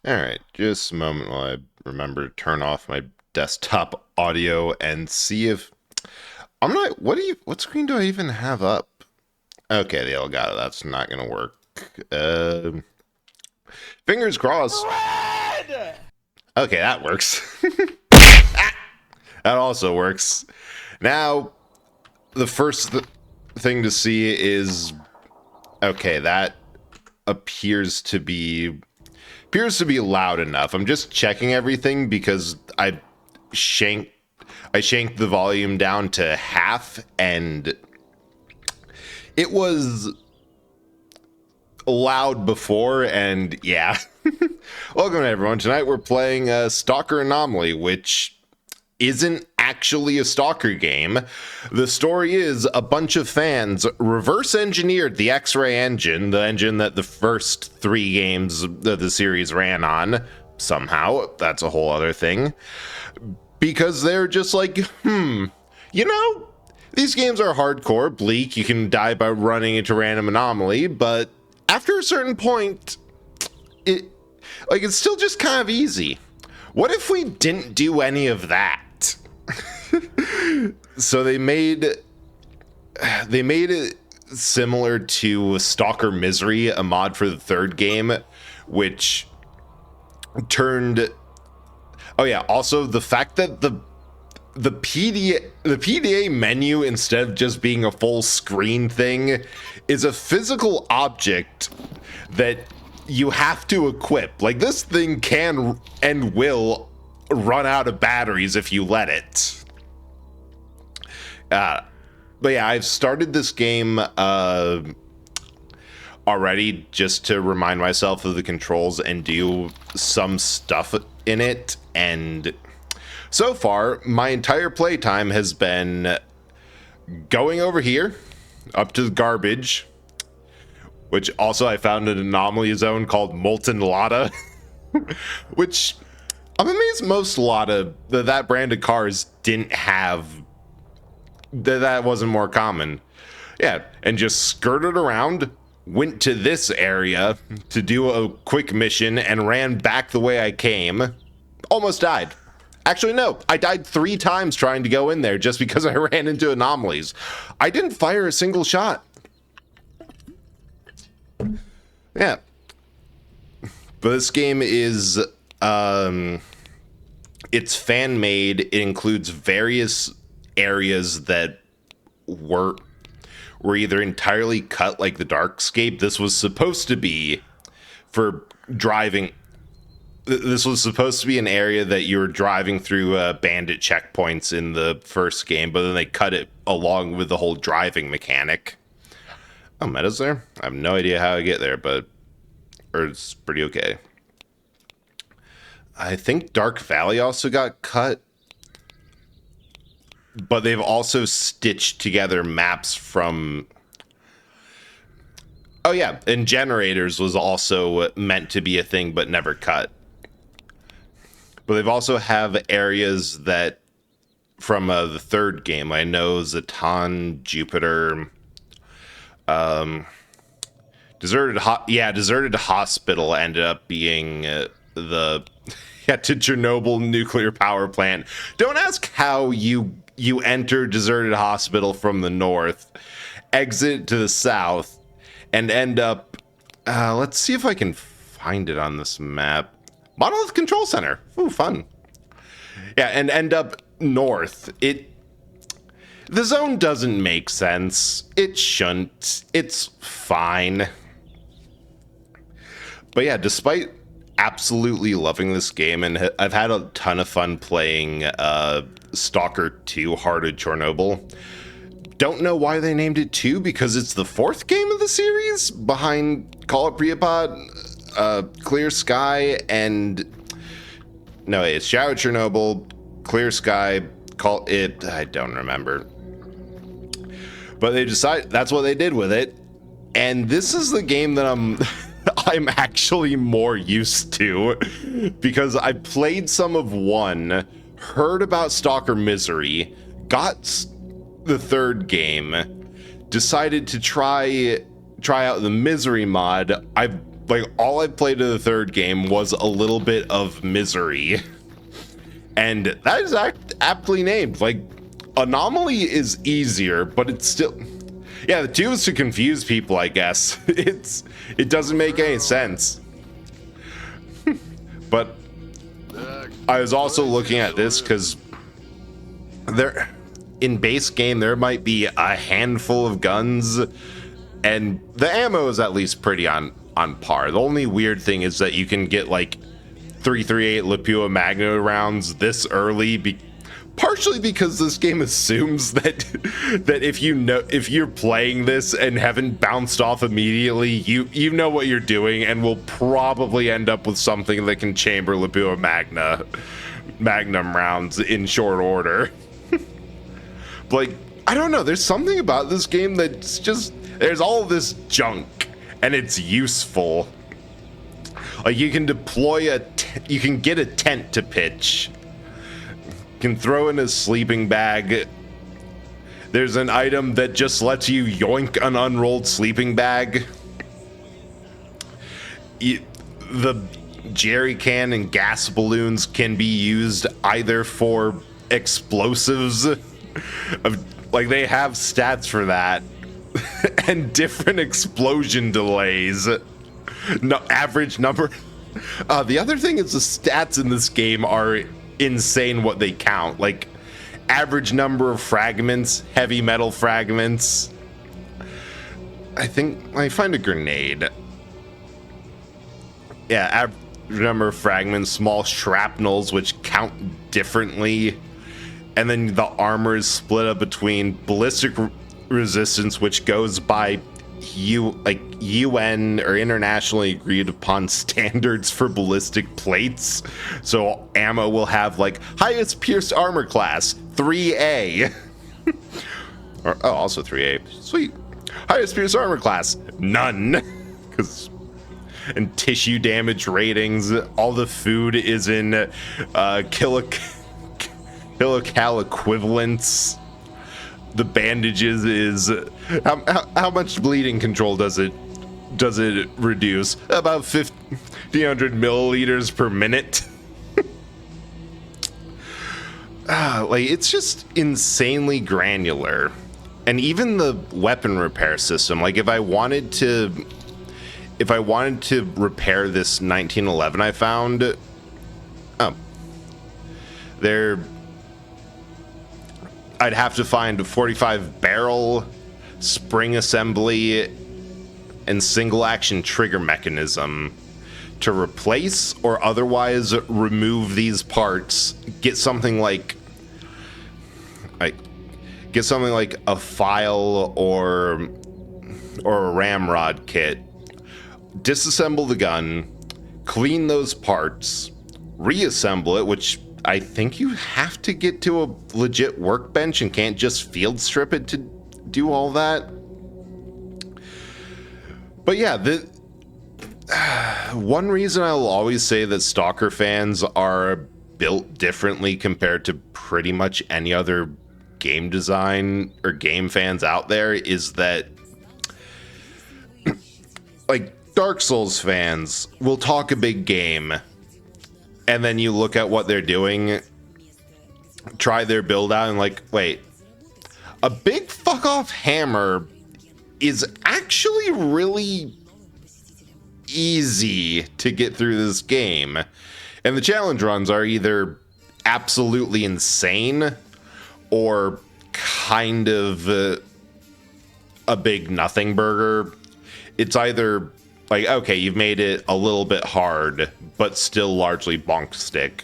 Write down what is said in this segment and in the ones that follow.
Alright, just a moment while I remember to turn off my desktop audio and see if I'm not what screen do I even have up? Okay, they all got it. That's not gonna work. Uh, Fingers crossed. Red! Okay, that works. That also works. Now, the first thing to see is okay, that appears to be loud enough. I'm just checking everything because shanked I shanked the volume down to half and it was loud before, and yeah. Welcome everyone. Tonight we're playing Stalker Anomaly, which isn't actually a Stalker game. The story is a bunch of fans reverse engineered the X-Ray engine, the engine that the first 3 games of the series ran on. Somehow, that's a whole other thing. Because they're just like, these games are hardcore, bleak, you can die by running into random anomaly, but after a certain point, it's still just kind of easy. What if we didn't do any of that? So they made it similar to Stalker Misery, a mod for the 3rd game, which turned. Oh yeah, also the fact that the PDA menu, instead of just being a full screen thing, is a physical object that you have to equip. Like, this thing can and will run out of batteries if you let it. But yeah, I've started this game already just to remind myself of the controls and do some stuff in it, and so far my entire playtime has been going over here up to the garbage, which also I found an anomaly zone called Molten Lada, which I'm amazed most Lada, that brand of cars, didn't have. That wasn't more common. Yeah, and just skirted around, went to this area to do a quick mission, and ran back the way I came. Almost died. Actually, no, I died 3 times trying to go in there just because I ran into anomalies. I didn't fire a single shot. Yeah. But this game is, it's fan-made. It includes various areas that were either entirely cut, like the Darkscape. This was supposed to be for driving. This was supposed to be an area that you were driving through bandit checkpoints in the first game, but then they cut it along with the whole driving mechanic. Oh, meta's there? I have no idea how I get there, but it's pretty okay. I think Dark Valley also got cut, but they've also stitched together maps from. Oh yeah, and Generators was also meant to be a thing but never cut. But they've also have areas that from the 3rd game. I know Zaton, Jupiter, Deserted Hospital ended up being the to Chernobyl nuclear power plant. Don't ask how you enter Deserted Hospital from the north, exit to the south, and end up. Let's see if I can find it on this map. Monolith Control Center. Ooh, fun. Yeah, and end up north. The zone doesn't make sense. It shouldn't. It's fine. But yeah, despite absolutely loving this game, and I've had a ton of fun playing Stalker 2 Heart of Chernobyl. Don't know why they named it 2, because it's the 4th game of the series behind Call of Pripyat, Clear Sky, and no, it's Shadow Chernobyl, Clear Sky, I don't remember. But they decided that's what they did with it. And this is the game that I'm actually more used to, because I played some of 1, heard about Stalker Misery, got the 3rd game, decided to try out the Misery mod. I've like all I played in the third game was a little bit of Misery, and that is aptly named. Like, Anomaly is easier, but it's still, yeah, the two is to confuse people, I guess. It doesn't make any sense. But I was also looking at this because there, in base game, there might be a handful of guns, and the ammo is at least pretty on par. The only weird thing is that you can get like 338 Lapua Magna rounds this early, partially because this game assumes that if you're playing this and haven't bounced off immediately, you know what you're doing and will probably end up with something that can chamber Lapua Magnum rounds in short order. Like, I don't know, there's something about this game that's just, there's all this junk and it's useful. Like, you can deploy you can get a tent to pitch. You can throw in a sleeping bag. There's an item that just lets you yoink an unrolled sleeping bag. The jerry can and gas balloons can be used either for explosives, like they have stats for that, and different explosion delays. No average number. The other thing is the stats in this game are insane what they count. Like, average number of fragments, heavy metal fragments. I think I find a grenade. Yeah, average number of fragments, small shrapnels, which count differently. And then the armor is split up between ballistic resistance, which goes by UN or internationally agreed upon standards for ballistic plates. So ammo will have like highest pierced armor class 3A. Or also 3A. Sweet. Highest pierced armor class none. And tissue damage ratings. All the food is in kilocal equivalents. The bandages is how much bleeding control does it reduce? About 1,500 milliliters per minute. Like, it's just insanely granular. And even the weapon repair system, like if I wanted to repair this 1911 I found, I'd have to find a 45 barrel, spring assembly, and single action trigger mechanism to replace or otherwise remove these parts. Get something like a file or a ramrod kit. Disassemble the gun, clean those parts, reassemble it, which I think you have to get to a legit workbench and can't just field strip it to do all that. But yeah, one reason I'll always say that Stalker fans are built differently compared to pretty much any other game design or game fans out there is that, like, Dark Souls fans will talk a big game, and then you look at what they're doing, try their build out, and like, wait, a big fuck off hammer is actually really easy to get through this game. And the challenge runs are either absolutely insane or kind of a big nothing burger. It's either like, okay, you've made it a little bit hard, but still largely bonk stick.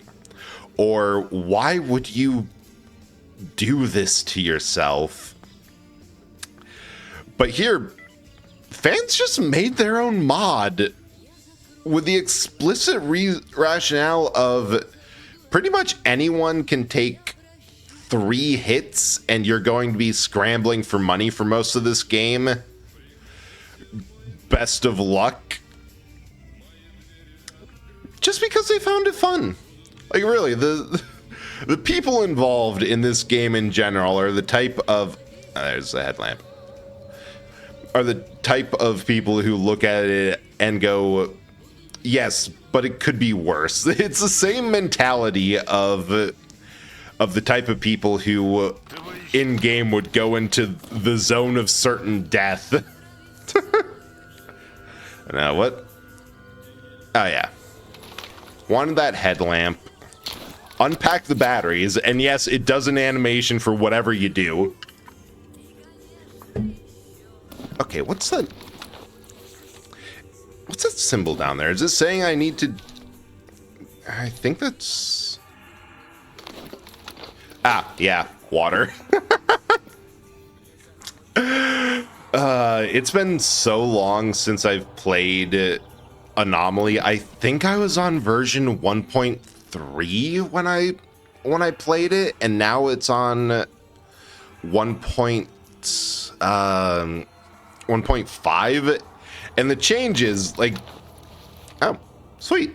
Or why would you do this to yourself? But here, fans just made their own mod with the explicit rationale of pretty much anyone can take 3 hits and you're going to be scrambling for money for most of this game. Best of luck. Just because they found it fun. Like, really, the people involved in this game in general are the type of... there's the headlamp. are the type of people who look at it and go, yes, but it could be worse. It's the same mentality of the type of people who in game would go into the zone of certain death. Now what? Oh yeah. Wanted that headlamp. Unpack the batteries, and yes, it does an animation for whatever you do. Okay, what's that symbol down there? Is it saying I need to... I think that's... Ah, yeah, water. It's been so long since I've played Anomaly. I think I was on version 1.3 when I played it, and now it's on 1.5, and the changes, like, oh, sweet.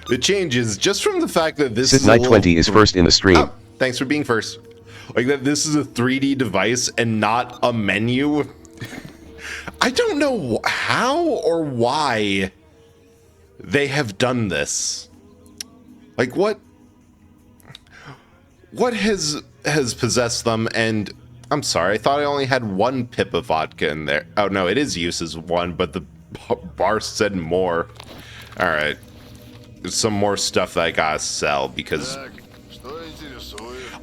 The changes just from the fact that this is Night 20 is first in the stream. Oh, thanks for being first. Like that this is a 3D device and not a menu. I don't know how or why they have done this. Like what has possessed them? And I'm sorry, I thought I only had one pip of vodka in there. Oh no, it is used as one, but the bar said more. All right, there's some more stuff that I gotta sell because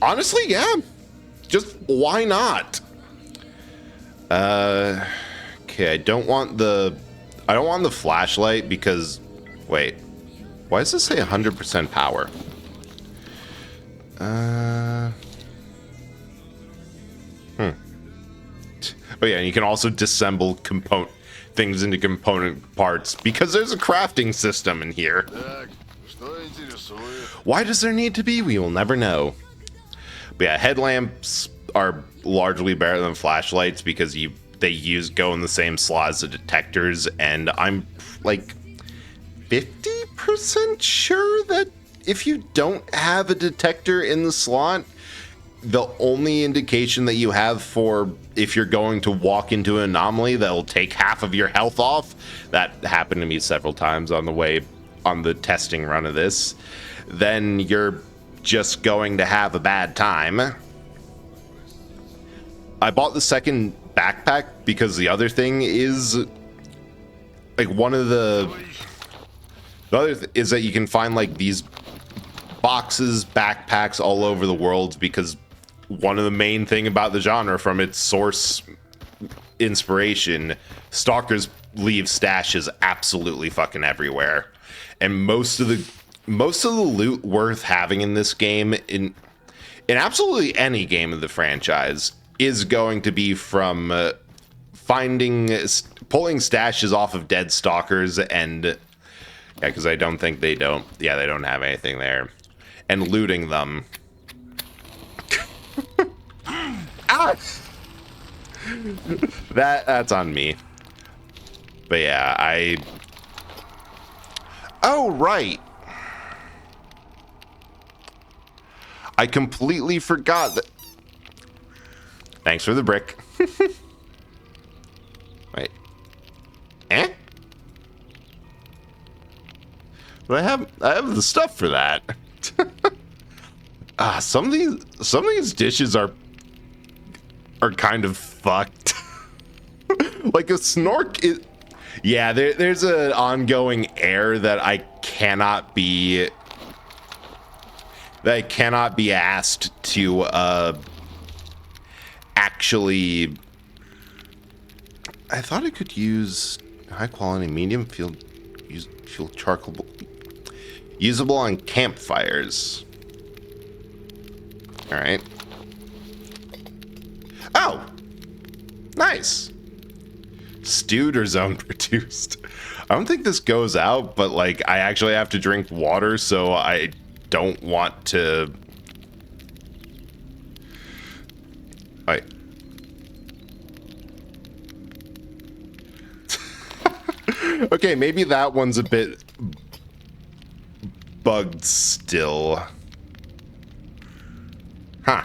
honestly, yeah, just why not? Okay, I don't want the flashlight because wait, why does this say 100% power? Oh yeah, and you can also disassemble things into component parts because there's a crafting system in here. Why does there need to be? We will never know. But yeah, headlamps are largely better than flashlights because they go in the same slot as the detectors, and I'm like 50% sure that if you don't have a detector in the slot, the only indication that you have for if you're going to walk into an anomaly that'll take half of your health off, that happened to me several times on the testing run of this, then you're just going to have a bad time. I bought the second backpack because the other thing is like the other is that you can find like these boxes, backpacks all over the world because one of the main thing about the genre from its source inspiration, stalkers leave stashes absolutely fucking everywhere. And most of the loot worth having in this game, in absolutely any game of the franchise, is going to be from pulling stashes off of dead stalkers, and yeah, because I don't think they don't have anything there, and looting them. Ah! That's on me. But yeah, oh right, I completely forgot that. Thanks for the brick. Wait. Eh? But I have the stuff for that. Some of these dishes are kind of fucked. Like a snork is, yeah, there's an ongoing error that I cannot be asked to actually. I thought I could use high quality medium fuel charcoal usable on campfires. All right. Oh, nice. Stewed or zone produced. I don't think this goes out, but like I actually have to drink water, so I don't want to. Wait. Okay, maybe that one's a bit bugged still. Huh.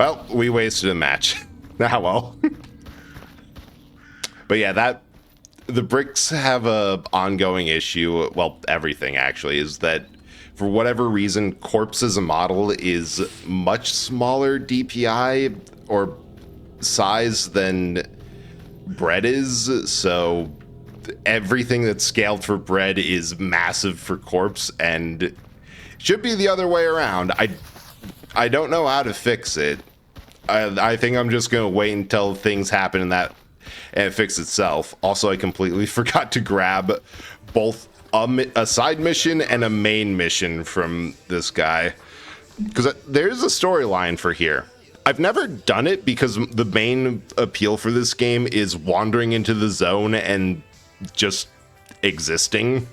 Well, we wasted a match. Ah, well. But yeah, the bricks have a ongoing issue. Well, everything actually is that for whatever reason, Corpse as a model is much smaller DPI or size than Bread is. So everything that's scaled for Bread is massive for Corpse, and it should be the other way around. I don't know how to fix it. I think I'm just gonna wait until things happen and it fix itself. Also, I completely forgot to grab both a side mission and a main mission from this guy, because there's a storyline for here. I've never done it because the main appeal for this game is wandering into the zone and just existing.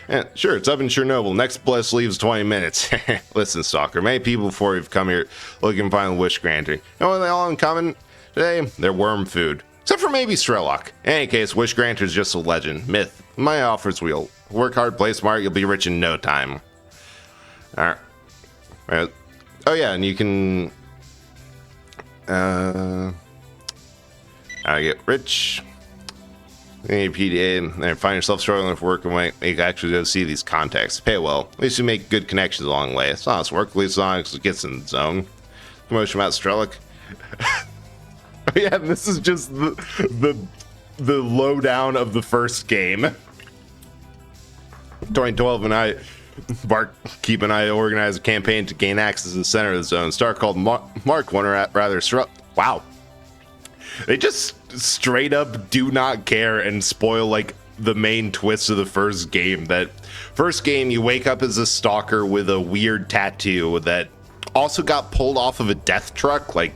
And sure, it's up in Chernobyl. Next bus leaves 20 minutes. Listen, Stalker, many people before you've come here looking to find the Wish Granter. You know what they all in common today? They're worm food. Except for maybe Strelok. In any case, Wish Granter is just a legend, myth. My offer's real. Work hard, play smart, you'll be rich in no time. Alright. Oh yeah, and you can I get rich. PDA and then find yourself struggling for work and wait, you actually go see these contacts. Pay well. At least you make good connections along the way. It's not honest work, at least as long as it gets in the zone. Promotion about Strelok. Yeah, this is just the lowdown of the first game. 2012 and Keep and I organized a campaign to gain access to the center of the zone. Star called Mark, one or rather wow. They just straight up do not care and spoil like the main twist of the first game. That first game, you wake up as a stalker with a weird tattoo that also got pulled off of a death truck. Like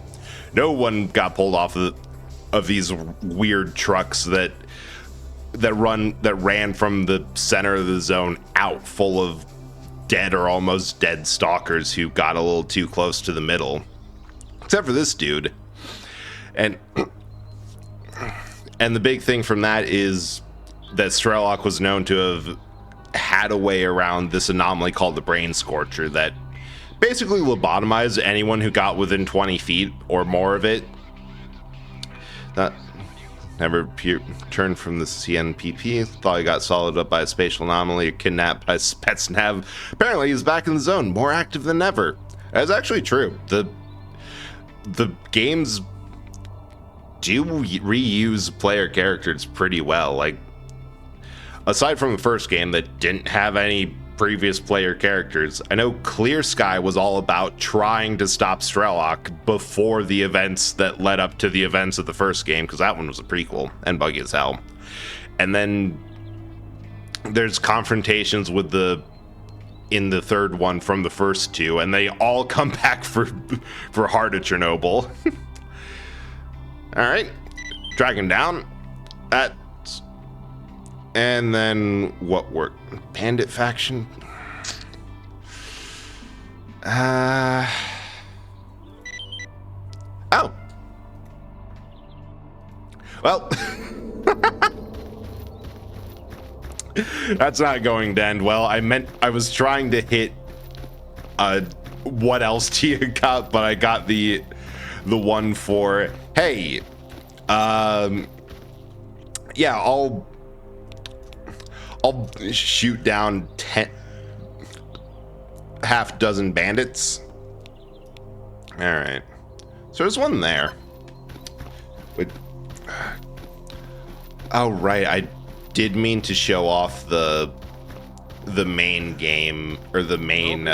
no one got pulled off of these weird trucks that ran from the center of the zone out full of dead or almost dead stalkers who got a little too close to the middle. Except for this dude. And the big thing from that is that Strelok was known to have had a way around this anomaly called the Brain Scorcher that basically lobotomized anyone who got within 20 feet or more of it. That never returned from the CNPP. Thought he got swallowed up by a spatial anomaly or kidnapped by Spetsnav. Apparently he's back in the zone, more active than ever. That's actually true. The games do reuse player characters pretty well. Like, aside from the first game that didn't have any previous player characters, I know Clear Sky was all about trying to stop Strelok before the events that led up to the events of the first game, because that one was a prequel and buggy as hell. And then there's confrontations with in the third one from the first two, and they all come back for Heart of Chernobyl. All right, dragging down that. And then what worked? Bandit faction. Oh. Well. That's not going to end well. I was trying to hit what else do you got, but I got the one for, hey, yeah, I'll shoot down half dozen bandits. All right, so there's one there. Wait. Oh right, I did mean to show off the main game or the main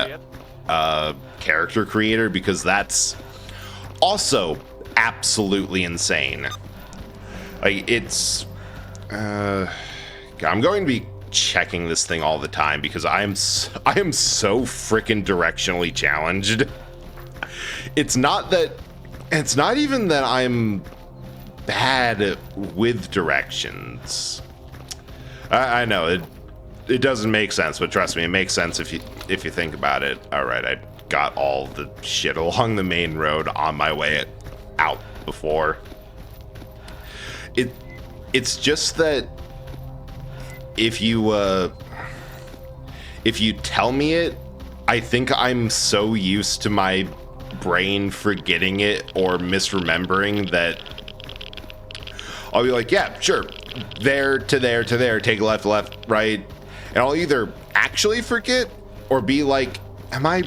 character creator, because that's also absolutely insane. Like, it's I'm going to be checking this thing all the time because I am so freaking directionally challenged. It's not even that I'm bad with directions. I know it doesn't make sense, but trust me, it makes sense if you think about it. All right, I got all the shit along the main road on my way out before. It's just that if you tell me it, I think I'm so used to my brain forgetting it or misremembering that I'll be like, yeah, sure, there to there to there, take left, left, right, and I'll either actually forget or be like, am I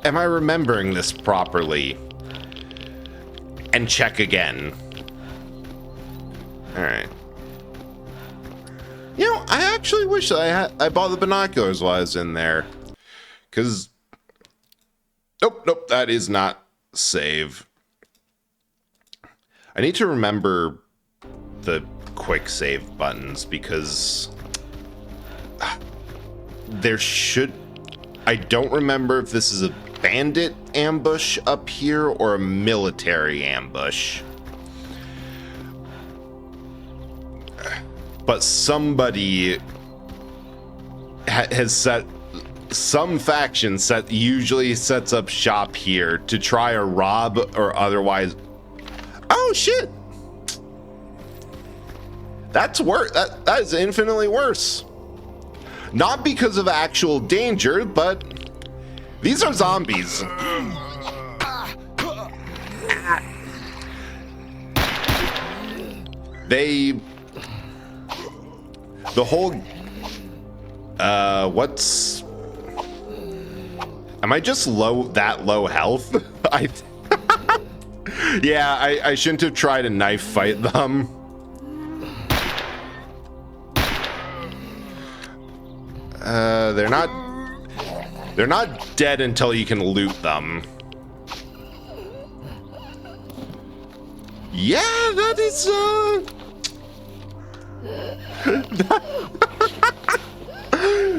remembering this properly? And check again. All right. You know, I actually wish I bought the binoculars while I was in there, because nope, that is not save. I need to remember the quick save buttons because there should... I don't remember if this is a bandit ambush up here or a military ambush. But somebody has set... Some faction usually sets up shop here to try a rob or otherwise... Oh shit! That's worse. That is infinitely worse. Not because of actual danger, but these are zombies. The whole what's... Am I just that low health? Yeah, I shouldn't have tried to knife fight them. They're not dead until you can loot them. Yeah, that is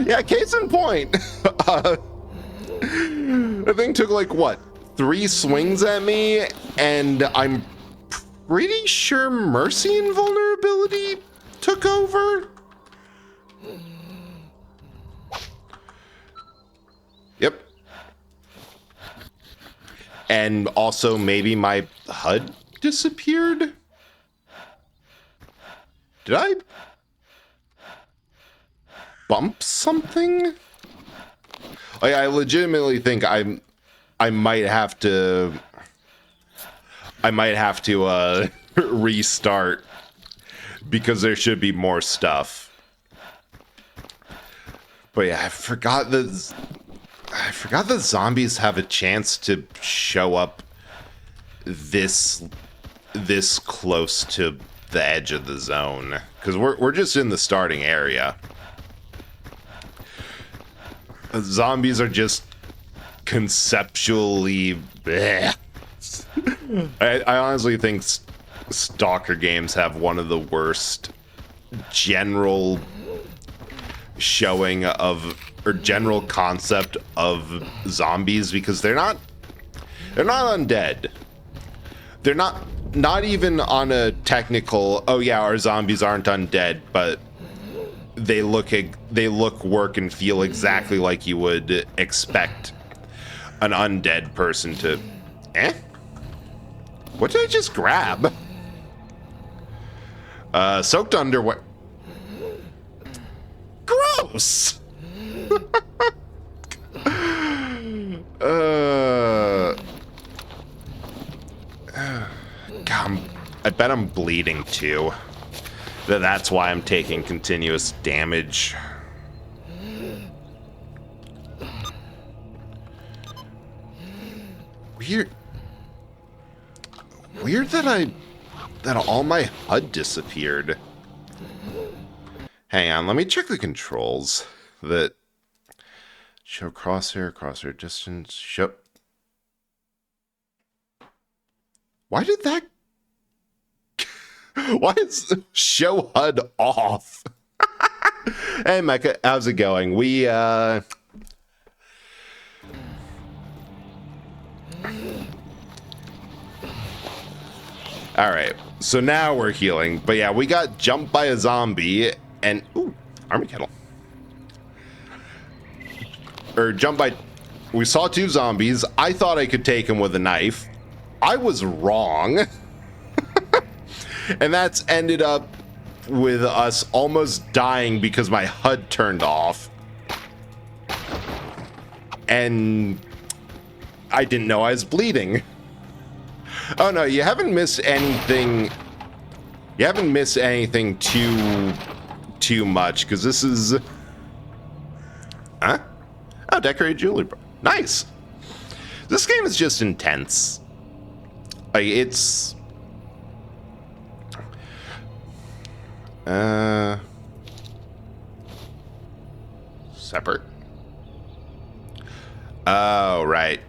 yeah, case in point. The thing took like what? 3 swings at me, and I'm pretty sure Mercy and Vulnerability took over. Yep. And also maybe my HUD disappeared? Did I bump something? Like, I legitimately think I might have to restart because there should be more stuff. But yeah, I forgot that zombies have a chance to show up this close to the edge of the zone, because we're just in the starting area. Zombies are just conceptually bleh. I honestly think Stalker games have one of the worst general showing of, or general concept of zombies, because they're not undead. They're not even on a technical, oh yeah, our zombies aren't undead, but they look, work, and feel exactly like you would expect an undead person to. What did I just grab? Soaked underwear. Gross. God, I bet I'm bleeding too. That's why I'm taking continuous damage. Weird that all my HUD disappeared. Hang on, let me check the controls. That show crosshair distance, show. Why did that? Why is show HUD off? Hey Mecca, how's it going? We Alright, so now we're healing. But yeah, we got jumped by a zombie and... Ooh, army kettle. Or jumped by... We saw 2 zombies. I thought I could take them with a knife. I was wrong. And that's ended up with us almost dying because my HUD turned off. And I didn't know I was bleeding. Oh no, you haven't missed anything. You haven't missed anything too much, because this is... Huh? Oh, decorated jewelry. Nice. This game is just intense. Like, it's... Separate? Oh, right.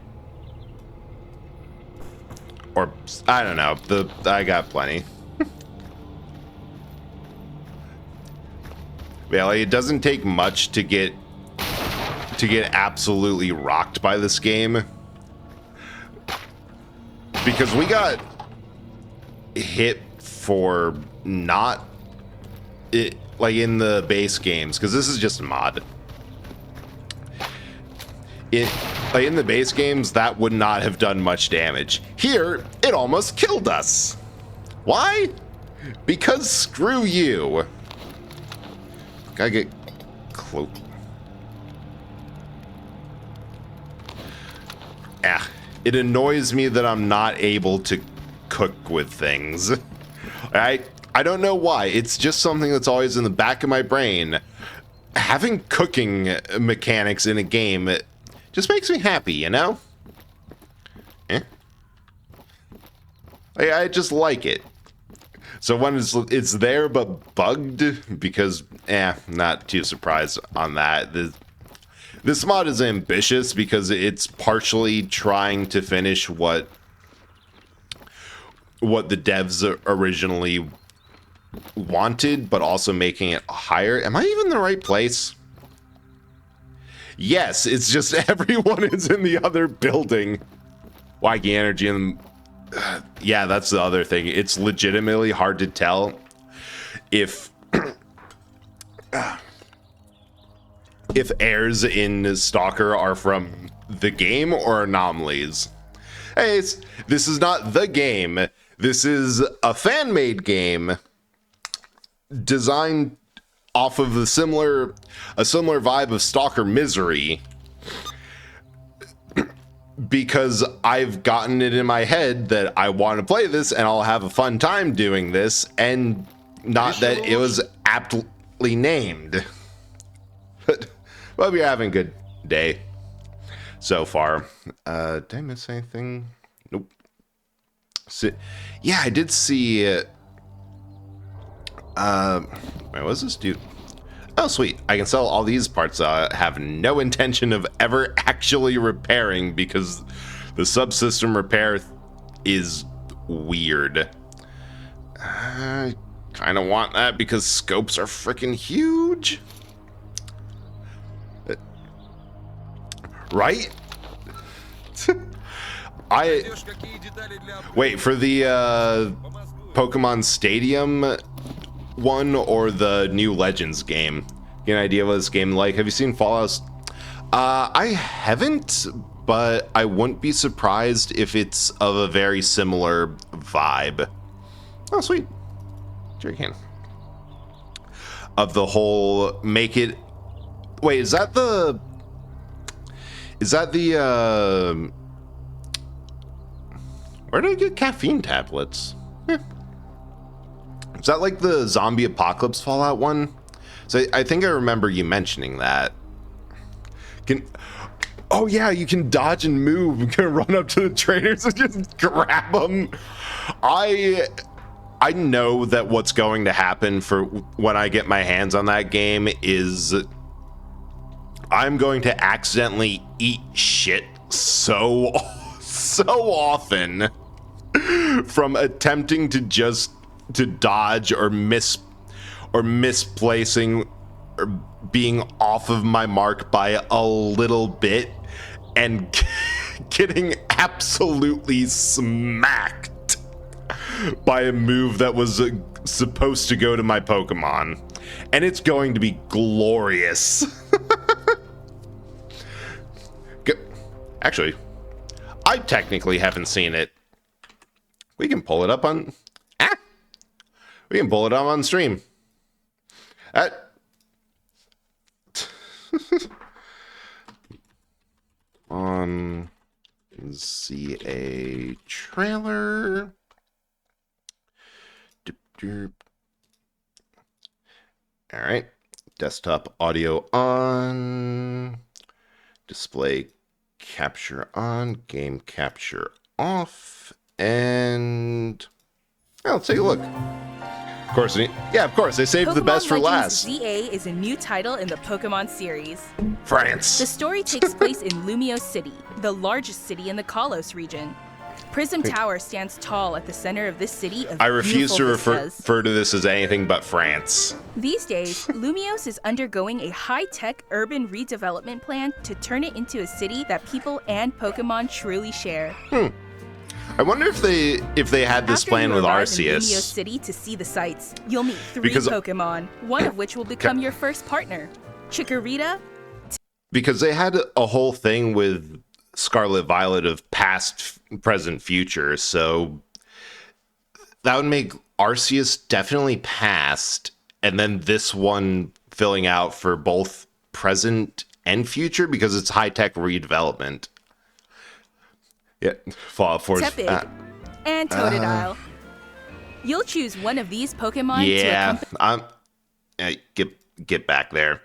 Or, I don't know. I got plenty. Yeah, like, it doesn't take much to get absolutely rocked by this game. Because we got hit for not it like in the base games, because this is just a mod. Like in the base games, that would not have done much damage. Here, it almost killed us. Why? Because screw you. Gotta get close. Ah, it annoys me that I'm not able to cook with things. I don't know why. It's just something that's always in the back of my brain. Having cooking mechanics in a game, it just makes me happy, you know? I just like it. So when it's there but bugged, because, not too surprised on that. This mod is ambitious because it's partially trying to finish what the devs originally wanted, but also making it higher. Am I even in the right place? Yes, it's just everyone is in the other building. Wacky energy and yeah, that's the other thing. It's legitimately hard to tell if if heirs in Stalker are from the game or anomalies. Hey, this is not the game. This is a fan-made game designed off of a similar vibe of Stalker Misery, because I've gotten it in my head that I want to play this and I'll have a fun time doing this, and not that it was aptly named. But hope you're having a good day so far. Did I miss anything? Nope. Yeah, I did see it. Wait, what's this dude? Oh, sweet. I can sell all these parts I have no intention of ever actually repairing, because the subsystem repair is weird. I kind of want that because scopes are freaking huge. Right? Wait, for the Pokemon Stadium one or the new Legends game? Get an idea what this game like? Have you seen Fallout? I haven't, but I wouldn't be surprised if it's of a very similar vibe. Oh, sweet. Sure you can. Of the whole make it... Wait, is that the... Where did I get caffeine tablets? Is that like the zombie apocalypse Fallout one? So I think I remember you mentioning that. Oh yeah, you can dodge and move. You can run up to the trainers and just grab them. I know that what's going to happen for when I get my hands on that game is I'm going to accidentally eat shit so often from attempting to dodge or misplacing or being off of my mark by a little bit and getting absolutely smacked by a move that was supposed to go to my Pokemon, and it's going to be glorious. Actually, I technically haven't seen it. We can pull it up on... We can pull it up on stream. On ZA trailer. All right. Desktop audio on. Display capture on. Game capture off. And let's take a look. Of course, of course, they saved the best for last. ZA is a new title in the Pokemon series. France. The story takes place in Lumiose City, the largest city in the Kalos region. Prism Tower stands tall at the center of this city of I refuse to refer vistas. to this as anything but France. These days, Lumiose is undergoing a high-tech urban redevelopment plan to turn it into a city that people and Pokemon truly share. I wonder if they had this plan with After you arrive in Lumiose Arceus. City to see the sights, you'll meet 3 Because- Pokemon, one of which will become your first partner. Chikorita, Because they had a whole thing with Scarlet Violet of past, present, future, so that would make Arceus definitely past, and then this one filling out for both present and future because it's high-tech redevelopment. Yeah, Fallout 4. Tepig, and Totodile. You'll choose one of these Pokemon to accompany. Get back there.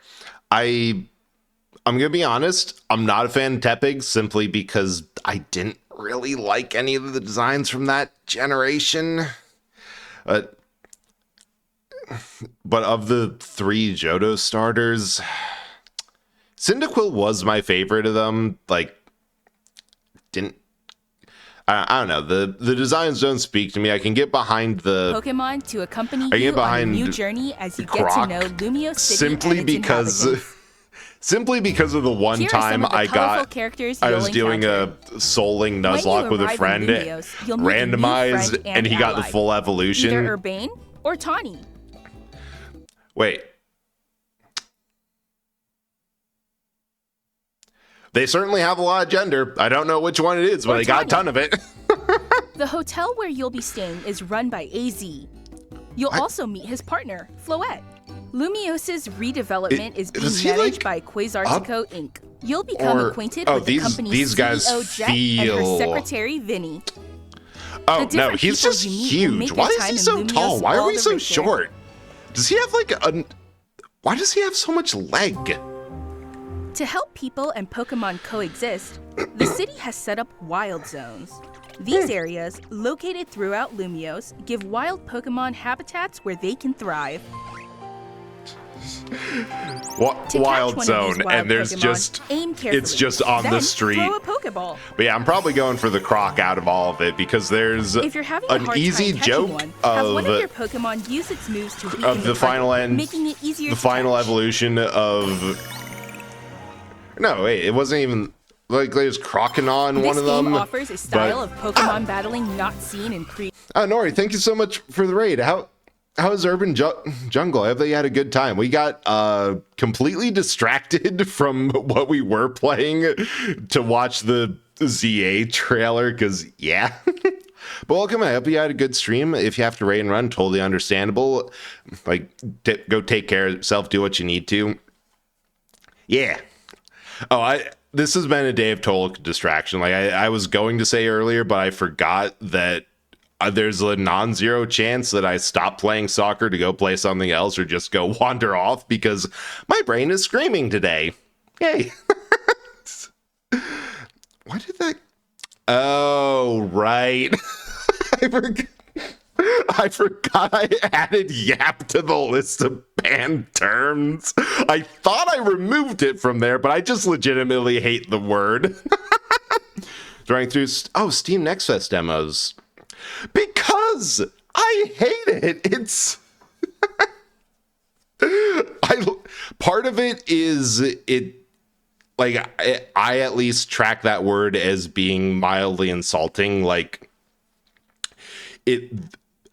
I'm gonna be honest. I'm not a fan of Tepig simply because I didn't really like any of the designs from that generation. But of the 3 Johto starters, Cyndaquil was my favorite of them. I don't know. The designs don't speak to me. I can get behind the Pokemon to accompany I get you on a behind new journey as you get Croc to know Lumiose City and its inhabitants. simply because of the one Here are some time of the I colorful got characters I you'll was doing a encounter. Souling When you Nuzlocke with a arrive in friend, Lumiose, you'll meet a new randomized, friend and he got the ally. full Either evolution. Urbane or Tawny. Wait. They certainly have a lot of gender. I don't know which one it is, but Or they got a Tawny. ton of it. The hotel where you'll be staying is run by AZ. You'll What? also meet his partner, Floette. Lumiose's redevelopment is being Does he, managed like, by Quasartico Inc. You'll become Or- acquainted oh, with the these- company's these guys CEO Jet and her feel- secretary Vinny. Oh, The no, different he's people just you meet will make huge. their Why is time he in so Lumiose tall? Why are all we the so richer. short? Does he have why does he have so much leg? To help people and Pokemon coexist, the city has set up wild zones. These areas, located throughout Lumiose, give wild Pokemon habitats where they can thrive. To Wild catch one of zone, these wild and there's Pokemon, just aim carefully. it's just on Then the street. Throw a Pokeball. But yeah, I'm probably going for the Croc out of all of it because there's If you're having a an hard easy time catching joke one, have one of of your Pokemon use its moves to weaken of the target, final end, making it easier the to final catch. evolution of. No, wait, it wasn't even like there's Croconaw in one This of them. game offers a style of Pokemon battling not seen in Nori, thank you so much for the raid. How's Urban Jungle? Have they had a good time? We got completely distracted from what we were playing to watch the ZA trailer because, yeah. But welcome. I hope you had a good stream. If you have to raid and run, totally understandable. Like, go take care of yourself. Do what you need to. Yeah. Oh, this has been a day of total distraction. Like I was going to say earlier, but I forgot that there's a non-zero chance that I stop playing soccer to go play something else or just go wander off because my brain is screaming today. Yay. Why did that? Oh, right. I forgot I added yap to the list of banned terms. I thought I removed it from there, but I just legitimately hate the word. Drawing through, Steam Next Fest demos. Because I hate it. It's part of it is it like I at least track that word as being mildly insulting. Like it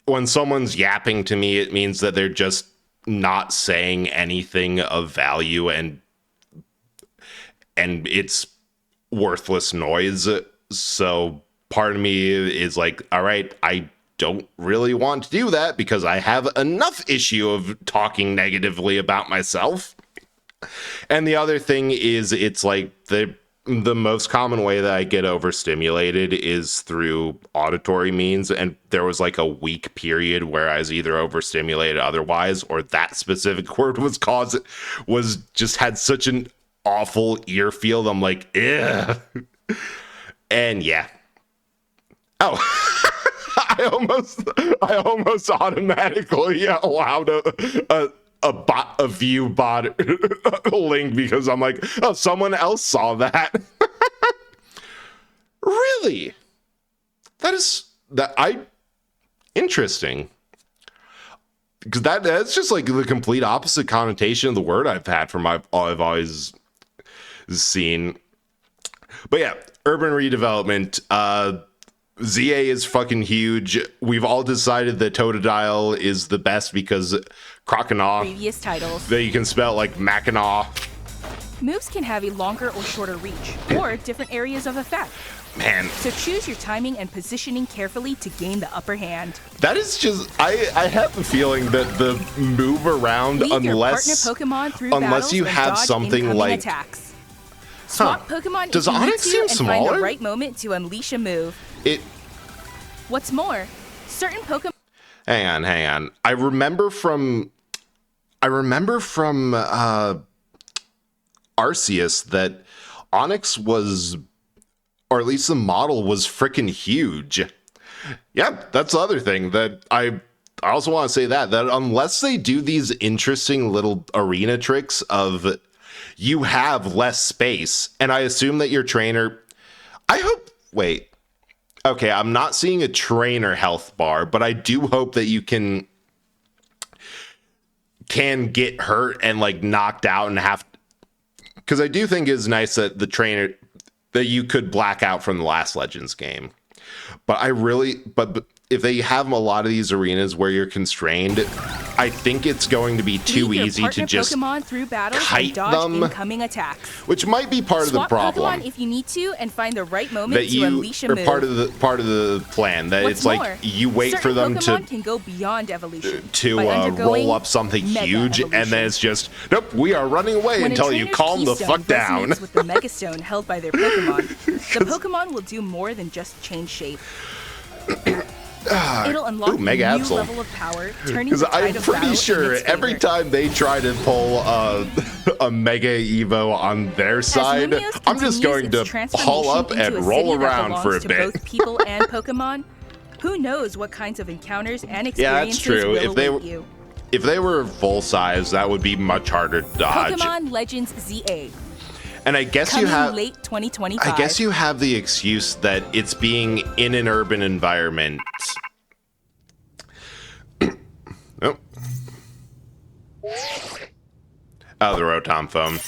when someone's yapping to me, it means that they're just not saying anything of value and it's worthless noise. So part of me is like, all right, I don't really want to do that because I have enough issue of talking negatively about myself. And the other thing is it's like the most common way that I get overstimulated is through auditory means, and there was like a week period where I was either overstimulated otherwise, or that specific word was just had such an awful ear feel. I'm like, ugh. And yeah. Oh, I almost automatically allowed a view bot link because I'm like, oh, someone else saw that. Really? Interesting. Because that's just like the complete opposite connotation of the word I've had from I've always seen. But yeah, urban redevelopment. ZA is fucking huge. We've all decided that Totodile is the best because Croconaw. Previous titles. That you can spell like Mackinaw. Moves can have a longer or shorter reach, or different areas of effect. Man. So choose your timing and positioning carefully to gain the upper hand. That is just, I have a feeling that the move around, Lead your partner Pokemon through battles you and have dodge something incoming like attacks. Swap Pokemon Does if you need Onix to seem and smaller? find the right moment to unleash a move. What's more, certain Pokemon. Hang on. I remember from Arceus that Onix was, or at least the model was freaking huge. Yep, that's the other thing that I also want to say that unless they do these interesting little arena tricks of you have less space, and I assume that your trainer, okay, I'm not seeing a trainer health bar, but I do hope that you can get hurt and like knocked out and have, because I do think it's nice that the trainer that you could black out from the last Legends game. But but if they have a lot of these arenas where you're constrained, I think it's going to be too easy to just Pokemon through battles kite and dodge them, incoming attacks. which might be part of the problem. Pokemon if you need to and find the right moment That to unleash a move. part of the plan that What's it's like more, you wait for them Pokemon can go beyond evolution to by undergoing roll up something mega huge, evolution. and then it's just nope. We are running away When until a you trainer's calm the keystone fuck down. resonates with the Megastone held by their Pokemon, the Pokemon will do more than just change shape. It'll unlock a new Mega Absol. level of power, turning Because the tide I'm of pretty battle in sure its every favor. time they try to pull a Mega Evo on their side, Lumiose I'm just going continues to its haul up transformation and into a roll city that around for a belongs to bit. both people and Pokemon, who knows what kinds of encounters and Yeah, experiences that's true. will await you. If they were full size, that would be much harder to dodge. Pokemon Legends ZA. And I guess Coming you have late 2025. I guess you have the excuse that it's being in an urban environment. Oh. Oh, the Rotom phone.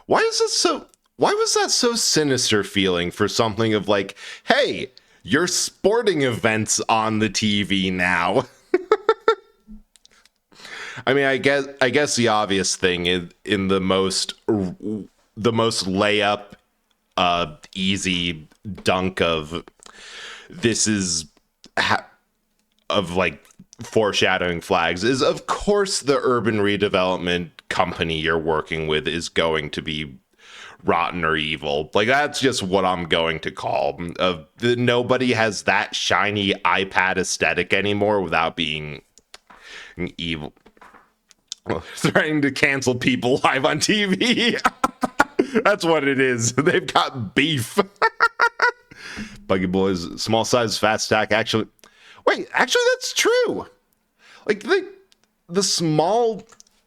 Why was that so sinister feeling for something of like, hey, your sporting events on the TV now? I mean, I guess the obvious thing in the most layup, easy dunk of this is of like foreshadowing flags is, of course, the urban redevelopment company you're working with is going to be rotten or evil. Like, that's just what I'm going to call. Nobody has that shiny iPad aesthetic anymore without being evil. Threatening to cancel people live on TV. That's what it is. They've got beef. Buggy Boys, small size, fast stack. Actually, that's true. Like the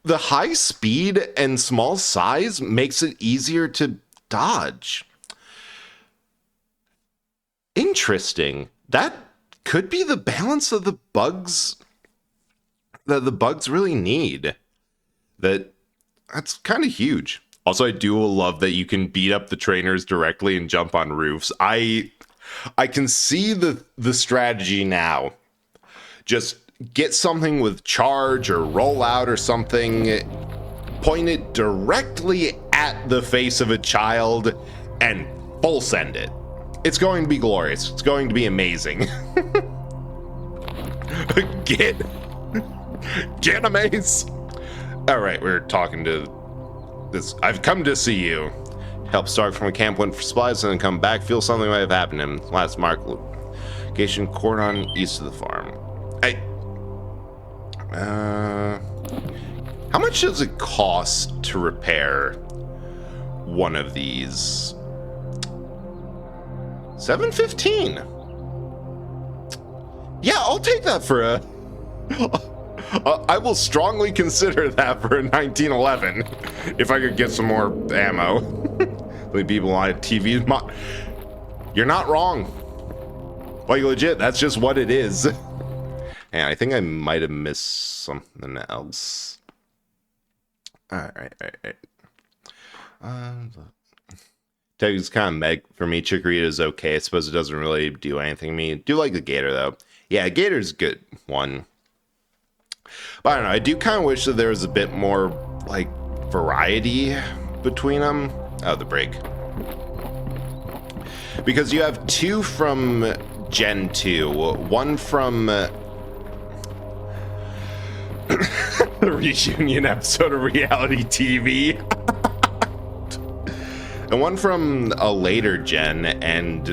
high speed and small size makes it easier to dodge. Interesting. That could be the balance of the bugs that the bugs really need. That's kind of huge. Also, I do love that you can beat up the trainers directly and jump on roofs. I can see the strategy now. Just get something with charge or roll out or something, point it directly at the face of a child, and full send it. It's going to be glorious. It's going to be amazing. Get Janimace! Alright, we're talking to this. I've come to see you. Help start from a camp, went for supplies, and then come back. Feel something might have happened to him. Last mark location, cordon east of the farm. Hey. How much does it cost to repair one of these? 715. Yeah, I'll take that for a. I will strongly consider that for a 1911 if I could get some more ammo. Like people on TV. You're not wrong. Like legit, that's just what it is. And I think I might have missed something else. All right. Tegu's kind of meg for me. Chikorita is okay. I suppose it doesn't really do anything to me. Do like the Gator though. Yeah, Gator's a good one. But I don't know. I do kind of wish that there was a bit more like variety between them. Oh, the break. Because you have two from Gen 2, one from the reunion episode of reality TV. And one from a later gen, and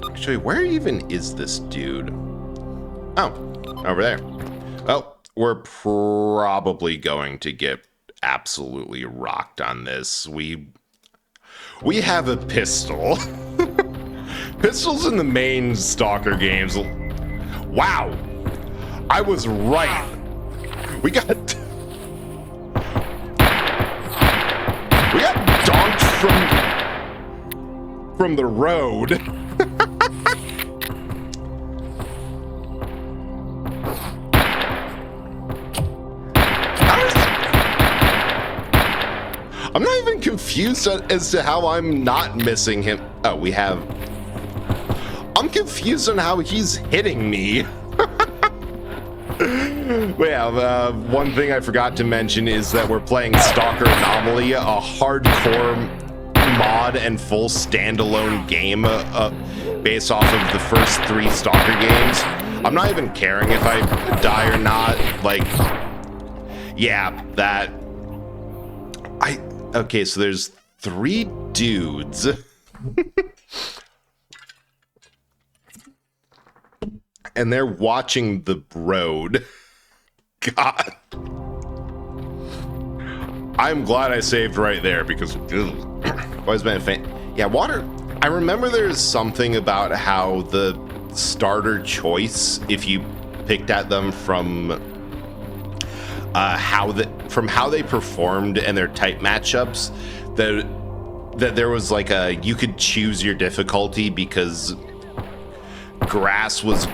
actually, where even is this dude? Oh, over there. Well, we're probably going to get absolutely rocked on this. We have a pistol. Pistols in the main Stalker games. Wow, I was right. We got donked from the road. I'm not even confused as to how I'm not missing him. Oh, I'm confused on how he's hitting me. Well, one thing I forgot to mention is that we're playing Stalker Anomaly, a hardcore mod and full standalone game based off of the first 3 Stalker games. I'm not even caring if I die or not. Like, yeah, that. Okay, so there's 3 dudes. And they're watching the road. God. I'm glad I saved right there because always been a fan. Yeah, water. I remember there's something about how the starter choice, if you picked at them from how they performed and their type matchups, that there was like you could choose your difficulty because grass was.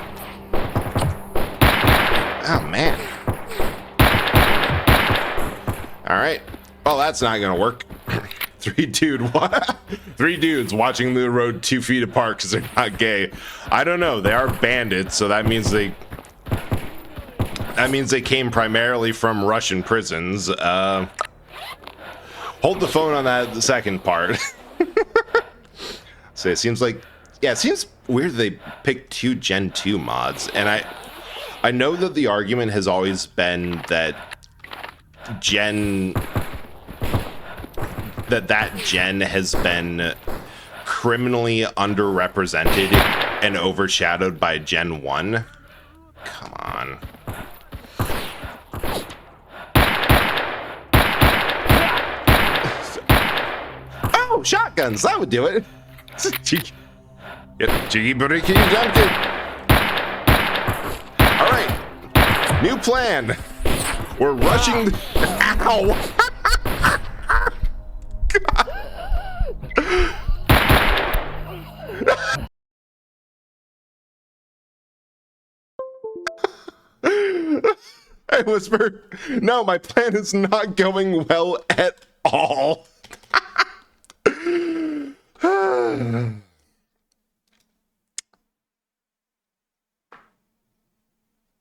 Oh man. All right. Well, that's not gonna work. 3 dudes watching the road 2 feet apart because they're not gay. I don't know. They are bandits, so that means they came primarily from Russian prisons. Hold the phone on the second part. So it seems like, yeah, it seems weird they picked 2 Gen 2 mods, and I know that the argument has always been that that gen has been criminally underrepresented and overshadowed by Gen 1. Come on. Oh, shotguns, that would do it. Cheeky. Yep, cheeky bricky jumped it. All right, new plan. We're rushing. Ow! I whisper, no, my plan is not going well at all.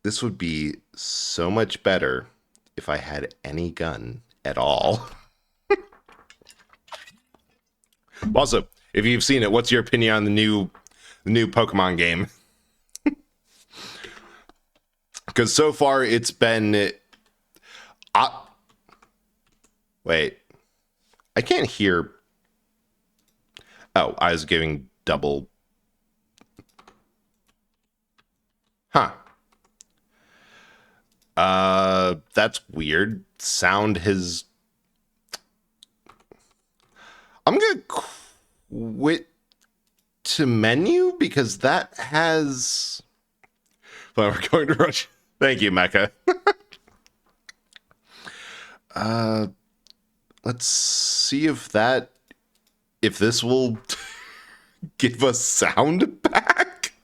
This would be so much better if I had any gun at all. Also, if you've seen it, what's your opinion on the new Pokemon game? Because so far it's been... wait. I can't hear... Oh, I was giving double... Huh. That's weird. Sound has... I'm gonna quit to menu because that has... Well, we're going to rush. Thank you, Mecca. Let's see if this will give us sound back.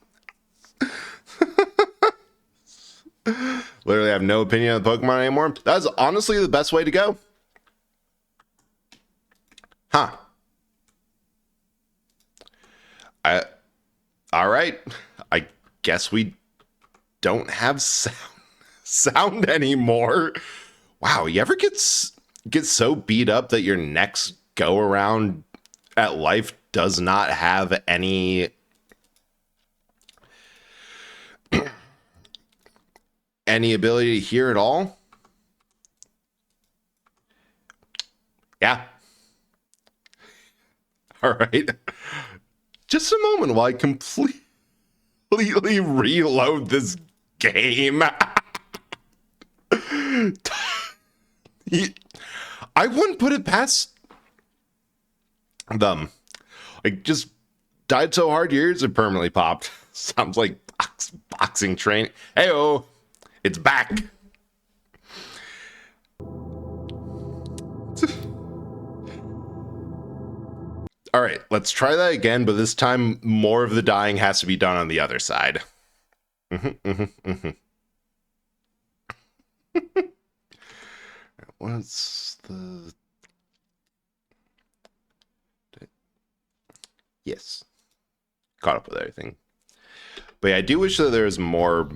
Literally have no opinion on Pokemon anymore. That's honestly the best way to go. Huh. All right. I guess we don't have sound anymore. Wow, you ever get so beat up that your next go around at life does not have any ability to hear at all? Yeah. All right. Just a moment while I completely reload this game. I wouldn't put it past them. Like, just died so hard your ears are permanently popped. Sounds like boxing train. Heyo, it's back. All right, let's try that again, but this time more of the dying has to be done on the other side. What's the... Yes. Caught up with everything. But yeah, I do wish that there was more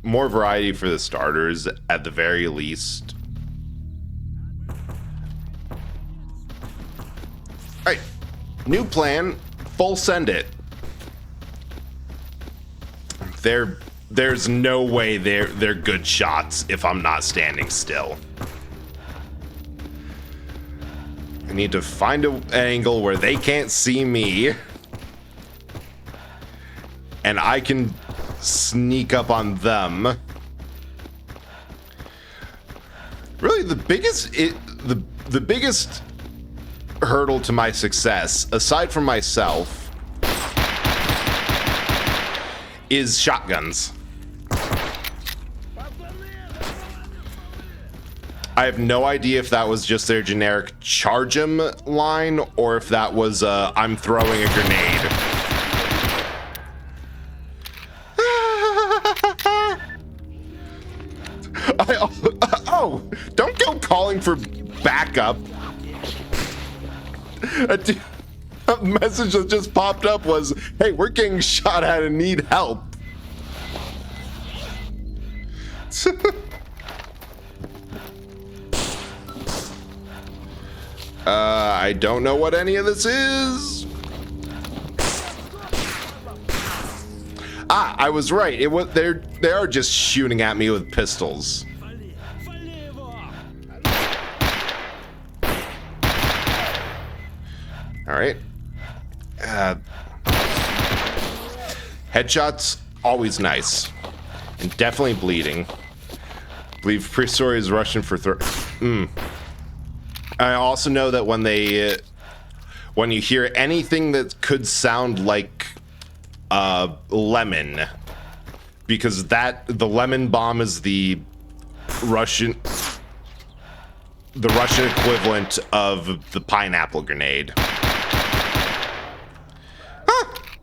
more variety for the starters at the very least. Alright. New plan. Full send it. There's no way they're good shots if I'm not standing still. I need to find an angle where they can't see me. And I can sneak up on them. Really, the biggest hurdle to my success, aside from myself, is shotguns. I have no idea if that was just their generic charge 'em line or if that was I'm throwing a grenade. Oh, don't go calling for backup. A message that just popped up was, hey, we're getting shot at and need help. I don't know what any of this is. I was right. They are just shooting at me with pistols. All right. Headshots always nice, and definitely bleeding. I believe Prestory is Russian for I also know that when you hear anything that could sound like lemon, because the lemon bomb is the Russian equivalent of the pineapple grenade.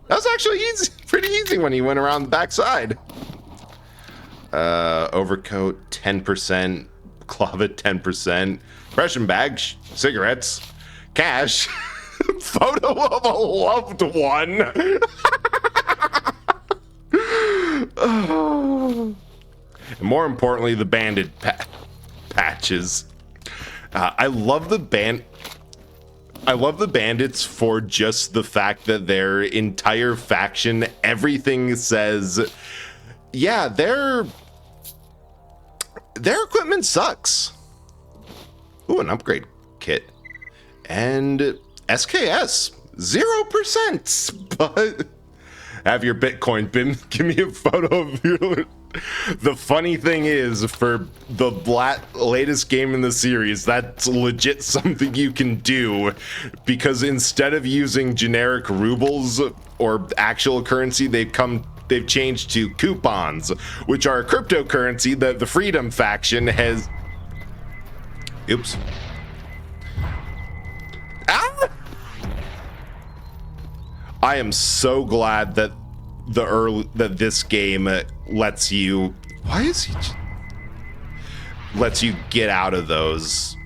That was actually easy, pretty easy when he went around the backside. Overcoat 10%, closet 10%, impression bag, cigarettes, cash, photo of a loved one. And more importantly, the banded patches. I love the bandits for just the fact that their entire faction, everything says, yeah, their equipment sucks. Ooh, an upgrade kit. And SKS, 0%. But have your Bitcoin bin. Give me a photo of your... The funny thing is, for the latest game in the series, that's legit something you can do, because instead of using generic rubles or actual currency, they've changed to coupons, which are a cryptocurrency that the Freedom faction has... Oops. Ah! I am so glad that this game lets you... Why is he... Lets you get out of those.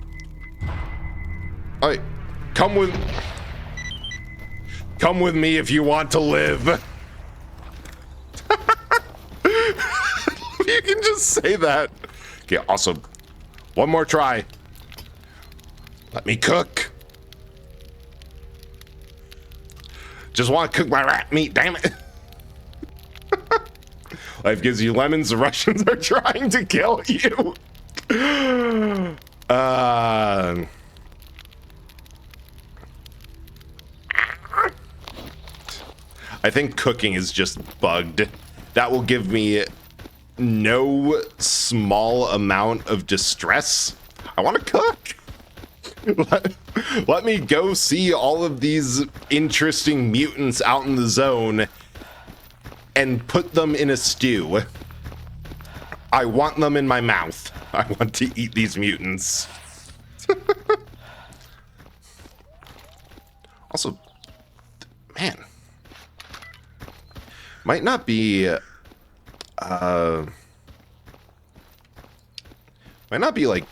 Alright, come with me if you want to live. You can just say that. Okay, also, one more try. Let me cook. Just want to cook my rat meat, damn it. Life gives you lemons, the Russians are trying to kill you. I think cooking is just bugged. That will give me no small amount of distress. I want to cook. Let me go see all of these interesting mutants out in the zone and put them in a stew. I want them in my mouth. I want to eat these mutants. Also, man, might not be like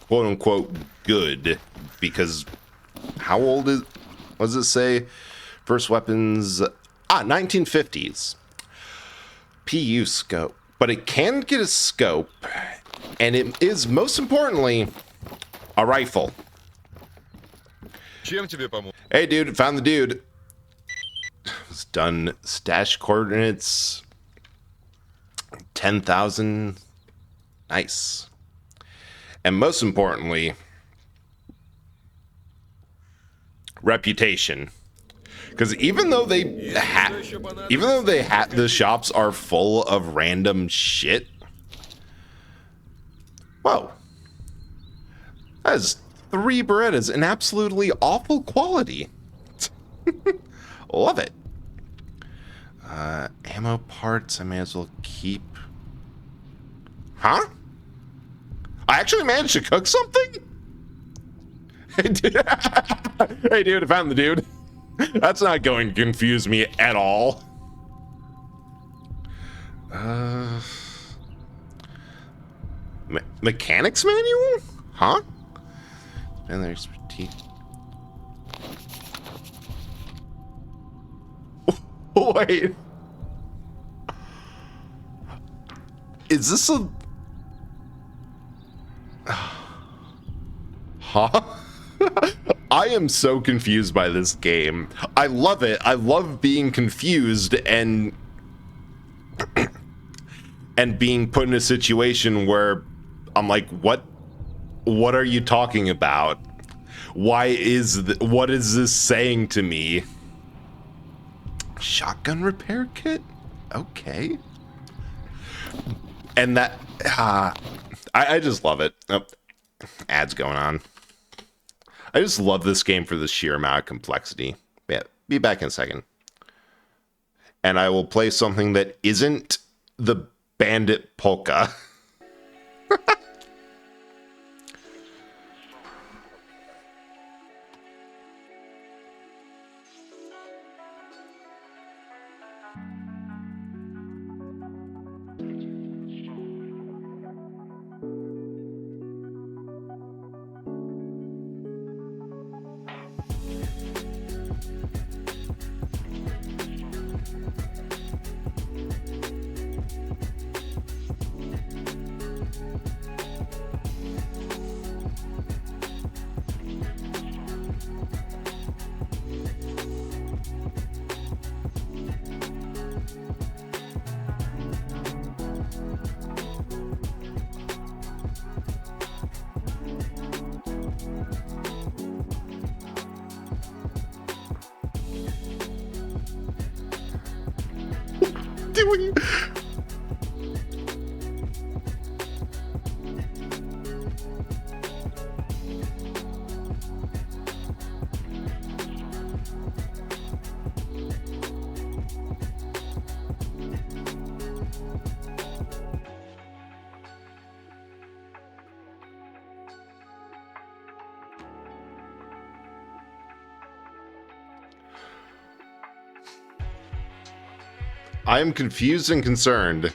quote unquote good, because how old was it say? First weapons, 1950s. PU scope, but it can get a scope, and it is most importantly a rifle. Hey dude, found the dude. It's done. Stash coordinates 10,000. Nice. And most importantly, reputation. Because even though the shops are full of random shit. Whoa. That is 3 Berettas in absolutely awful quality. Love it. Ammo parts I may as well keep. Huh? I actually managed to cook something? Hey dude, hey, dude, I found the dude. That's not going to confuse me at all. Mechanics manual? Huh? And their expertise. Wait. Is this a... Huh? I am so confused by this game. I love it. I love being confused and being put in a situation where I'm like, what are you talking about? What is this saying to me? Shotgun repair kit? Okay. And that I just love it. Oh, ads going on. I just love this game for the sheer amount of complexity. Yeah, be back in a second. And I will play something that isn't the Bandit Polka. I am confused and concerned.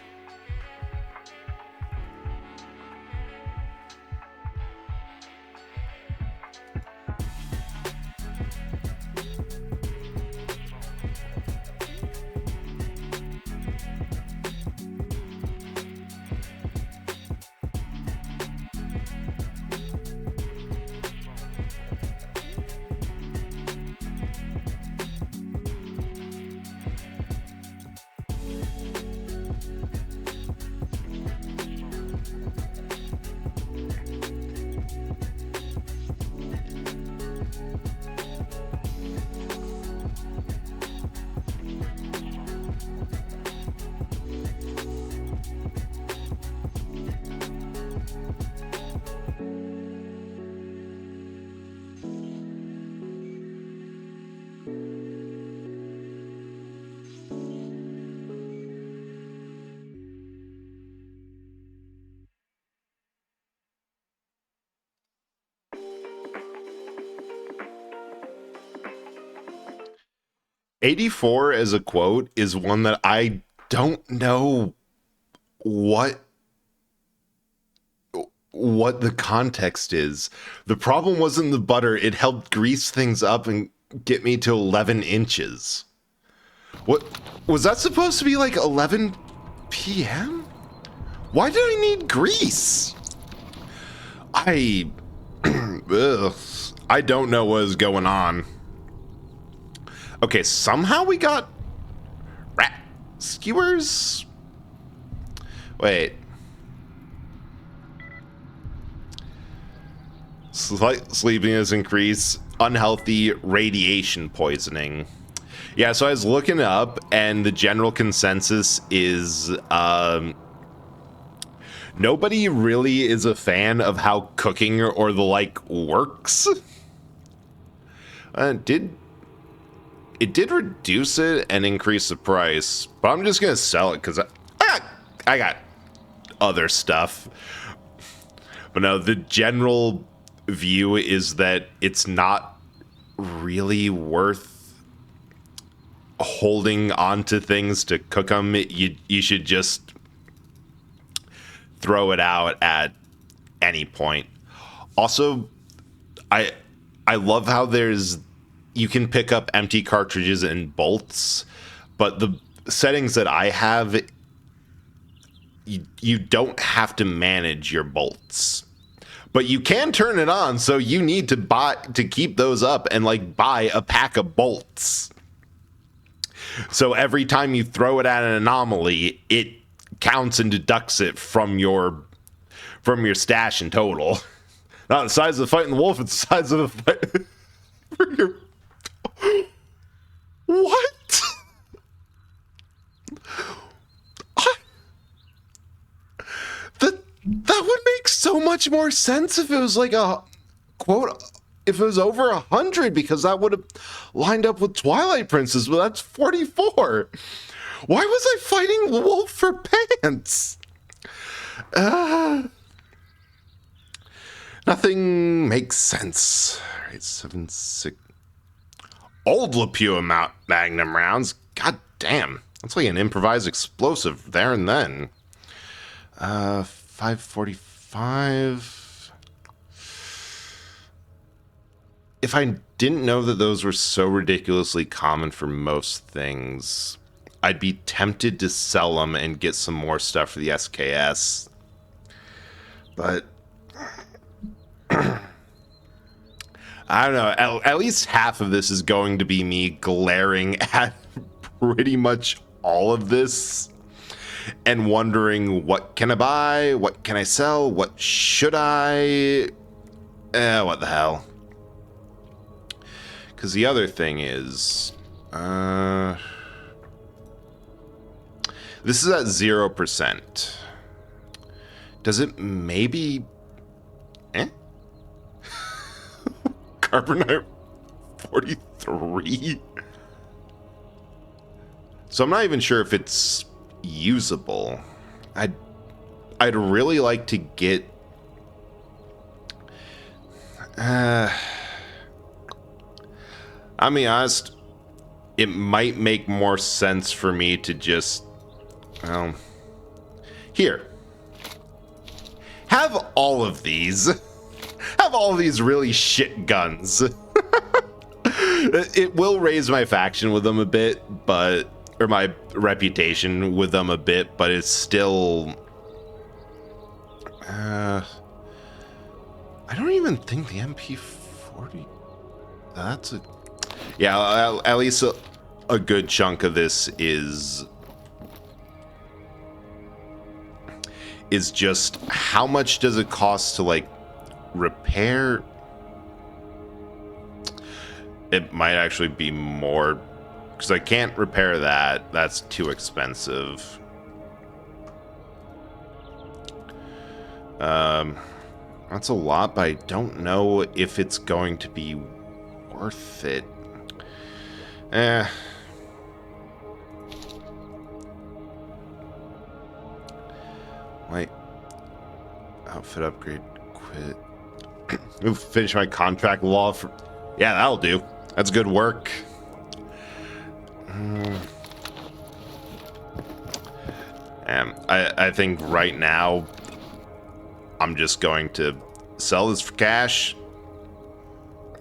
"84" as a quote is one that I don't know what the context is. The problem wasn't the butter. It helped grease things up and get me to 11 inches. What was that supposed to be, like 11 p.m.? Why did I need grease? I I don't know what is going on. Okay, somehow we got rat skewers. Wait. Slight sleepiness increase, unhealthy radiation poisoning. Yeah, so I was looking up, and the general consensus is nobody really is a fan of how cooking or the like works. It did reduce it and increase the price, but I'm just gonna sell it because I got other stuff. But no, the general view is that it's not really worth holding on to things to cook them. You should just throw it out at any point. Also, I love how you can pick up empty cartridges and bolts, but the settings that I have, you don't have to manage your bolts. But you can turn it on, so you need to keep those up and like buy a pack of bolts. So every time you throw it at an anomaly, it counts and deducts it from your stash in total. Not the size of fighting the wolf, it's the size of the fight. What? That would make so much more sense if it was like a quote, if it was over 100, because that would have lined up with Twilight Princess, but that's 44. Why was I fighting the wolf for pants? Nothing makes sense. All right, 7.6. Old Lapua Magnum rounds. God damn. That's like an improvised explosive there and then. 545. If I didn't know that those were so ridiculously common for most things, I'd be tempted to sell them and get some more stuff for the SKS. But I don't know. At least half of this is going to be me glaring at pretty much all of this and wondering, what can I buy? What can I sell? What should I? What the hell? Because the other thing is, This is at 0%. Does it maybe... Carbonite 43? So I'm not even sure if it's usable. I'd really like to get... I'll be honest, it might make more sense for me to just... Well... Here. Have all of these. Have all of these really shit guns. It will raise my faction with them a bit, but... Or my reputation with them a bit, but it's still... I don't even think the MP40... That's a... Yeah, at least a good chunk of this is just how much does it cost to, like, repair? It might actually be more, because I can't repair that. That's too expensive. That's a lot, but I don't know if it's going to be worth it. Wait. Outfit upgrade. Quit. Ooh, finish my contract law for... Yeah, that'll do. That's good work. I think right now I'm just going to sell this for cash.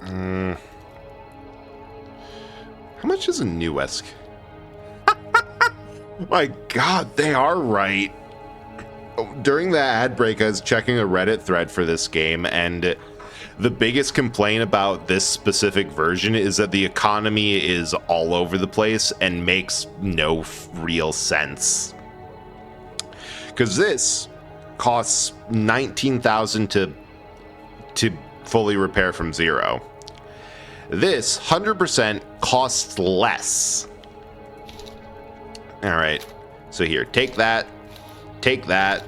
How much is a new Esk? My God, they are right. During the ad break, I was checking a Reddit thread for this game, and the biggest complaint about this specific version is that the economy is all over the place and makes no real sense. Because this costs $19,000 to fully repair from zero. This 100% costs less. All right, so here, take that. Take that.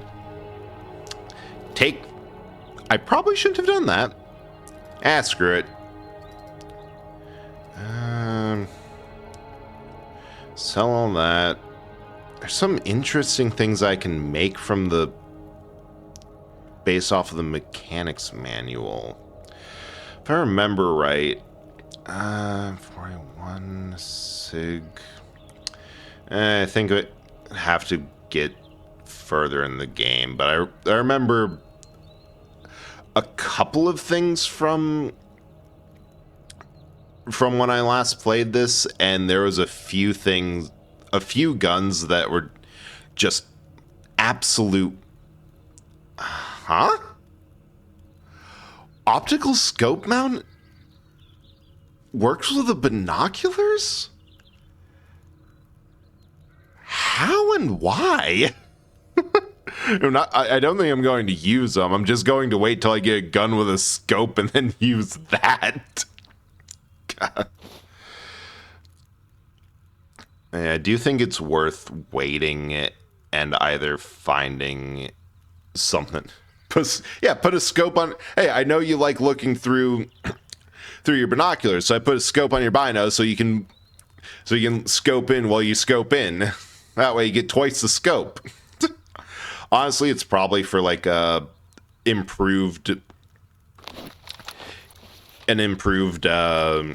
Take... I probably shouldn't have done that. Screw it. Sell all that. There's some interesting things I can make from the... based off of the mechanics manual. If I remember right... 41 sig... I think I have to get further in the game, but I remember a couple of things from when I last played this, and there was a few guns that were just absolute... Huh? Optical scope mount works with the binoculars? How and why? I don't think I'm going to use them. I'm just going to wait till I get a gun with a scope and then use that. God. I do think it's worth waiting and either finding something. Put a scope on. Hey, I know you like looking through your binoculars, so I put a scope on your bino so you can scope in while you scope in. That way you get twice the scope. Honestly, it's probably for like an improved oh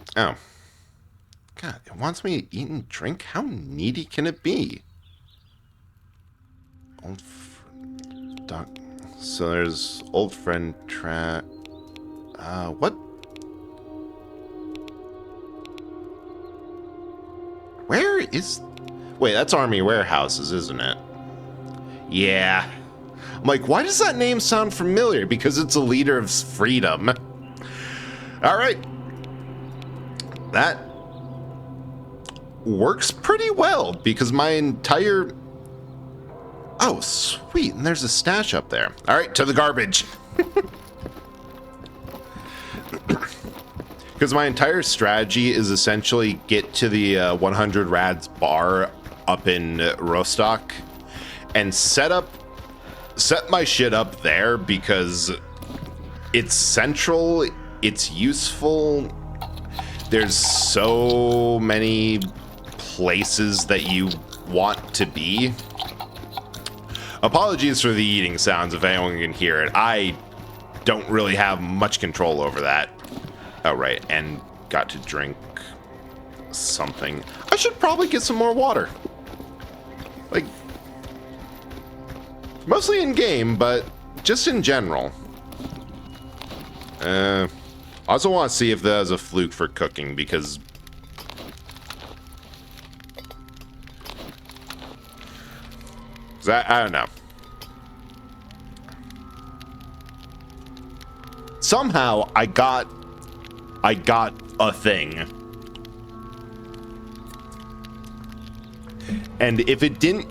God, it wants me to eat and drink? How needy can it be? So there's old friend track. What? Where is... Wait, that's Army Warehouses, isn't it? Yeah. I'm like, why does that name sound familiar? Because it's a leader of freedom. All right. That works pretty well because my entire... Oh, sweet. And there's a stash up there. All right, to the garbage. Because my entire strategy is essentially get to the 100 rads bar up in Rostock and set my shit up there because it's central, it's useful. There's so many places that you want to be. Apologies for the eating sounds if anyone can hear it. I don't really have much control over that. Oh, right, and got to drink something. I should probably get some more water. Like, mostly in game, but just in general. I also want to see if there's a fluke for cooking, because I don't know. Somehow I got a thing. And if it didn't,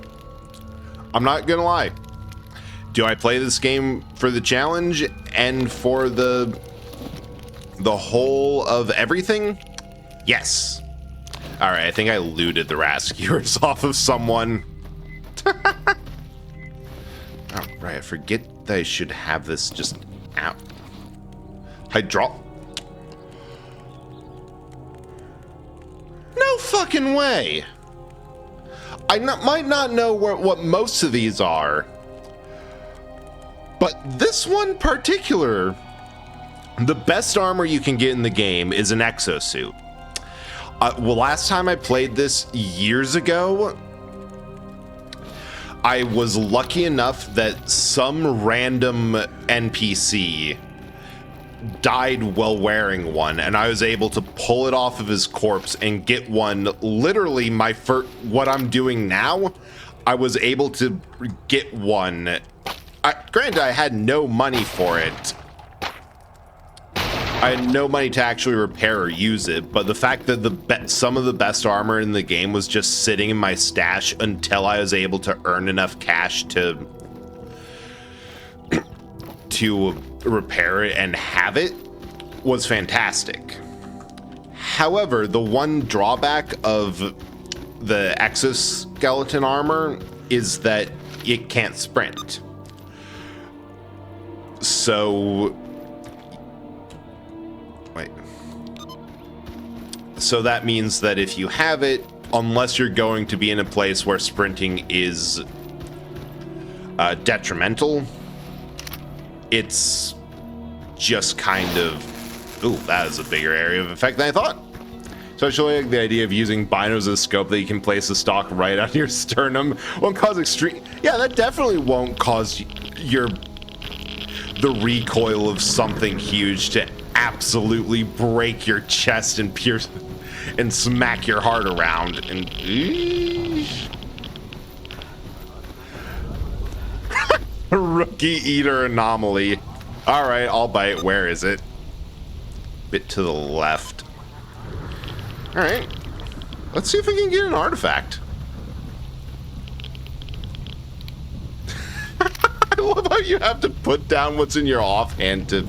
I'm not gonna lie. Do I play this game for the challenge and for the whole of everything? Yes. All right, I think I looted the rescuers off of someone. Oh, right, I forget that I should have this just out. No fucking way. I might not know what most of these are, but this one particular, the best armor you can get in the game is an exosuit. Well, last time I played this years ago, I was lucky enough that some random NPC died while wearing one, and I was able to pull it off of his corpse and get one. Literally, what I'm doing now, I was able to get one. Granted, I had no money for it. I had no money to actually repair or use it, but the fact that some of the best armor in the game was just sitting in my stash until I was able to earn enough cash to repair it and have it was fantastic. However, the one drawback of the exoskeleton armor is that it can't sprint. So that means that if you have it, unless you're going to be in a place where sprinting is detrimental, it's just kind of... Ooh, that is a bigger area of effect than I thought. Especially like the idea of using binos as a scope that you can place the stock right on your sternum won't cause extreme... Yeah, that definitely won't cause the recoil of something huge to absolutely break your chest and pierce and smack your heart around. And rookie eater anomaly. All right, I'll bite. Where is it? Bit to the left. All right, let's see if we can get an artifact. I love how you have to put down what's in your offhand to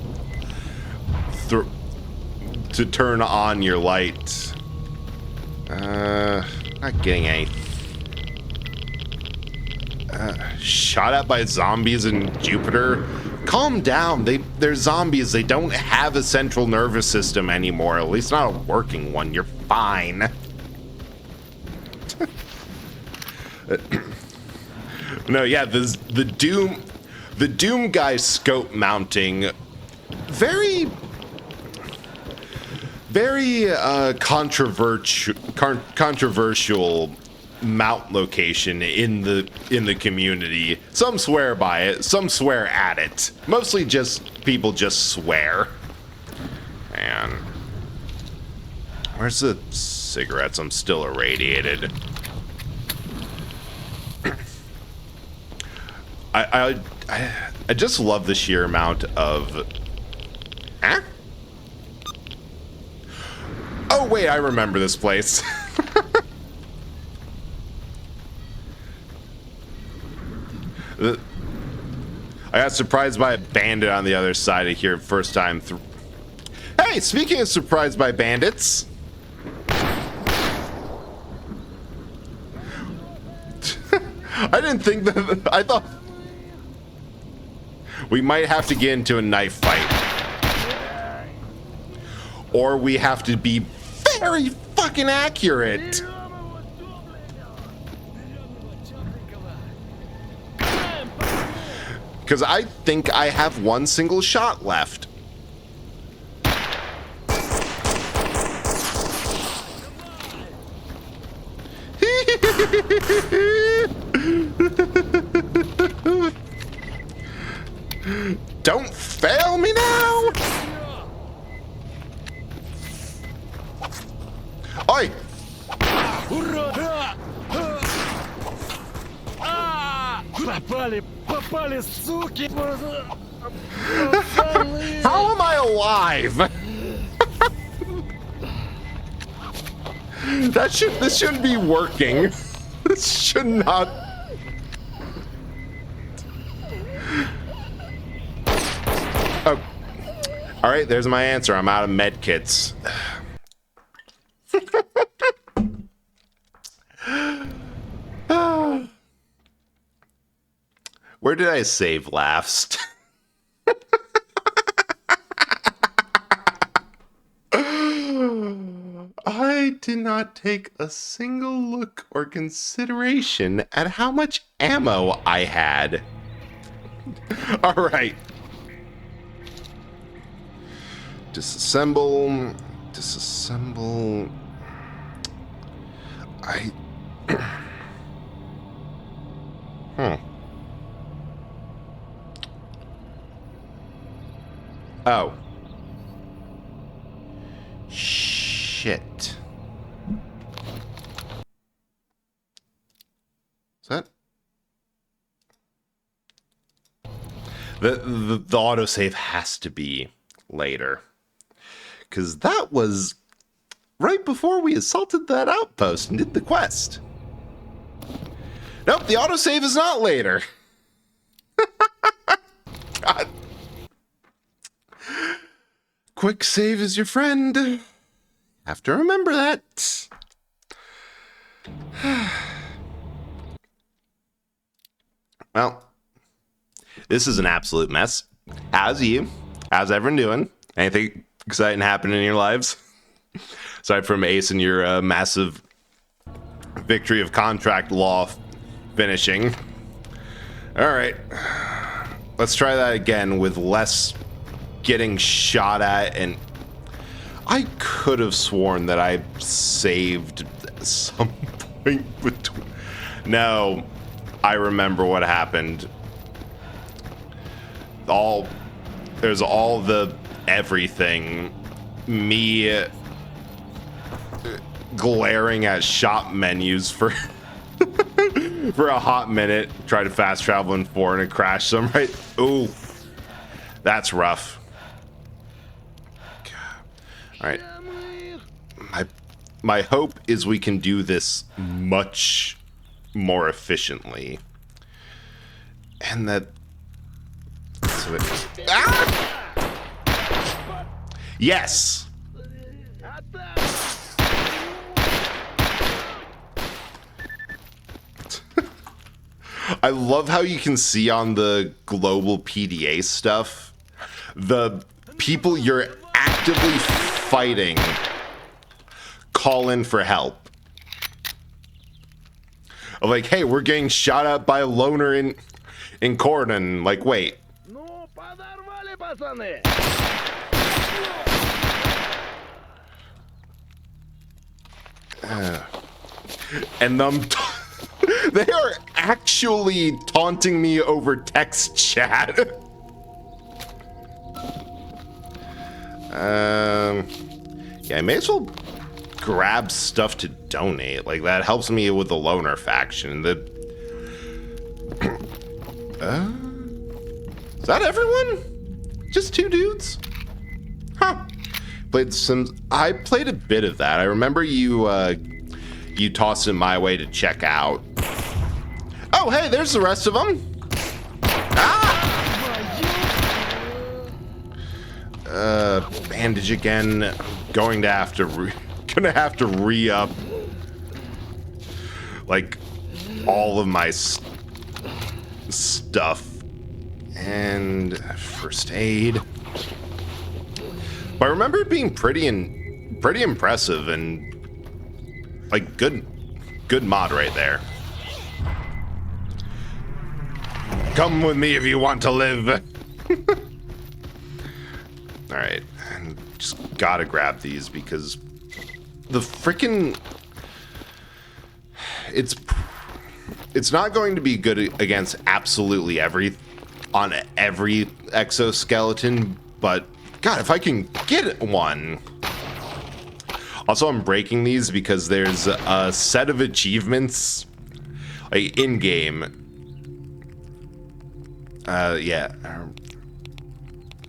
turn on your light. Not getting any. Shot at by zombies in Jupiter. Calm down. They're zombies. They don't have a central nervous system anymore. At least not a working one. You're fine. No, yeah, the Doom guy scope mounting, very controversial mount location in the community. Some swear by it, some swear at it. Mostly just people just swear. And where's the cigarettes? I'm still irradiated. I just love the sheer amount of... Huh? Oh, wait, I remember this place. I got surprised by a bandit on the other side of here first time through. Hey, speaking of surprised by bandits. I didn't think that. I thought we might have to get into a knife fight, or we have to be very fucking accurate. Because I think I have one single shot left. Don't fail me now! Oi! Попали, суки! How am I alive? This shouldn't be working. This should not. Oh. All right, there's my answer. I'm out of med kits. Where did I save last? I did not take a single look or consideration at how much ammo I had. All right. Disassemble. Disassemble. Oh. Shit. Is that? The autosave has to be later. Because that was right before we assaulted that outpost and did the quest. Nope, the autosave is not later. God. Quick save is your friend. Have to remember that. Well, this is an absolute mess. How's you? How's everyone doing? Anything exciting happening in your lives? Aside from Ace and your massive victory of contract law finishing. All right. Let's try that again with less getting shot at, and I could have sworn that I saved at some point between. No, I remember what happened. There's all the everything. Me glaring at shop menus for for a hot minute, try to fast travel in 4 and it crashed some right. Ooh, that's rough. All right. My hope is we can do this much more efficiently. And that... Ah! Yes! I love how you can see on the global PDA stuff, the people you're actively fighting call in for help. Like, hey, we're getting shot at by a loner in Corden. Like, wait. And them they are actually taunting me over text chat. Yeah, I may as well grab stuff to donate. Like, that helps me with the loner faction. Is that everyone? Just 2 dudes? Huh. I played a bit of that. I remember you tossed it my way to check out. Oh, hey, there's the rest of them. Bandage again. Going to have to re-up like all of my stuff. stuff. And first aid. But I remember it being pretty impressive and like good mod right there. Come with me if you want to live. All right, and just gotta grab these because the freaking it's not going to be good against absolutely every exoskeleton, but God, if I can get one. Also, I'm breaking these because there's a set of achievements like in game. Yeah.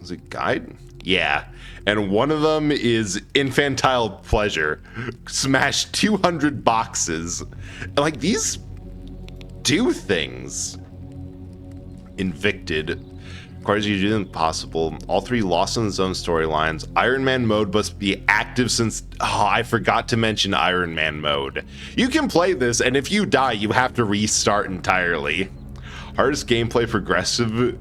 Is it guide? Yeah. And one of them is infantile pleasure. Smash 200 boxes. Like, these do things. Invicted. Requires you to do the impossible. All 3 Lost in the Zone storylines. Iron Man mode must be active since... Oh, I forgot to mention Iron Man mode. You can play this, and if you die, you have to restart entirely. Hardest gameplay progressive.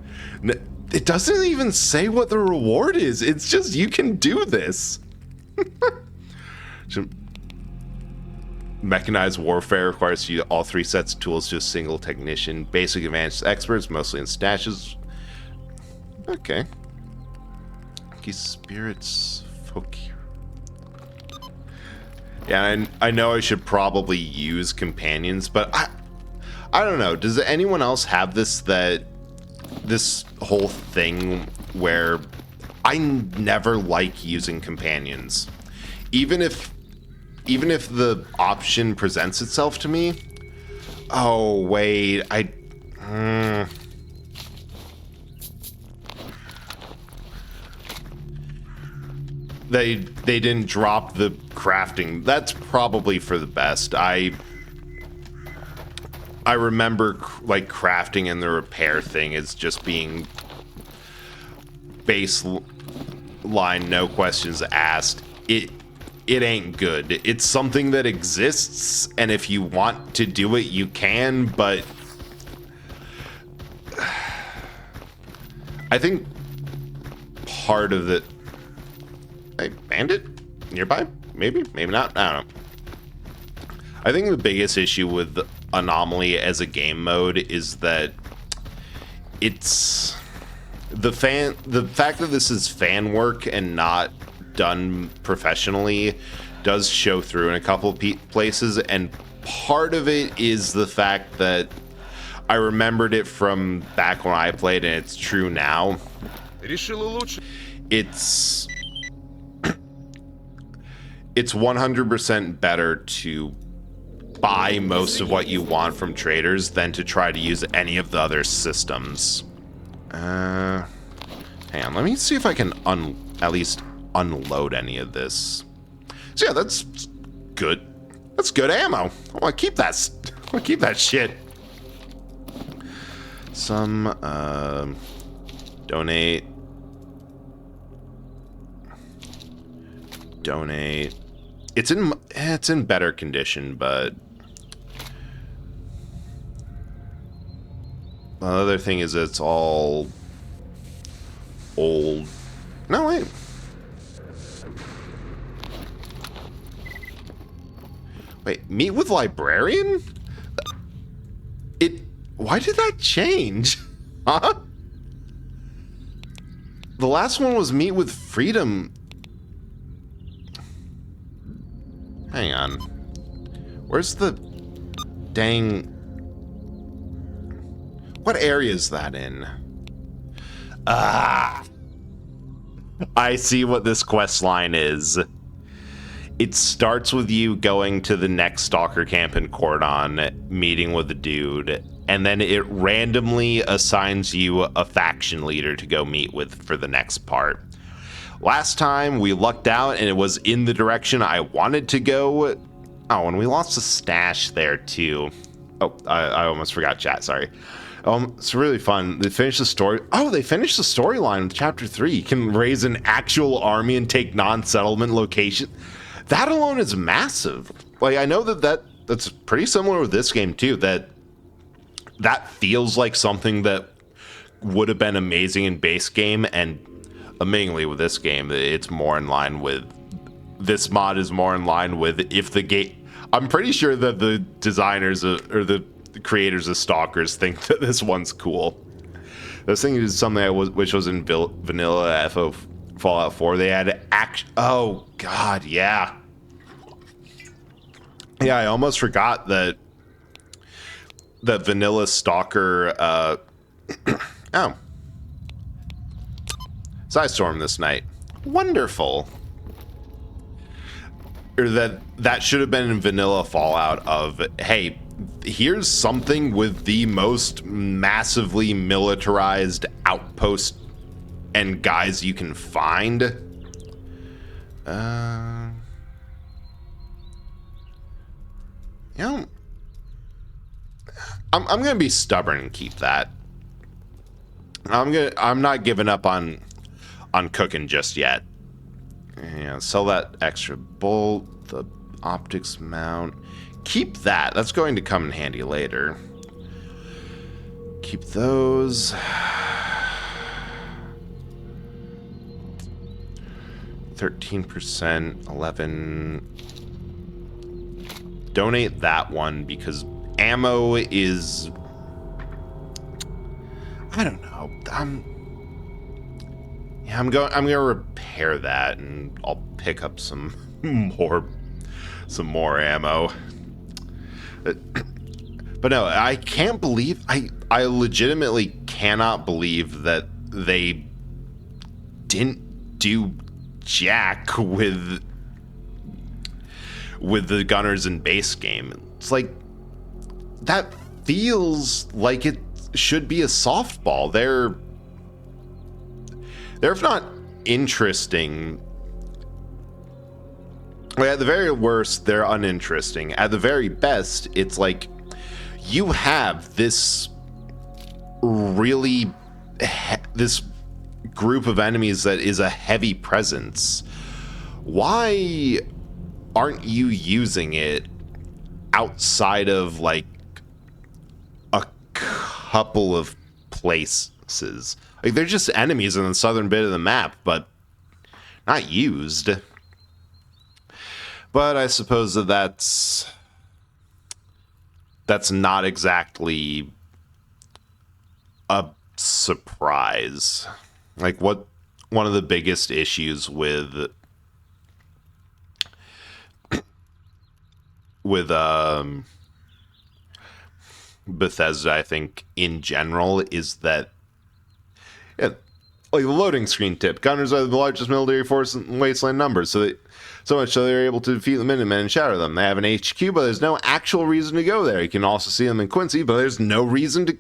It doesn't even say what the reward is. It's just you can do this. Mechanized warfare requires you all 3 sets of tools to a single technician. Basic advanced experts, mostly in stashes. Okay. Key spirits, folk. Yeah, and I know I should probably use companions, but I don't know. Does anyone else have this whole thing where I never like using companions, even if the option presents itself to me? Oh wait, They didn't drop the crafting. That's probably for the best. I remember like crafting and the repair thing as just being baseline, no questions asked. It ain't good. It's something that exists, and if you want to do it, you can, but I think part of it... Hey, bandit? Nearby? Maybe? Maybe not? I don't know. I think the biggest issue with Anomaly as a game mode is that it's... The fact that this is fan work and not done professionally does show through in a couple of places, and part of it is the fact that I remembered it from back when I played, and it's true now. It's 100% better to buy most of what you want from traders than to try to use any of the other systems. Hang on, let me see if I can at least unload any of this. So yeah, that's good. That's good ammo. I want to keep that. I want to keep that shit. Some donate. It's in better condition, but the other thing is it's all old. No, wait. Wait, meet with librarian? Why did that change? Huh? The last one was meet with freedom. Hang on. Where's the dang... What area is that in? Ah! I see what this quest line is. It starts with you going to the next stalker camp in Cordon, meeting with a dude, and then it randomly assigns you a faction leader to go meet with for the next part. Last time we lucked out and it was in the direction I wanted to go. Oh, and we lost a stash there too. Oh, I almost forgot chat, sorry. It's really fun. They finished the story. Oh, they finished the storyline with chapter 3. You can raise an actual army and take non-settlement location. That alone is massive. Like, I know that's pretty similar with this game too, that feels like something that would have been amazing in base game, and amazingly with this game, it's more in line with, this mod is more in line with if the game, I'm pretty sure that the designers or the creators of Stalkers think that this one's cool. This thing is something I wish was in vanilla FO Fallout 4. They had oh god, yeah. Yeah, I almost forgot that vanilla Stalker oh. Psystorm this night. Wonderful. Or that should have been in vanilla Fallout of, hey, here's something with the most massively militarized outpost and guys you can find. You know, I'm gonna be stubborn and keep that. I'm not giving up on cooking just yet. Yeah, sell that extra bolt, the optics mount. Keep that. That's going to come in handy later. Keep those. 13%, 11. Donate that one because ammo is, I don't know. I'm gonna repair that, and I'll pick up some more ammo. But no, I can't believe, I legitimately cannot believe that they didn't do jack with the gunners in base game. It's like, that feels like it should be a softball. They're if not interesting, well, at the very worst, they're uninteresting. At the very best, it's like you have this really this group of enemies that is a heavy presence. Why aren't you using it outside of like a couple of places? Like, they're just enemies in the southern bit of the map, but not used. But I suppose that's not exactly a surprise. Like, one of the biggest issues with Bethesda, I think, in general, is that, yeah, like the loading screen tip. Gunners are the largest military force in Wasteland numbers, so much so they're able to defeat the Minutemen and shatter them. They have an HQ, but there's no actual reason to go there. You can also see them in Quincy, but there's no reason to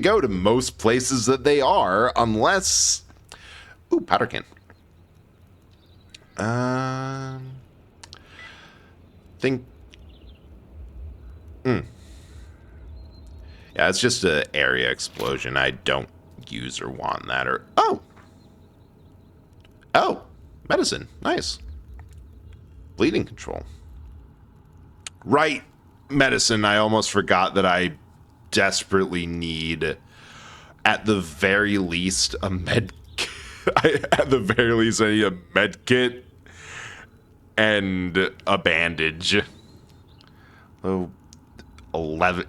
go to most places that they are, unless... Ooh, powder can. Think... Yeah, it's just an area explosion. I don't use or want that, or... Oh! Medicine. Nice. Bleeding control. Right. Medicine. I almost forgot that I desperately need, at the very least, a med... at the very least, I need a med kit and a bandage. Oh, 11.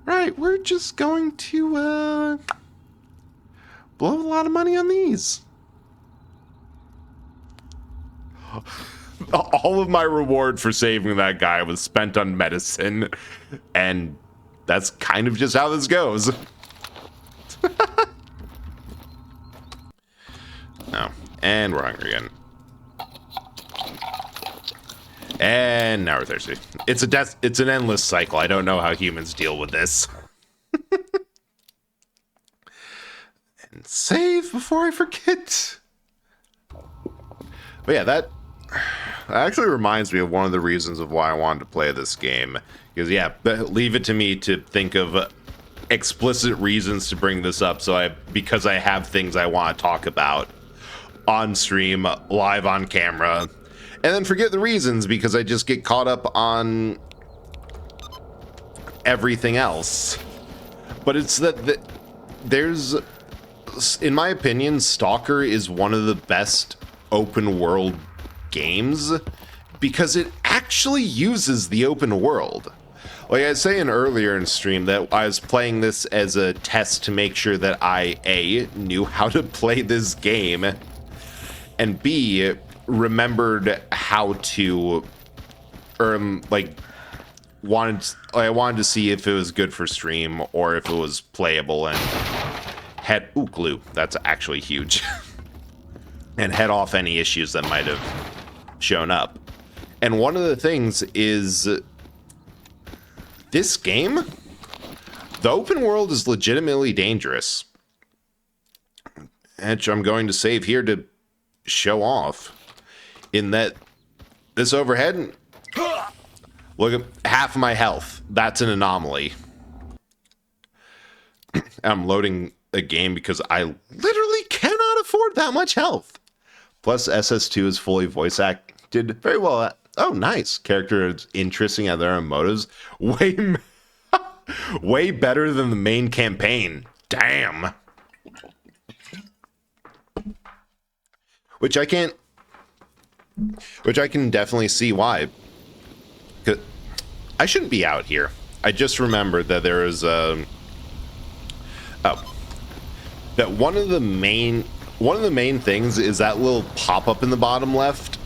Right, we're just going to blow a lot of money on these. All of my reward for saving that guy was spent on medicine, and that's kind of just how this goes. No, and we're hungry again. And now we're thirsty. It's an endless cycle. I don't know how humans deal with this. And save before I forget. But yeah, that actually reminds me of one of the reasons of why I wanted to play this game. Because yeah, leave it to me to think of explicit reasons to bring this up. Because I have things I want to talk about on stream, live on camera. And then forget the reasons because I just get caught up on everything else. But it's that there's, in my opinion, Stalker is one of the best open world games because it actually uses the open world. Like I was saying earlier in stream that I was playing this as a test to make sure that I, A, knew how to play this game, and B, remembered how to, I wanted to see if it was good for stream or if it was playable and glue. That's actually huge. And head off any issues that might have shown up. And one of the things is this game, the open world is legitimately dangerous. Which I'm going to save here to show off. In that this overhead, look at half of my health. That's an anomaly. I'm loading a game because I literally cannot afford that much health. Plus, SS2 is fully voice acted very well. Oh, nice. Character is interesting at their own motives. Way better than the main campaign. Damn. Which I can definitely see why. I shouldn't be out here. I just remembered that there is that one of the main things is that little pop-up in the bottom left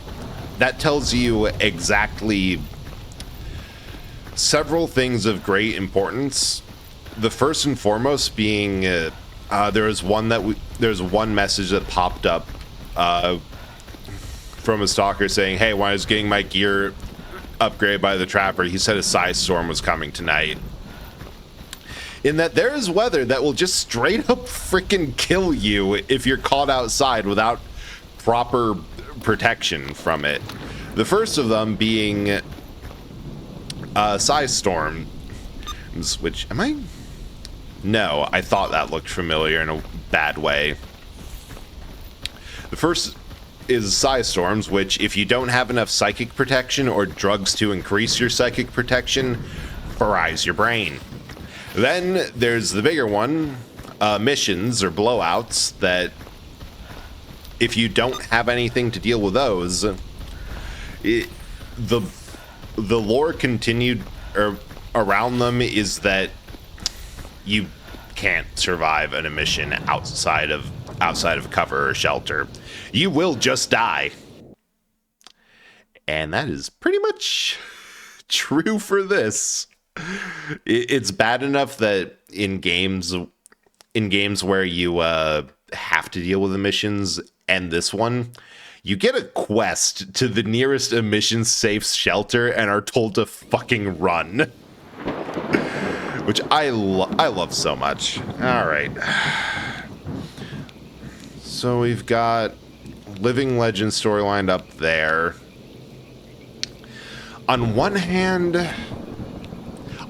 that tells you exactly several things of great importance. The first and foremost being there's one message that popped up from a stalker saying, hey, when I was getting my gear upgraded by the trapper, he said a size storm was coming tonight. In that there is weather that will just straight up freaking kill you if you're caught outside without proper protection from it. The first of them being size storm, which No, I thought that looked familiar in a bad way. The first is size storms, which if you don't have enough psychic protection or drugs to increase your psychic protection, fries your brain. Then there's the bigger one, missions or blowouts, that if you don't have anything to deal with those, the lore continued around them is that you can't survive an mission outside of cover or shelter. You will just die. And that is pretty much true for this. It's bad enough that in games where you have to deal with emissions, and this one, you get a quest to the nearest emission safe shelter and are told to fucking run. Which I love so much. All right. So we've got Living Legend storyline up there. On one hand,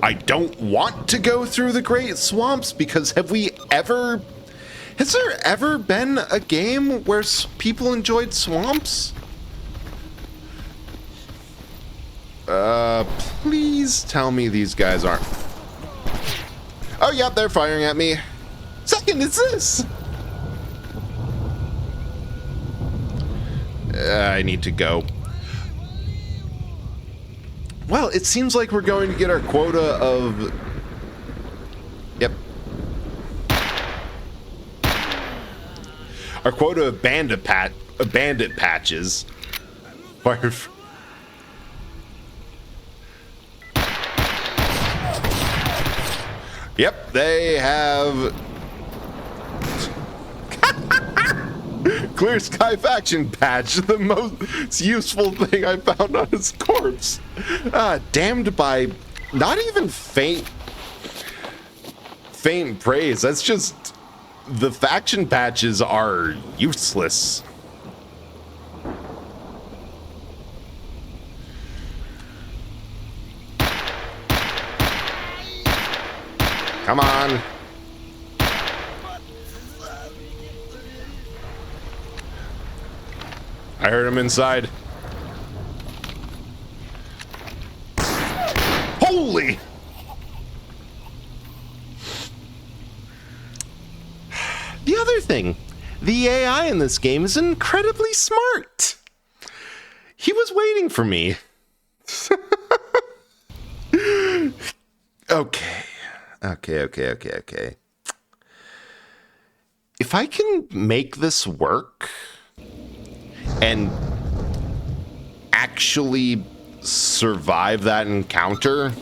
I don't want to go through the Great Swamps because has there ever been a game where people enjoyed swamps? Please tell me these guys aren't. Oh, yep, they're firing at me. Second is this. I need to go. Well, it seems like we're going to get our quota of... Yep. Our quota of bandit patches. Yep, they have... Clear Sky Faction patch, the most useful thing I found on his corpse. Damned by not even faint praise. That's just the faction patches are useless. Come on. I heard him inside. Holy! another thing. The AI in this game is incredibly smart. He was waiting for me. Okay. If I can make this work and actually survive that encounter,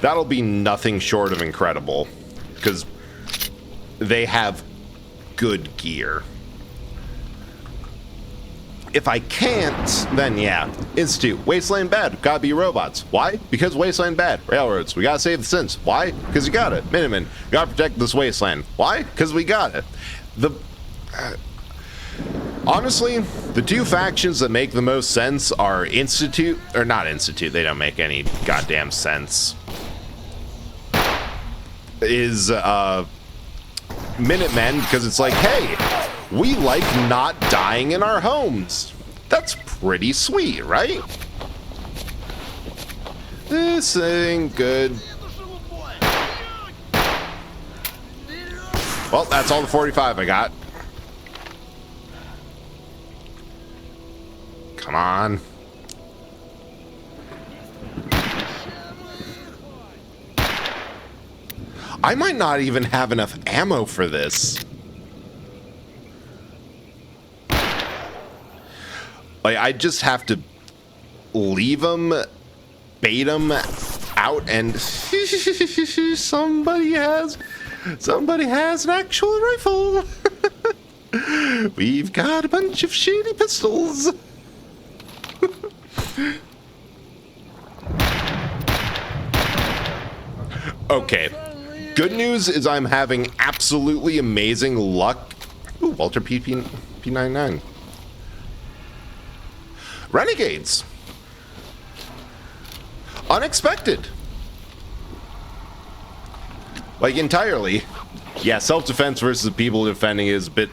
that'll be nothing short of incredible, because they have good gear. If I can't, then yeah, Institute, Wasteland bad, gotta be robots. Why? Because Wasteland bad. Railroads, we gotta save the synths. Why? Because you got it. Miniman, gotta protect this wasteland. Why? Because we got it. Honestly, the two factions that make the most sense are Institute, or not Institute, they don't make any goddamn sense. Is Minutemen, because it's like, hey, we like not dying in our homes. That's pretty sweet, right? This ain't good. Well, that's all the 45 I got. Come on. I might not even have enough ammo for this. Like, I just have to leave them, bait them out, and somebody has an actual rifle. We've got a bunch of shitty pistols. Okay. Good news is I'm having absolutely amazing luck. Ooh, Walter P99. Renegades. Unexpected. Like, entirely. Yeah, self-defense versus the people defending is a bit...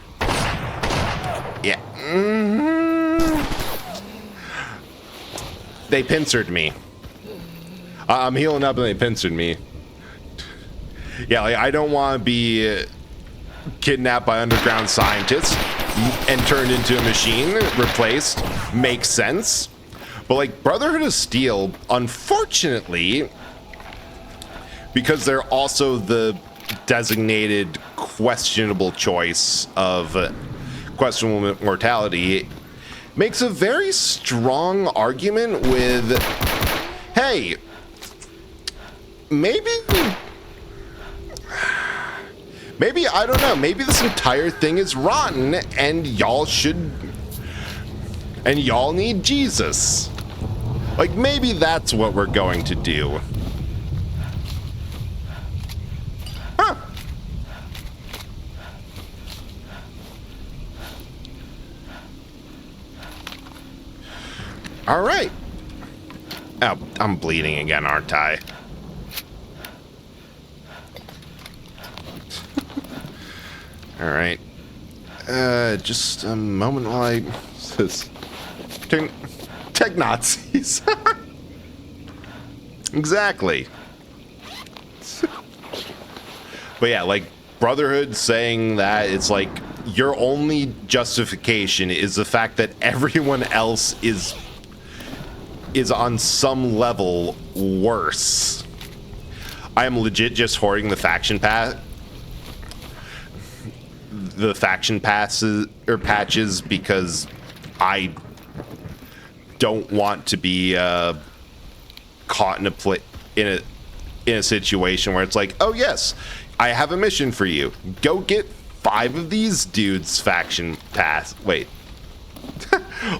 Yeah. They pincered me. I'm healing up and they pincered me. Yeah, like, I don't want to be kidnapped by underground scientists and turned into a machine, replaced. Makes sense. But like Brotherhood of Steel, unfortunately, because they're also the designated questionable choice of questionable mortality, makes a very strong argument with, hey, maybe, I don't know, maybe this entire thing is rotten and y'all need Jesus. Like, maybe that's what we're going to do. Huh. All right. Oh, I'm bleeding again, aren't I? All right. Just a moment while I... Tech Nazis. Exactly. But yeah, like, Brotherhood saying that, it's like, your only justification is the fact that everyone else is on some level worse. I am legit just hoarding the faction pass. The faction passes or patches because I don't want to be caught in a situation where it's like, oh yes, I have a mission for you. Go get 5 of these dudes' faction pass. Wait.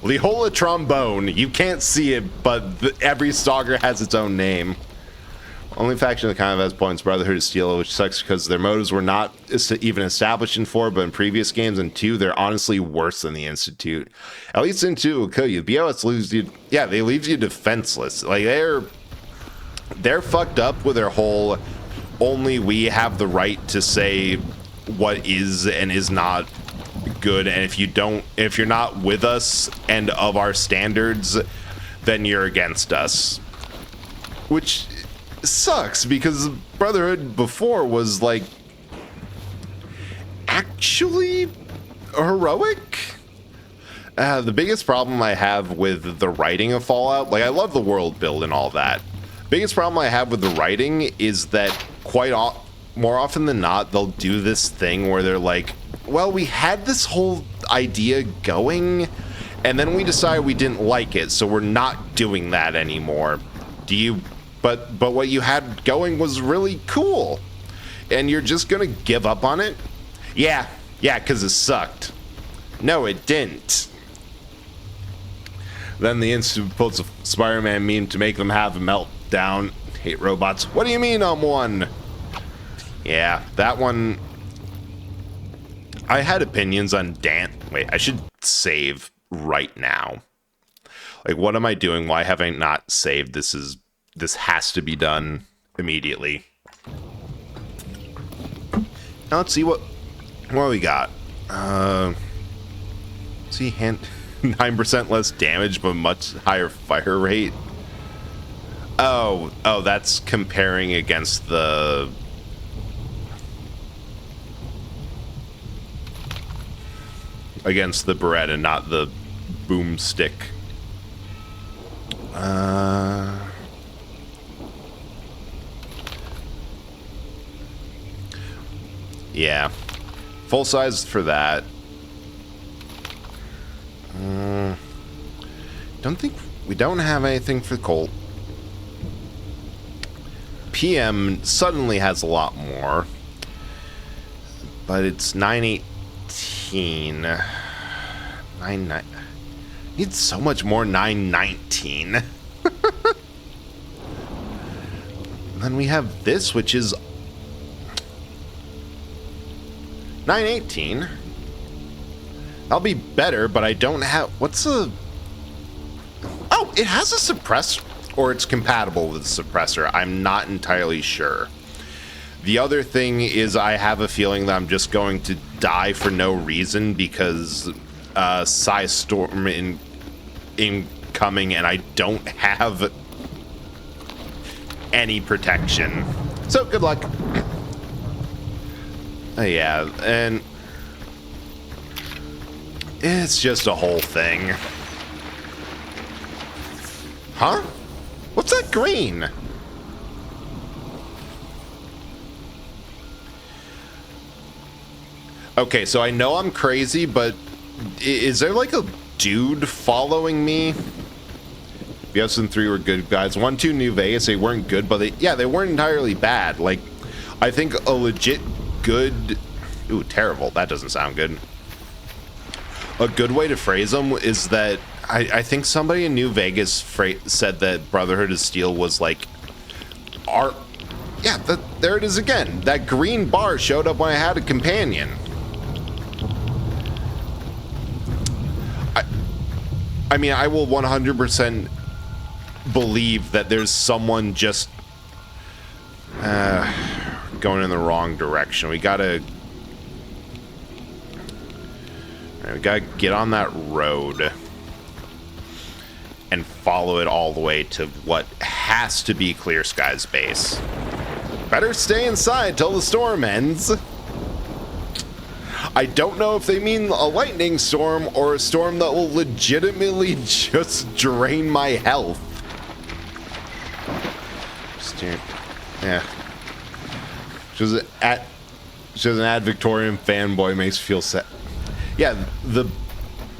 Leola Trombone. You can't see it, but every stalker has its own name. Only faction that kind of has points, Brotherhood of Steel, which sucks because their motives were not even established in 4, but in previous games, and 2, they're honestly worse than the Institute. At least in 2 will kill you. BOS leaves you, yeah, they leave you defenseless. Like, they're fucked up with their whole, only we have the right to say what is and is not good, and if you're not with us and of our standards, then you're against us. Which sucks, because Brotherhood before was like, actually heroic. The biggest problem I have with the writing of Fallout, like I love the world build and all that. Biggest problem I have with the writing is that more often than not, they'll do this thing where they're like, well, we had this whole idea going, and then we decided we didn't like it, so we're not doing that anymore. But what you had going was really cool, and you're just gonna give up on it? Yeah, because it sucked. No, it didn't. Then the Institute puts a Spider-Man meme to make them have a meltdown. Hate robots. What do you mean I'm one? Yeah, that one. I had opinions on Dan. Wait, I should save right now. Like, what am I doing? Why have I not saved? This has to be done immediately. Now let's see what we got. See, 9% less damage, but much higher fire rate. Oh, that's comparing against the Beretta, not the boomstick. Yeah, full size for that. We don't have anything for Colt. PM suddenly has a lot more, but it's 918. 99. Needs so much more 919. Then we have this, which is 918. I'll be better, but I don't have... What's a... Oh, it has a suppressor, or it's compatible with a suppressor. I'm not entirely sure. The other thing is I have a feeling that I'm just going to die for no reason because Psy Storm incoming and I don't have any protection. So, good luck. Yeah, and it's just a whole thing. Huh? What's that green? Okay, so I know I'm crazy, but is there like a dude following me? Yes and 3 were good guys. 1, 2, New Vegas, they weren't good, but they weren't entirely bad. Like, I think a legit good... Ooh, terrible. That doesn't sound good. A good way to phrase them is that I think somebody in New Vegas said that Brotherhood of Steel was like art. Yeah, there it is again. That green bar showed up when I had a companion. I mean, I will 100% believe that there's someone just going in the wrong direction. We gotta get on that road and follow it all the way to what has to be Clear Sky's base. Better stay inside till the storm ends. I don't know if they mean a lightning storm or a storm that will legitimately just drain my health. Yeah. Just an ad Victorian fanboy makes me feel sad. Yeah, the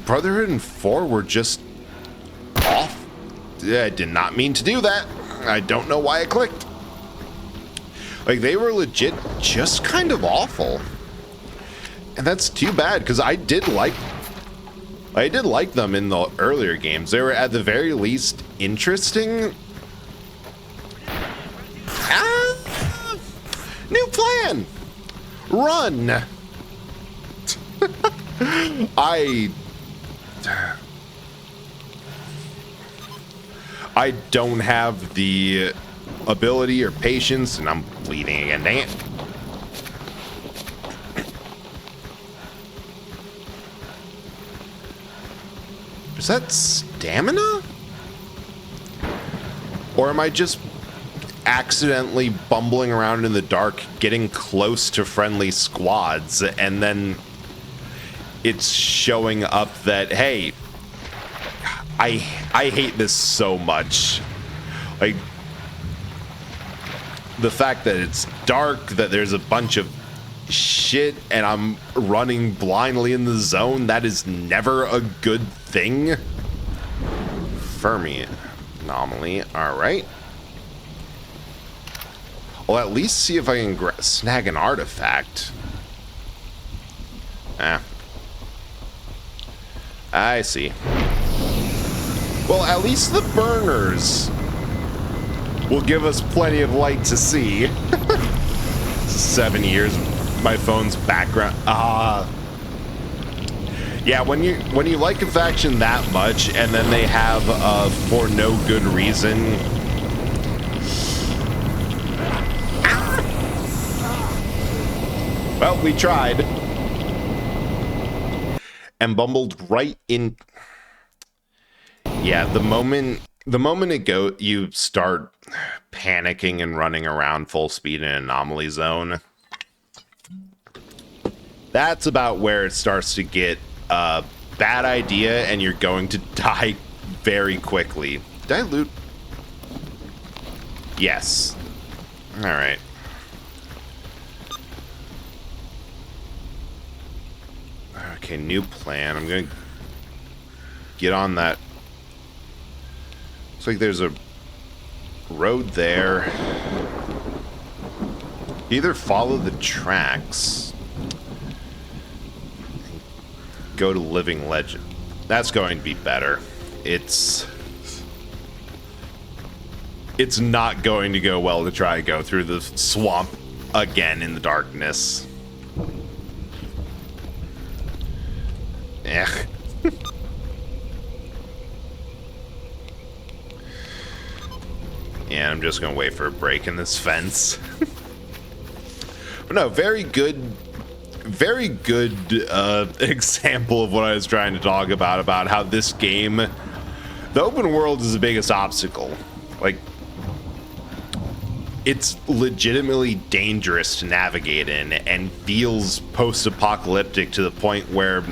Brotherhood and 4 were just off. I did not mean to do that. I don't know why I clicked. Like, they were legit just kind of awful. And that's too bad, because I did like them in the earlier games. They were at the very least interesting. New plan! Run! I don't have the ability or patience, and I'm bleeding again, dang it. Is that stamina? Or am I just... accidentally bumbling around in the dark, getting close to friendly squads, and then it's showing up that, hey, I hate this so much. Like, the fact that it's dark, that there's a bunch of shit, and I'm running blindly in the zone, that is never a good thing. Fermi anomaly, alright. Well, at least see if I can snag an artifact. I see. Well, at least the burners will give us plenty of light to see. 7 years, my phone's background. Yeah, when you like a faction that much, and then they have for no good reason. Well, we tried. And bumbled right in. Yeah, the moment you start panicking and running around full speed in an anomaly zone, that's about where it starts to get a bad idea, and you're going to die very quickly. Did I loot? Yes. All right. Okay, new plan. I'm gonna get on that. Looks like there's a road there. Either follow the tracks, go to Living Legend. That's going to be better. It's not going to go well to try to go through the swamp again in the darkness. Eh. Yeah, I'm just gonna wait for a break in this fence. But no, very good example of what I was trying to talk about how this game, the open world is the biggest obstacle. Like, it's legitimately dangerous to navigate in and feels post-apocalyptic to the point where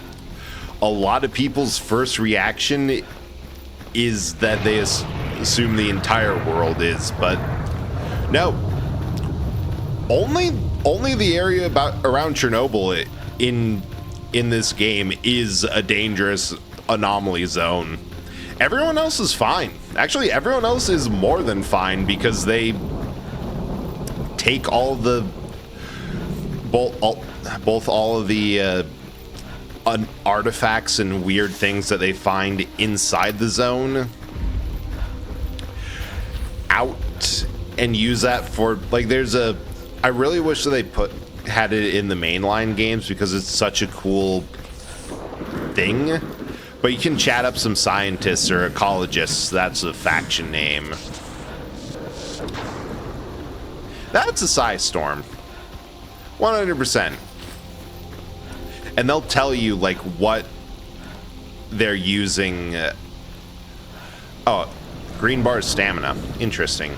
a lot of people's first reaction is that they assume the entire world is, but no. Only the area around Chernobyl in this game is a dangerous anomaly zone. Everyone else is fine. Actually, everyone else is more than fine because they take all the both all of the artifacts and weird things that they find inside the zone out and use that for, like, I really wish that they had it in the mainline games because it's such a cool thing. But you can chat up some scientists or ecologists. That's the faction name. That's a Psystorm. 100%. And they'll tell you, like, what they're using. Green bar stamina. Interesting.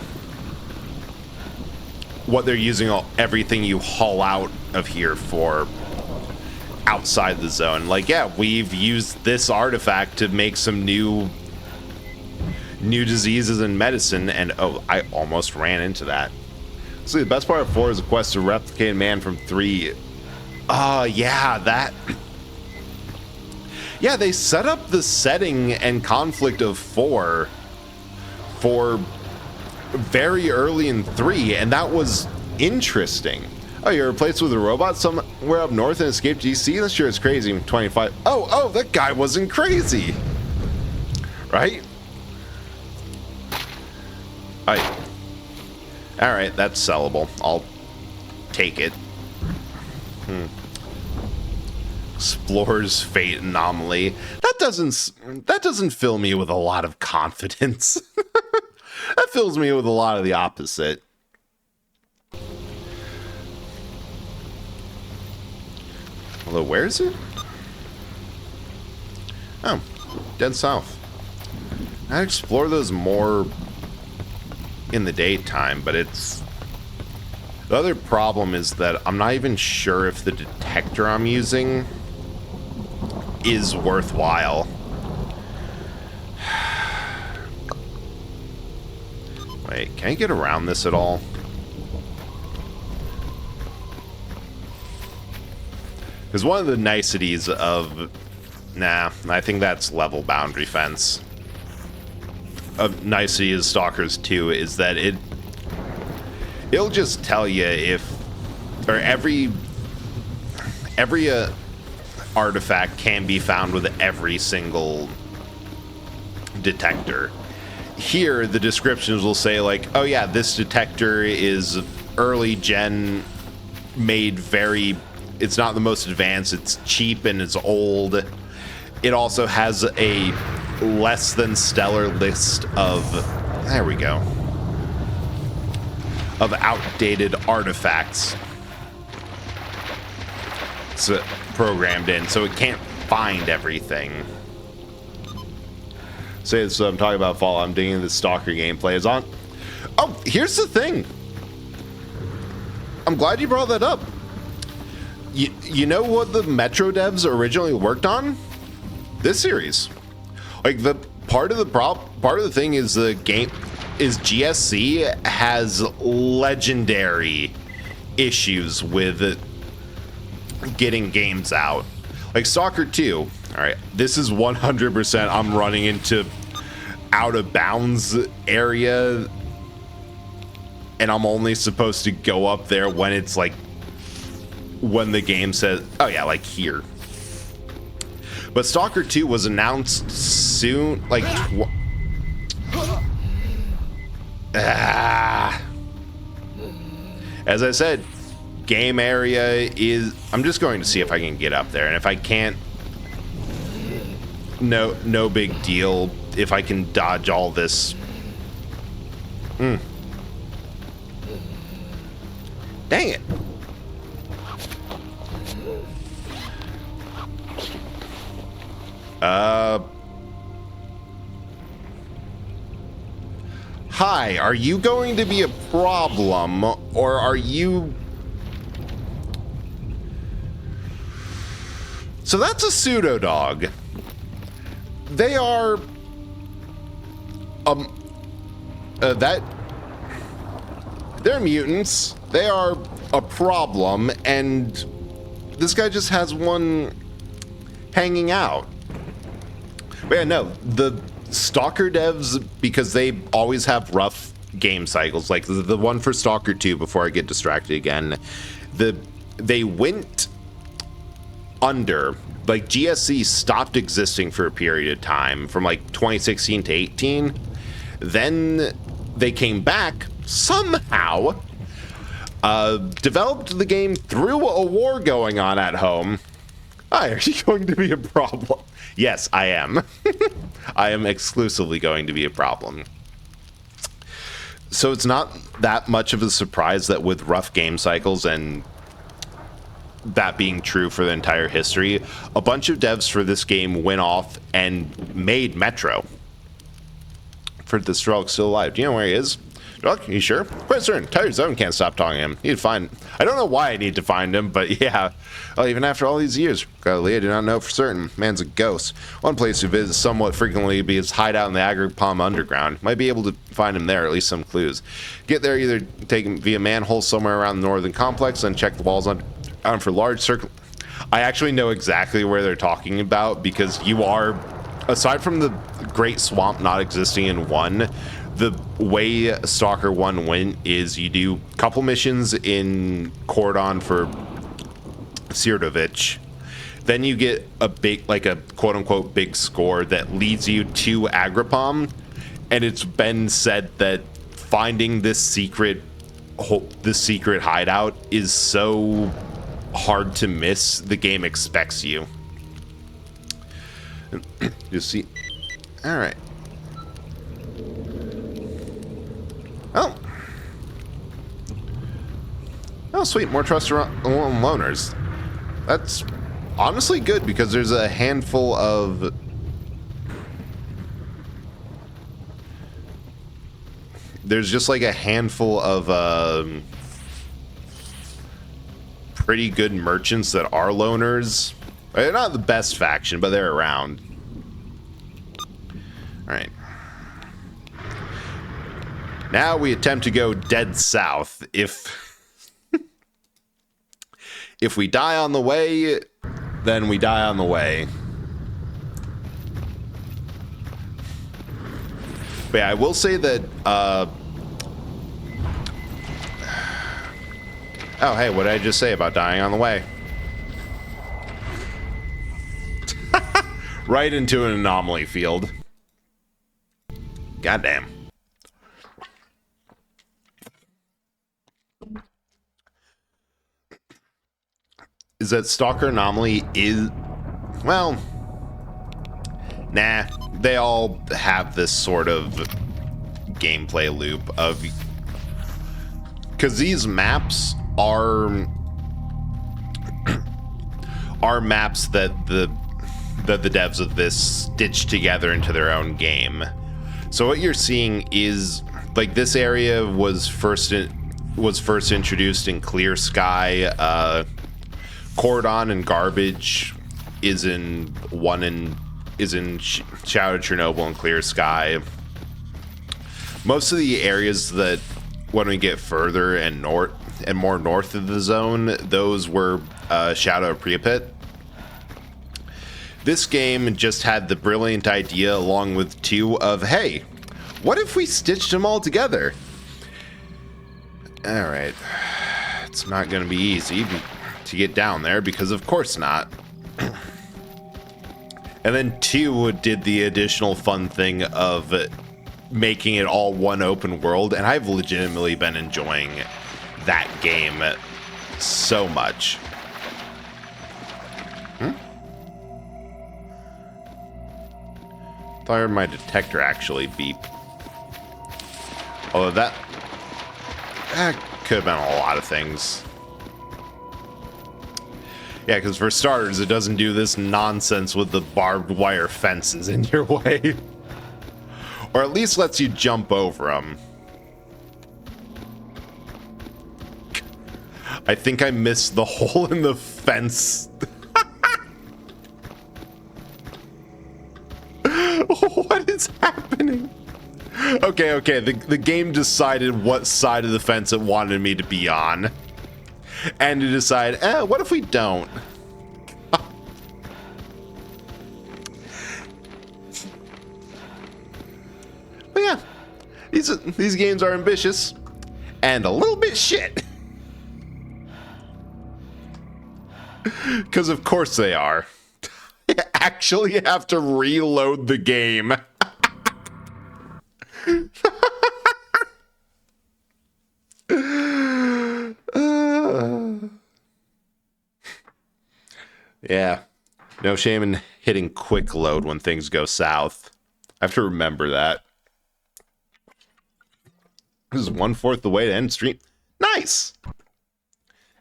What they're using everything you haul out of here for outside the zone. Like, yeah, we've used this artifact to make some new diseases and medicine, and I almost ran into that. See, the best part of 4 is a quest to replicate man from 3. Yeah, that. Yeah, they set up the setting and conflict of 4 for very early in 3, and that was interesting. Oh, you're replaced with a robot somewhere up north and escaped DC? That's sure it's crazy. 25. Oh, that guy wasn't crazy. Right? Alright, that's sellable. I'll take it. Explorer's Fate Anomaly. That doesn't fill me with a lot of confidence. That fills me with a lot of the opposite. Although, where is it? Oh, dead south. I'd explore those more in the daytime, but it's... The other problem is that I'm not even sure if the detector I'm using is worthwhile. Wait, can I get around this at all? Because one of the niceties of... Nah, I think that's level boundary fence. A nicety of Stalkers 2 is that it'll just tell you if... Or every artifact can be found with every single detector. Here, the descriptions will say, like, oh yeah, this detector is early gen, made very... It's not the most advanced, it's cheap and it's old. It also has a less than stellar list of... There we go. Of outdated artifacts. So, programmed in, so it can't find everything. So I'm talking about Fallout. I'm digging the Stalker gameplay is on. Oh, here's the thing. I'm glad you brought that up. You know what the Metro devs originally worked on? This series. Like the part of the thing is the game is GSC has legendary issues with getting games out. Like Stalker 2. All right, this is 100% I'm running into out of bounds area, and I'm only supposed to go up there when it's like when the game says, oh yeah, like here. But Stalker 2 was announced soon, like as I said, game area is... I'm just going to see if I can get up there, and if I can't, no big deal. If I can dodge all this. Dang it. Hi, are you going to be a problem, or are you... So that's a pseudo dog. They are they're mutants. They are a problem, and this guy just has one hanging out. But yeah, no, the Stalker devs, because they always have rough game cycles, like the one for Stalker 2, before I get distracted again, they went under, like GSC stopped existing for a period of time from like 2016 to 18. Then they came back somehow, developed the game through a war going on at home. Hi, are you going to be a problem? Yes, I am. I am exclusively going to be a problem. So it's not that much of a surprise that with rough game cycles, and that being true for the entire history, a bunch of devs for this game went off and made Metro. For the Strelk still alive. Do you know where he is? Strelk, you sure? Quite certain. Tired Zone can't stop talking to him. Need to find... I don't know why I need to find him, but yeah. Well, even after all these years, golly, I do not know for certain. Man's a ghost. One place to visit somewhat frequently be his hideout in the Agripalm Underground. Might be able to find him there, at least some clues. Get there, either take him via manhole somewhere around the northern complex, then check the walls on for large circle. I actually know exactly where they're talking about, because you are... Aside from the Great Swamp not existing in 1, the way Stalker 1 went is you do a couple missions in Cordon for Sirdovich. Then you get a big, like a quote-unquote big score that leads you to Agripalm. And it's been said that finding this secret hideout is so hard to miss, the game expects you. You see, all right. Oh, sweet, more trust around loners. That's honestly good, because there's a handful of there's just like a handful of pretty good merchants that are loners. They're not the best faction, but they're around. All right. Now we attempt to go dead south. If we die on the way, then we die on the way. But yeah, I will say that, oh, hey, what did I just say about dying on the way? Right into an anomaly field. Goddamn. Is that Stalker Anomaly is... Well... Nah, they all have this sort of gameplay loop of... Because these maps are maps that the devs of this stitch together into their own game. So what you're seeing is, like, this area was first introduced in Clear Sky. Cordon and Garbage is in Shadow Chernobyl and Clear Sky. Most of the areas that, when we get further and more north of the zone, those were Shadow of Pripyat. This game just had the brilliant idea, along with 2, of, hey, what if we stitched them all together? Alright. It's not going to be easy to get down there, because of course not. And then 2 did the additional fun thing of making it all one open world, and I've legitimately been enjoying that game so much. Thought I heard my detector actually beep. Although that could have been a lot of things. Yeah, because for starters, it doesn't do this nonsense with the barbed wire fences in your way. Or at least lets you jump over them. I think I missed the hole in the fence. What is happening? Okay, the game decided what side of the fence it wanted me to be on. And to decide, what if we don't? But yeah, these games are ambitious and a little bit shit. Because of course they are. You actually have to reload the game. Yeah, no shame in hitting quick load when things go south. I have to remember that. This is 1/4 the way to end stream. Nice!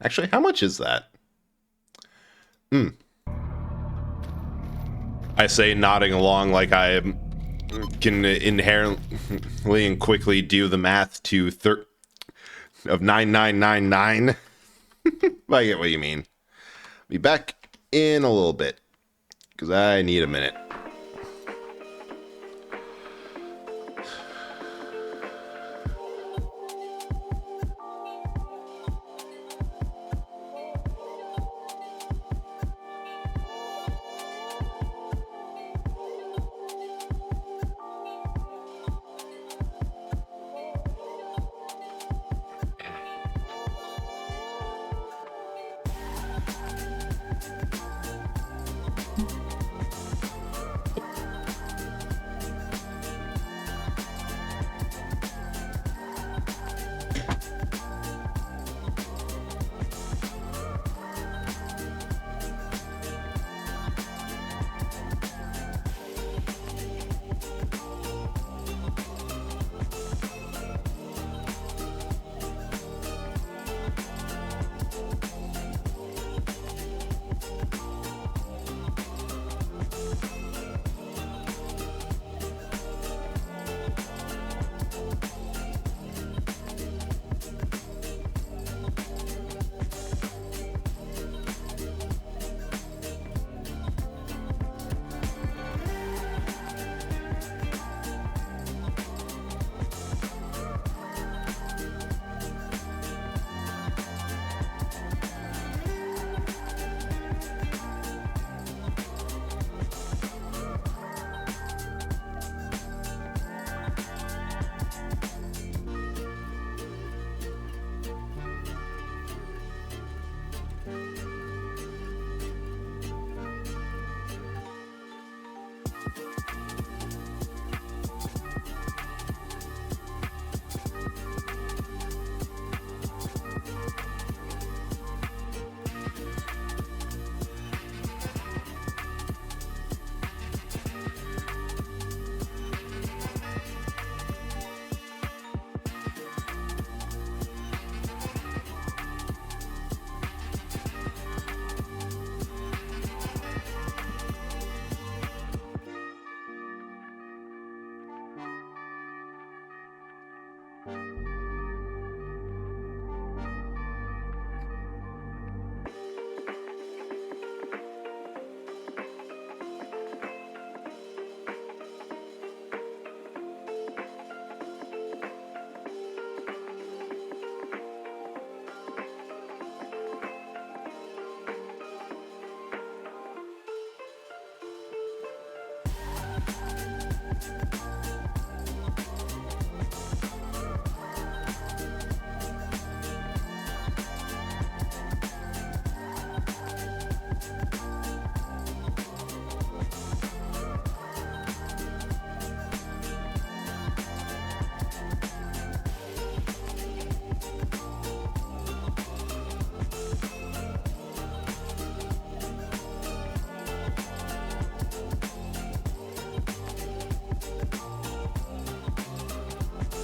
Actually, how much is that? I say, nodding along like I can inherently and quickly do the math to of 9999. I get what you mean. Be back in a little bit, because I need a minute.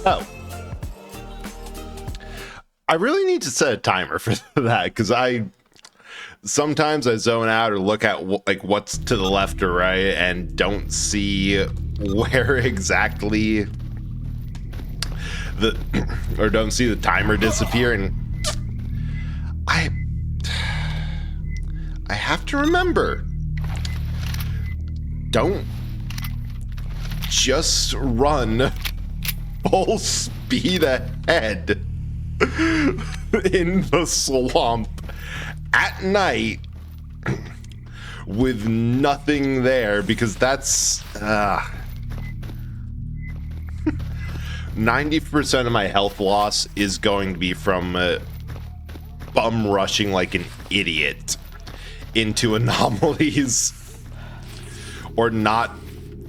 Oh. I really need to set a timer for that, because sometimes I zone out or look at like what's to the left or right and don't see where exactly or don't see the timer disappear, and I have to remember, don't just run full speed ahead in the swamp at night with nothing there, because that's 90% of my health loss is going to be from bum rushing like an idiot into anomalies or not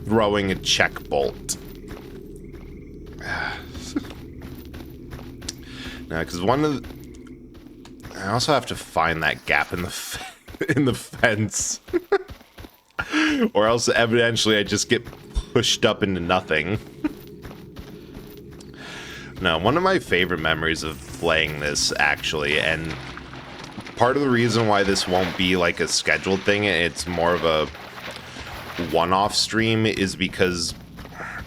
throwing a check bolt. Now, because I also have to find that gap in the fence, or else evidently I just get pushed up into nothing. No, one of my favorite memories of playing this, actually, and part of the reason why this won't be like a scheduled thing, it's more of a one-off stream, is because,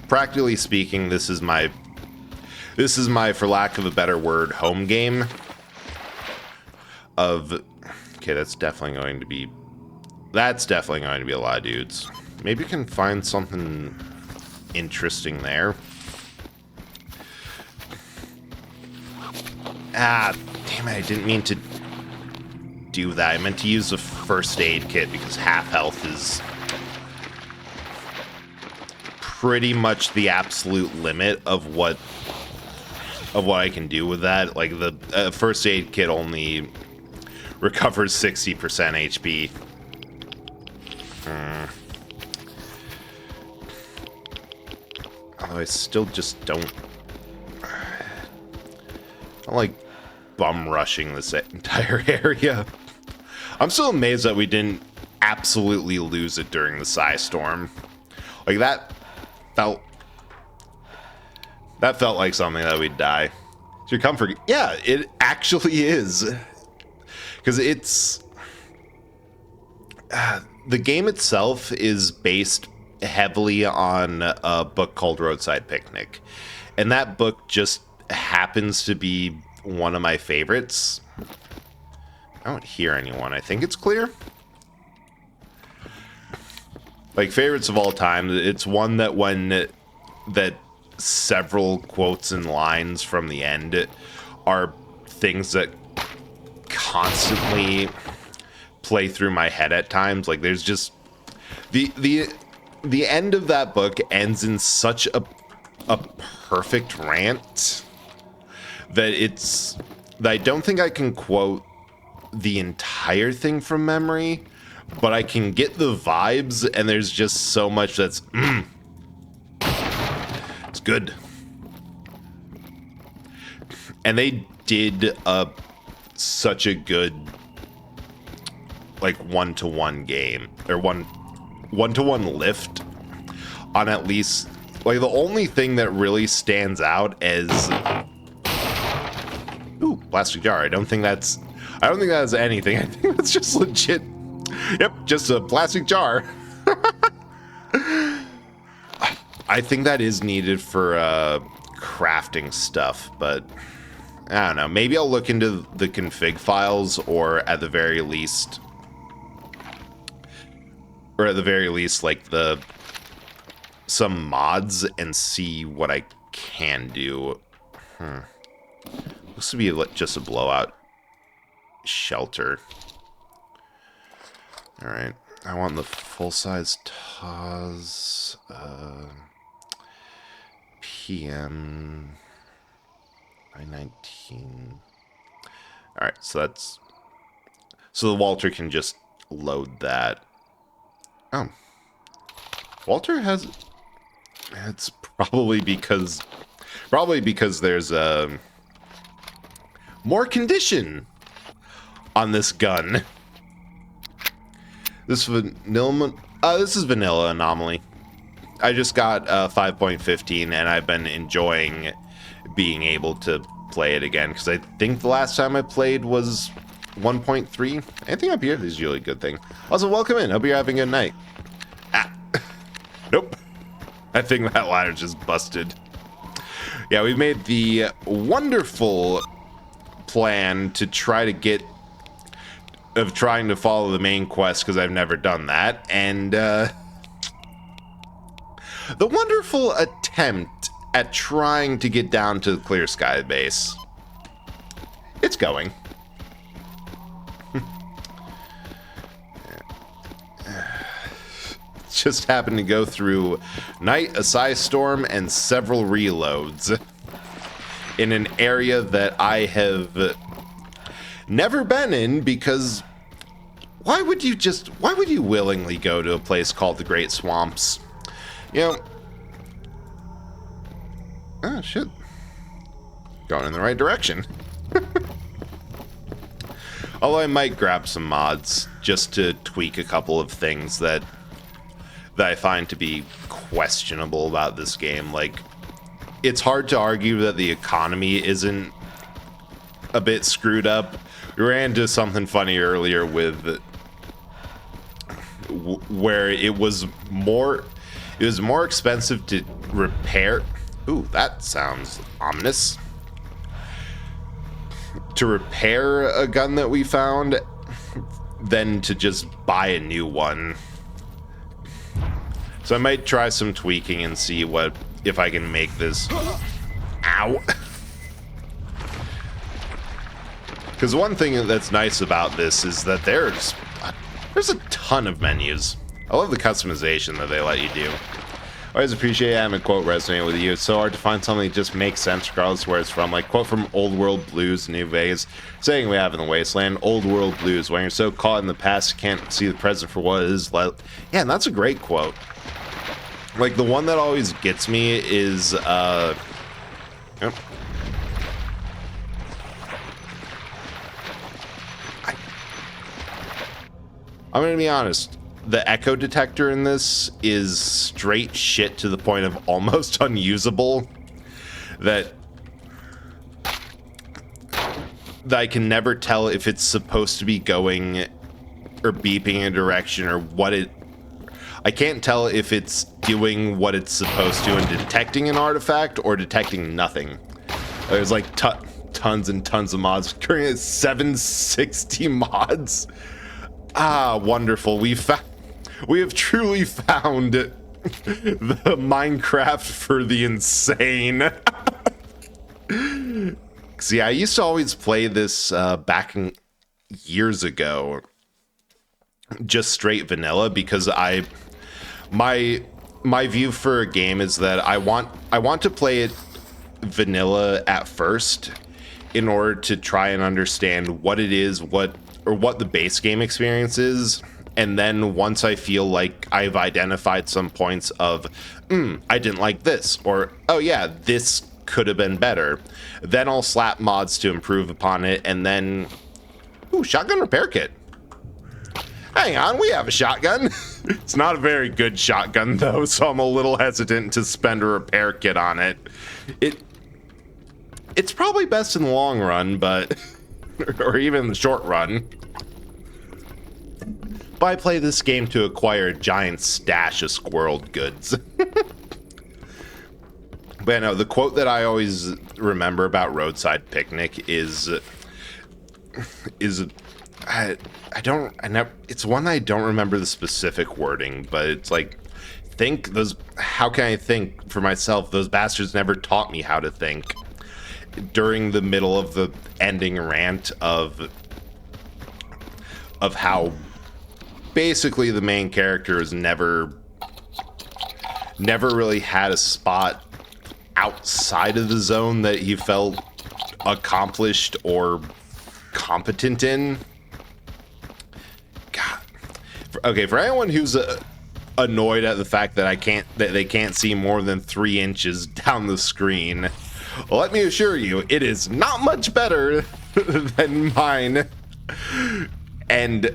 practically speaking, this is my, for lack of a better word, home game of, okay, that's definitely going to be a lot of dudes. Maybe you can find something interesting there. Ah, damn it, I didn't mean to do that. I meant to use a first aid kit, because half health is pretty much the absolute limit of what I can do with that. Like, the first aid kit only recovers 60% HP. Although I still just don't like bum rushing this entire area. I'm still amazed that we didn't absolutely lose it during the Psy Storm. Like, that felt like something that we'd die. It's your comfort. Yeah, it actually is. Because it's the game itself is based heavily on a book called Roadside Picnic, and that book just happens to be one of my favorites. I don't hear anyone. I think it's clear. Like, favorites of all time, it's one that that several quotes and lines from the end are things that constantly play through my head at times. Like, there's just the end of that book ends in such a perfect rant that I don't think I can quote the entire thing from memory, but I can get the vibes, and there's just so much that's it's good. And they did such a good, like, one-to-one game, or one-to-one lift on at least, like, the only thing that really stands out as, ooh, plastic jar. I don't think that's anything. I think that's just legit. Yep, just a plastic jar. I think that is needed for crafting stuff, but I don't know. Maybe I'll look into the config files, or at the very least, like some mods, and see what I can do. Looks to be just a blowout shelter. All right, I want the full-size TAWS PM 919. All right, so the Walter can just load that. Oh, Walter has. It's probably because there's more condition on this gun. This is vanilla anomaly. I just got 5.15, and I've been enjoying being able to play it again, because I think the last time I played was 1.3. Anything up here is usually a good thing. Also, welcome in. Hope you're having a good night. Ah. Nope. I think that ladder just busted. Yeah, we made the wonderful plan to try to trying to follow the main quest, because I've never done that, and the wonderful attempt at trying to get down to the Clear Sky base. It's going. Just happened to go through night, a size storm, and several reloads in an area that I have never been in, because why would you willingly go to a place called the Great Swamps? You know, oh shit, going in the right direction. Although I might grab some mods just to tweak a couple of things that I find to be questionable about this game. Like, it's hard to argue that the economy isn't a bit screwed up. We ran into something funny earlier with where it was more expensive to repair. Ooh, that sounds ominous. To repair a gun that we found than to just buy a new one. So I might try some tweaking and see if I can make this. Ow. Because one thing that's nice about this is that there's a ton of menus. I love the customization that they let you do. I always appreciate having a quote resonate with you. It's so hard to find something that just makes sense regardless of where it's from. Like, quote from Old World Blues, New Vegas, saying we have in the wasteland, Old World Blues, when you're so caught in the past you can't see the present for what it is. Yeah, and that's a great quote. Like, the one that always gets me is, yep. I'm gonna be honest. The echo detector in this is straight shit to the point of almost unusable. That I can never tell if it's supposed to be going or beeping in a direction or what it... I can't tell if it's doing what it's supposed to and detecting an artifact or detecting nothing. There's like tons and tons of mods. Currently at 760 mods. Ah, wonderful. We have truly found the Minecraft for the insane. See, I used to always play this years ago, just straight vanilla, because my view for a game is that I want to play it vanilla at first in order to try and understand what it is, what the base game experience is. And then once I feel like I've identified some points of, I didn't like this, or, oh yeah, this could have been better, then I'll slap mods to improve upon it, and then, ooh, shotgun repair kit. Hang on, we have a shotgun. It's not a very good shotgun, though, so I'm a little hesitant to spend a repair kit on it. It's probably best in the long run, but, or even the short run. But I play this game to acquire a giant stash of squirreled goods. But no, the quote that I always remember about Roadside Picnic is it's one I don't remember the specific wording, but it's like, how can I think for myself? Those bastards never taught me how to think. During the middle of the ending rant of how basically the main character has never really had a spot outside of the zone that he felt accomplished or competent in. God. Okay, for anyone who's annoyed at the fact that they can't see more than 3 inches down the screen, let me assure you, it is not much better than mine. And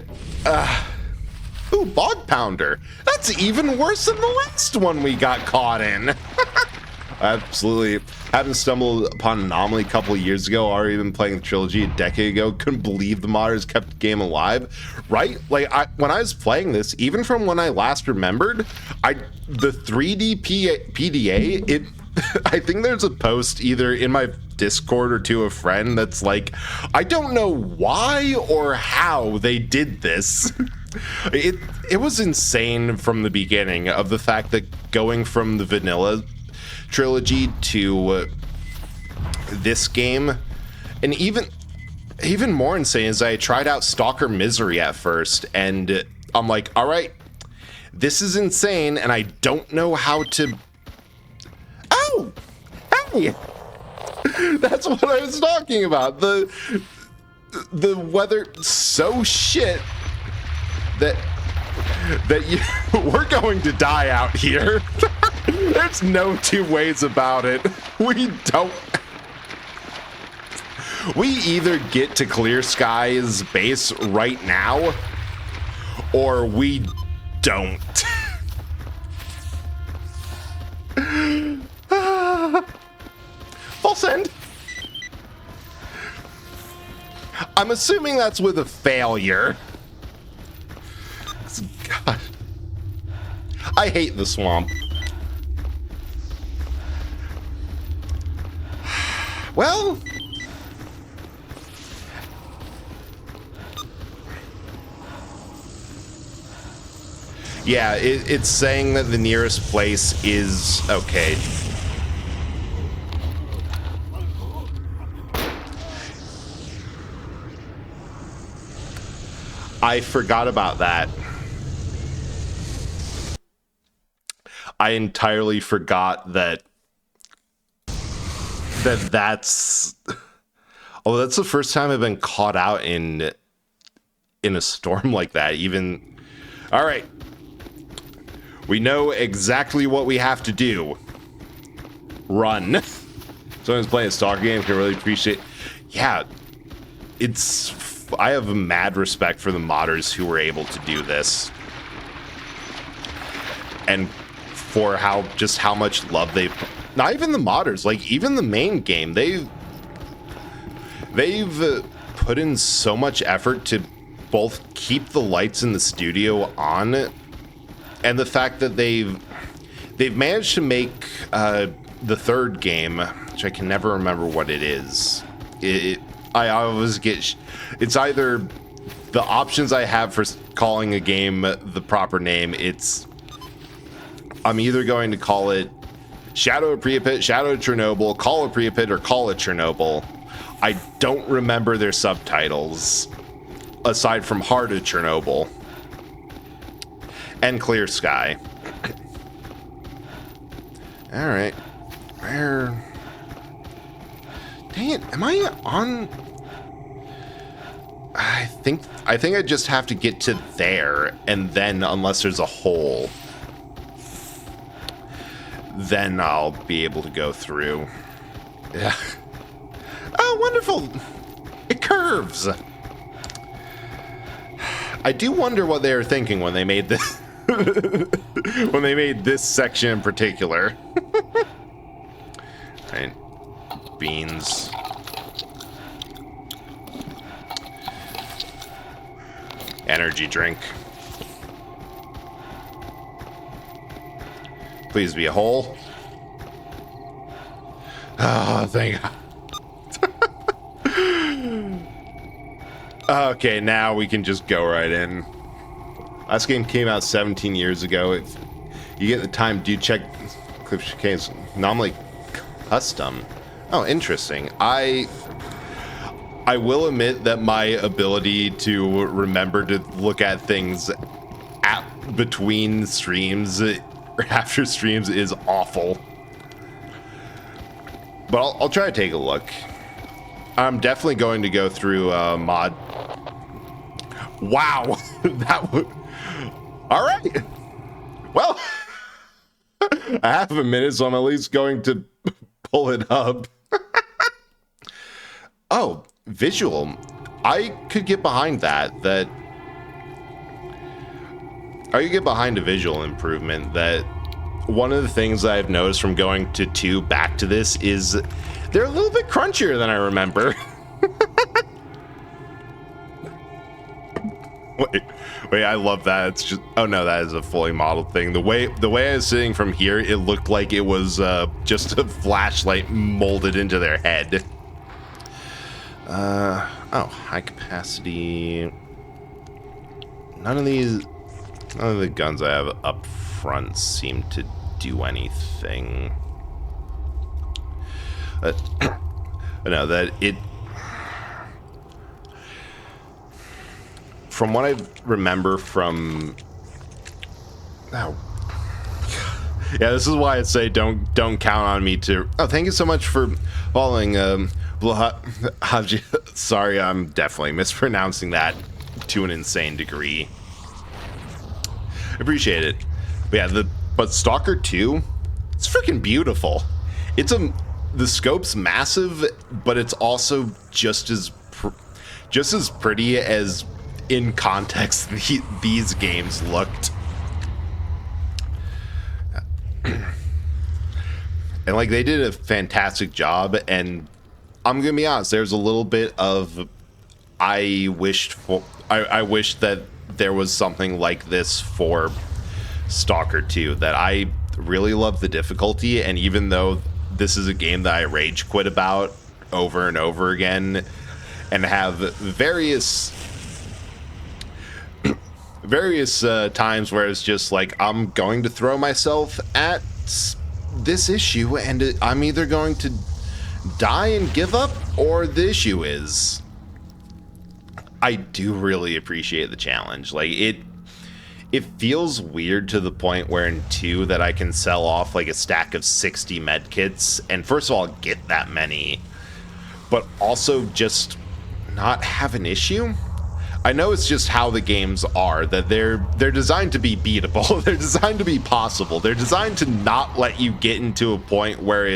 ooh, Bog Pounder. That's even worse than the last one we got caught in. Absolutely. Having stumbled upon Anomaly a couple of years ago, already been playing the trilogy a decade ago, couldn't believe the modders kept the game alive, right? Like, when I was playing this, even from when I last remembered, the 3D PDA, it, I think there's a post either in my Discord or to a friend that's like, I don't know why or how they did this. It was insane from the beginning of the fact that going from the vanilla trilogy to this game, and even more insane is I tried out Stalker Misery at first, and I'm like, all right, this is insane, and I don't know how to. Oh, hey, that's what I was talking about. The weather so shit that we're going to die out here. There's no two ways about it. We either get to Clear Sky's base right now, or we don't. Full send. I'm assuming that's with a failure. God. I hate the swamp. Well, yeah, it's saying that the nearest place is okay. I forgot about that. I entirely forgot that's oh, that's the first time I've been caught out in a storm like that. Even all right, we know exactly what we have to do. Run. Someone's playing a stalker game can really appreciate. Yeah, I have a mad respect for the modders who were able to do this, and for how much love they've. Not even the modders, like even the main game, they've put in so much effort to both keep the lights in the studio on, and the fact that they've managed to make the third game, which I can never remember what it is. I always get it's either the options I have for calling a game the proper name. I'm either going to call it Shadow of Pripyat, Shadow of Chernobyl, Call of Pripyat, or Call of Chernobyl. I don't remember their subtitles, aside from Heart of Chernobyl and Clear Sky. All right, where? Dang it! Am I on? I think I just have to get to there, and then unless there's a hole, then I'll be able to go through. Yeah. Oh, wonderful! It curves! I do wonder what they were thinking when they made this when they made this section in particular. Right. Beans. Energy drink. Please be a hole. Oh, thank God. Okay, now we can just go right in. Last game came out 17 years ago. If you get the time, do check Cliff Chicane's Anomaly Custom. Oh, interesting. I will admit that my ability to remember to look at things between streams or after streams is awful. But I'll try to take a look. I'm definitely going to go through mod. Wow, that would. All right. Well, I have a minute, so I'm at least going to pull it up. Oh, visual. I could get behind that. I could get behind a visual improvement that one of the things that I've noticed from going to 2 back to this is they're a little bit crunchier than I remember. Wait, I love that. It's just, oh no, that is a fully modeled thing. The way I was sitting from here, it looked like it was just a flashlight molded into their head. Oh, high capacity. None of the guns I have up front seem to do anything. No, that it. From what I remember from, oh, yeah, this is why I say don't count on me to. Oh, thank you so much for following. Sorry, I'm definitely mispronouncing that to an insane degree. Appreciate it. But yeah, but Stalker 2, it's freaking beautiful. The scope's massive, but it's also just as pretty as in context these games looked. And like they did a fantastic job, and I'm gonna be honest, there's a little bit of I wish that there was something like this for Stalker 2. That I really love the difficulty, and even though this is a game that I rage quit about over and over again, and have various times where it's just like I'm going to throw myself at this issue, and I'm either going to die and give up, or the issue is. I do really appreciate the challenge. Like it feels weird to the point where in 2 that I can sell off like a stack of 60 med kits, and first of all get that many, but also just not have an issue. I know it's just how the games are, that they're designed to be beatable. They're designed to be possible. They're designed to not let you get into a point where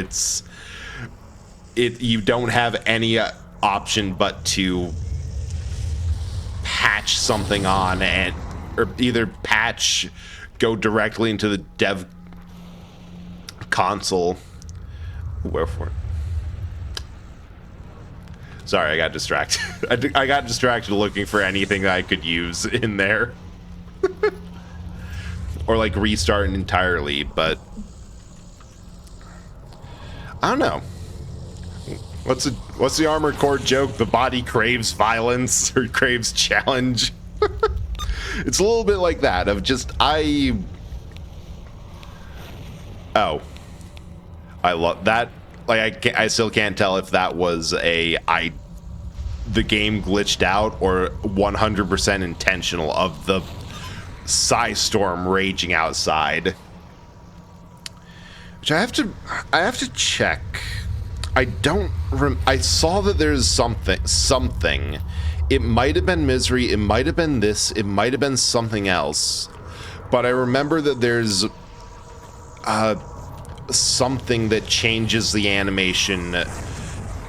you don't have any option but to patch something on, or either go directly into the dev console. Wherefore? Sorry, I got distracted. I got distracted looking for anything that I could use in there. Or like restart entirely, but I don't know. What's the Armored Core joke? The body craves violence or craves challenge. It's a little bit like that of just I love that. Like I still can't tell if that was the game glitched out or 100% intentional of the Psystorm raging outside. Which I have to check. I saw that there's something. It might have been Misery, it might have been this, it might have been something else. But I remember that there's something that changes the animation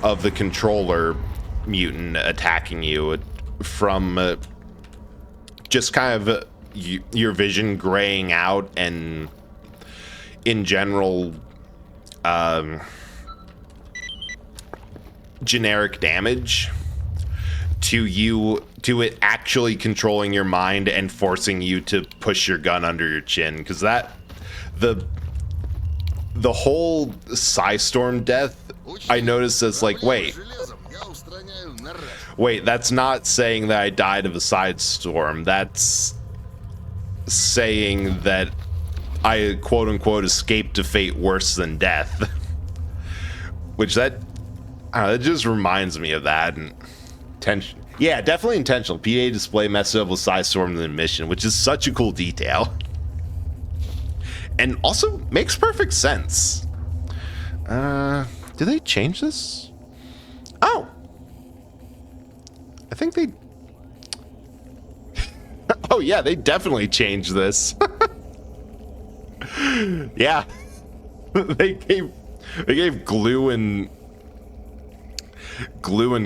of the controller mutant attacking you from just kind of your vision graying out, and in general generic damage to it actually controlling your mind and forcing you to push your gun under your chin, because that the whole Psystorm death, I noticed as like, wait, that's not saying that I died of a Psystorm. That's saying that I quote unquote escaped a fate worse than death. Which it just reminds me of that. And tension. Yeah, definitely intentional. PA display messed up with Psystorm in the mission, which is such a cool detail. And also makes perfect sense. Did they change this? Oh! I think they... Oh yeah, they definitely changed this. Yeah. They gave glue and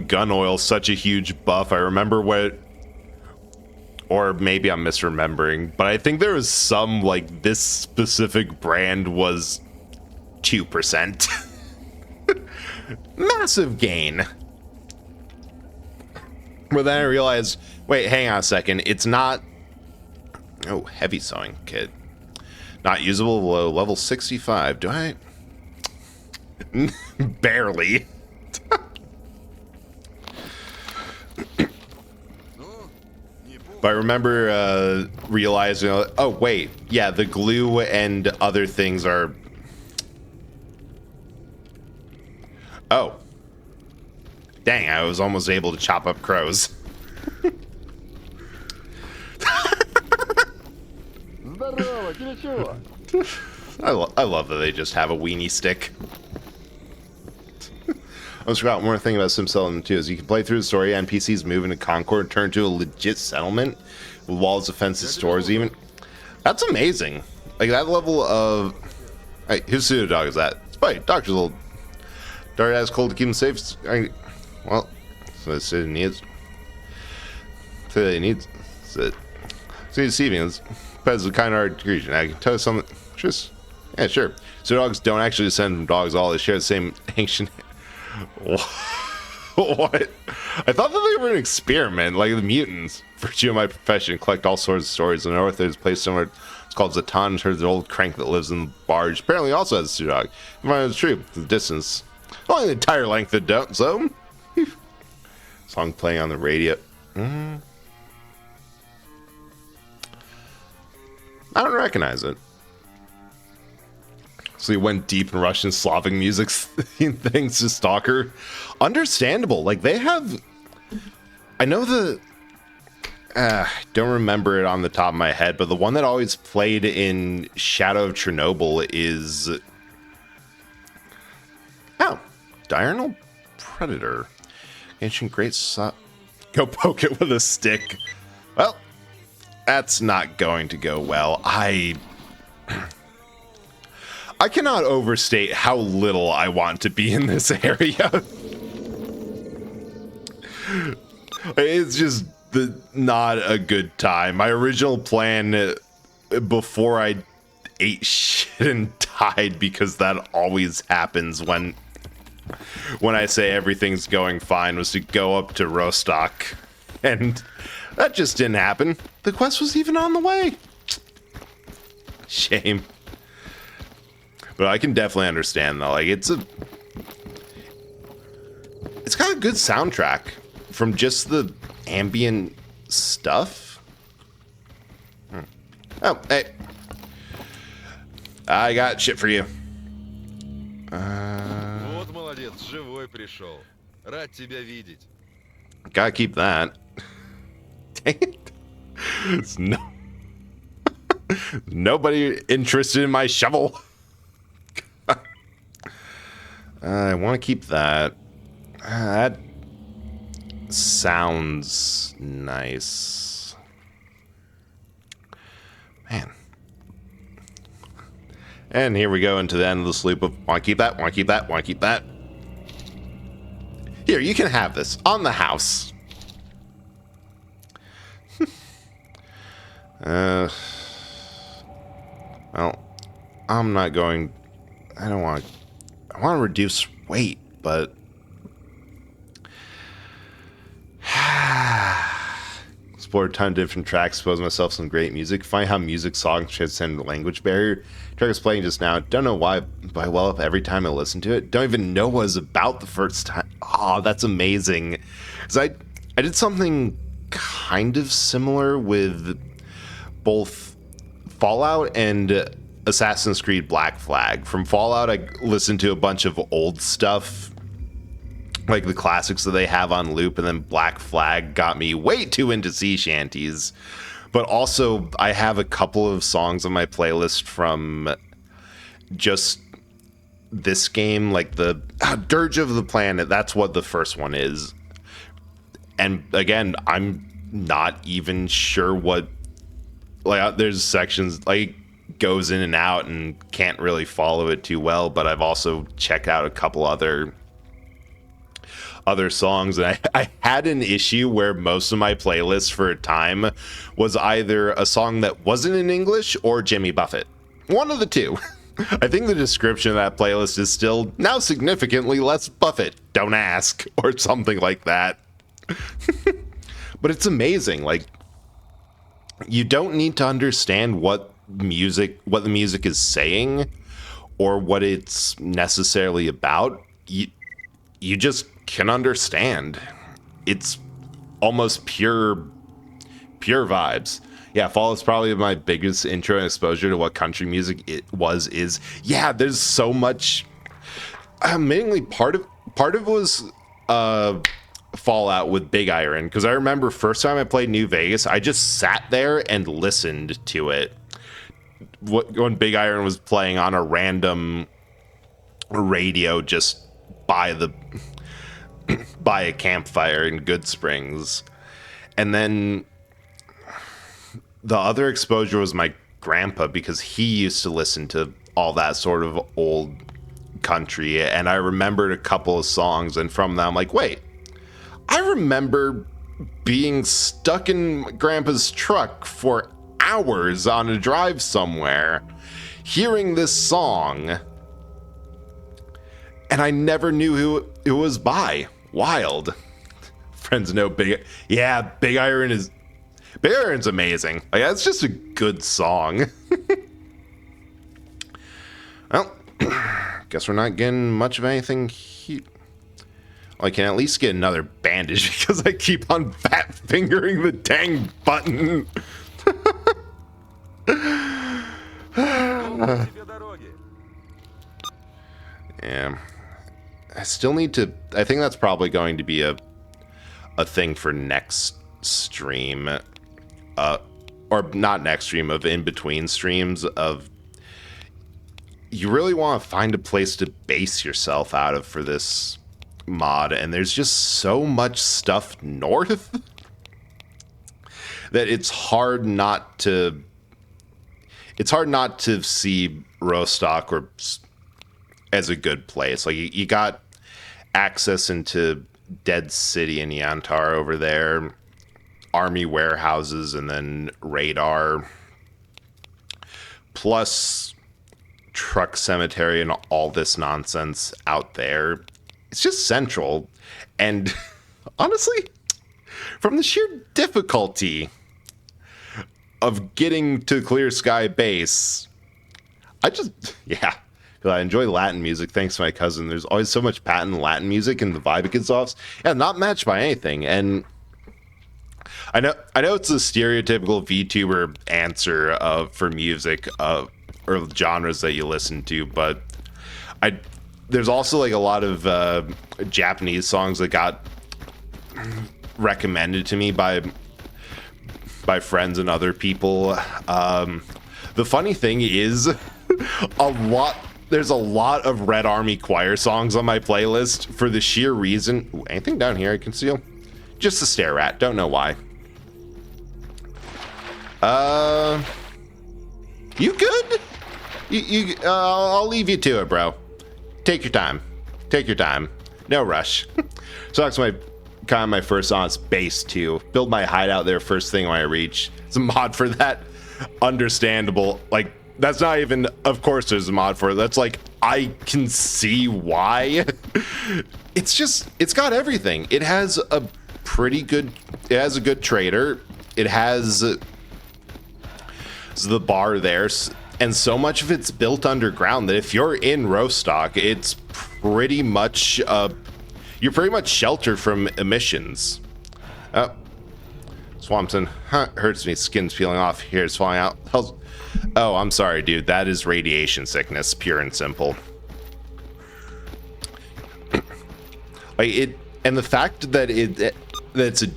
gun oil such a huge buff. I remember or maybe I'm misremembering, but I think there was some, like, this specific brand was 2%. Massive gain. But then I realized, wait, hang on a second. It's not... Oh, heavy sewing kit. Not usable below level 65. Do I? Barely. But I remember realizing, oh, wait. Yeah, the glue and other things are... Oh. Dang, I was almost able to chop up crows. I love that they just have a weenie stick. I almost forgot one more thing about SimCell 2 is you can play through the story, NPCs move into Concord, turn to a legit settlement with walls, defenses, stores, even. That's amazing. Like that level of... Hey, whose pseudo dog is that? It's probably Doctor's little... Dart has cold to keep him safe. Well, so the city needs. So they need. So deceiving. It's a kind of hard region. I can tell you something. Just yeah, sure. So dogs don't actually descend from dogs. All they share the same ancient. What? I thought that they were an experiment, like the mutants. Virtue of my profession, collect all sorts of stories. In the north, there's a place somewhere. It's called Zatan. There's an old crank that lives in the barge. Apparently, also has a pseudo dog. If I it's true, the distance. Only the entire length of the zone. Song playing on the radio. I don't recognize it. So he went deep in Russian Slavic music things to Stalker. Understandable. Like they have... I know the... don't remember it on the top of my head, but the one that always played in Shadow of Chernobyl is... Oh. Diurnal Predator. Ancient Great Go poke it with a stick. Well, that's not going to go well. I cannot overstate how little I want to be in this area. It's just not a good time. My original plan before I ate shit and died, because that always happens when I say everything's going fine, was to go up to Rostock, and that just didn't happen. The quest was even on the way. Shame. But I can definitely understand though. Like it's got a good soundtrack from just the ambient stuff. Oh, hey. I got shit for you. Живой пришел. Рад тебя видеть. Gotta keep that. Dang it. It's nobody interested in my shovel. I want to keep that. That sounds nice. Man. And here we go into the end of this loop of want to keep that, want to keep that, want to keep that. Here, you can have this on the house. Well, I'm not going. I don't want to. I want to reduce weight, but explore a ton of different tracks, expose myself to some great music, find how music songs transcend the language barrier. Track was playing just now. Don't know why, but I well up every time I listen to it. Don't even know what it's about the first time. Oh, that's amazing. Because I did something kind of similar with both Fallout and Assassin's Creed Black Flag. From Fallout, I listened to a bunch of old stuff, like the classics that they have on loop, and then Black Flag got me way too into sea shanties. But also, I have a couple of songs on my playlist from just this game, like the Dirge of the Planet. That's what the first one is. And again, I'm not even sure what, like, there's sections, like, goes in and out and can't really follow it too well, but I've also checked out a couple other other songs, and I had an issue where most of my playlists for a time was either a song that wasn't in English or Jimmy Buffett. One of the two. I think the description of that playlist is still now significantly less Buffett, don't ask, or something like that. But it's amazing. Like, you don't need to understand what the music is saying or what it's necessarily about. You just can understand. It's almost pure vibes. Yeah, fall is probably my biggest intro and exposure to what country music is. Yeah, there's so much. Mainly part of it was Fallout with Big Iron, because I remember first time I played New Vegas, I just sat there and listened to it when Big Iron was playing on a random radio just by a campfire in Good Springs. And then the other exposure was my grandpa, because he used to listen to all that sort of old country, and I remembered a couple of songs, and from that I'm like, wait, I remember being stuck in Grandpa's truck for hours on a drive somewhere, hearing this song, and I never knew who it was by. Wild. Friends know Big Iron's amazing. Like, that's just a good song. Well, guess we're not getting much of anything here. I can at least get another bandage because I keep on fat fingering the dang button. Yeah. I still need to. I think that's probably going to be a thing for next stream. Or not next stream, of in between streams, of you really want to find a place to base yourself out of for this mod, and there's just so much stuff north that it's hard not to see Rostock or as a good place. Like, you got access into Dead City and Yantar over there, army warehouses, and then radar, plus truck cemetery and all this nonsense out there. It's just central. And honestly, from the sheer difficulty of getting to Clear Sky Base, I enjoy Latin music thanks to my cousin. There's always so much patent Latin music and the vibe it gives off. Yeah, not matched by anything. And I know it's a stereotypical VTuber answer for music or genres that you listen to, but there's also like a lot of Japanese songs that got recommended to me by friends and other people. The funny thing is, there's a lot of Red Army Choir songs on my playlist for the sheer reason. Ooh, anything down here I can steal? Just a stare at. Don't know why. You good? I'll leave you to it, bro. Take your time. No rush. So that's my first honest base too. Build my hideout there first thing when I reach. It's a mod for that. Understandable. Like, that's not even, of course there's a mod for it. That's like, I can see why. It's got everything. It has a good trader. It has the bar there, and so much of it's built underground that if you're in Rostock, it's pretty much you're pretty much sheltered from emissions. Oh, Swampson, hurts me. Skin's peeling off. Here, it's falling out. Oh, I'm sorry, dude. That is radiation sickness, pure and simple. Like it, and the fact that it's a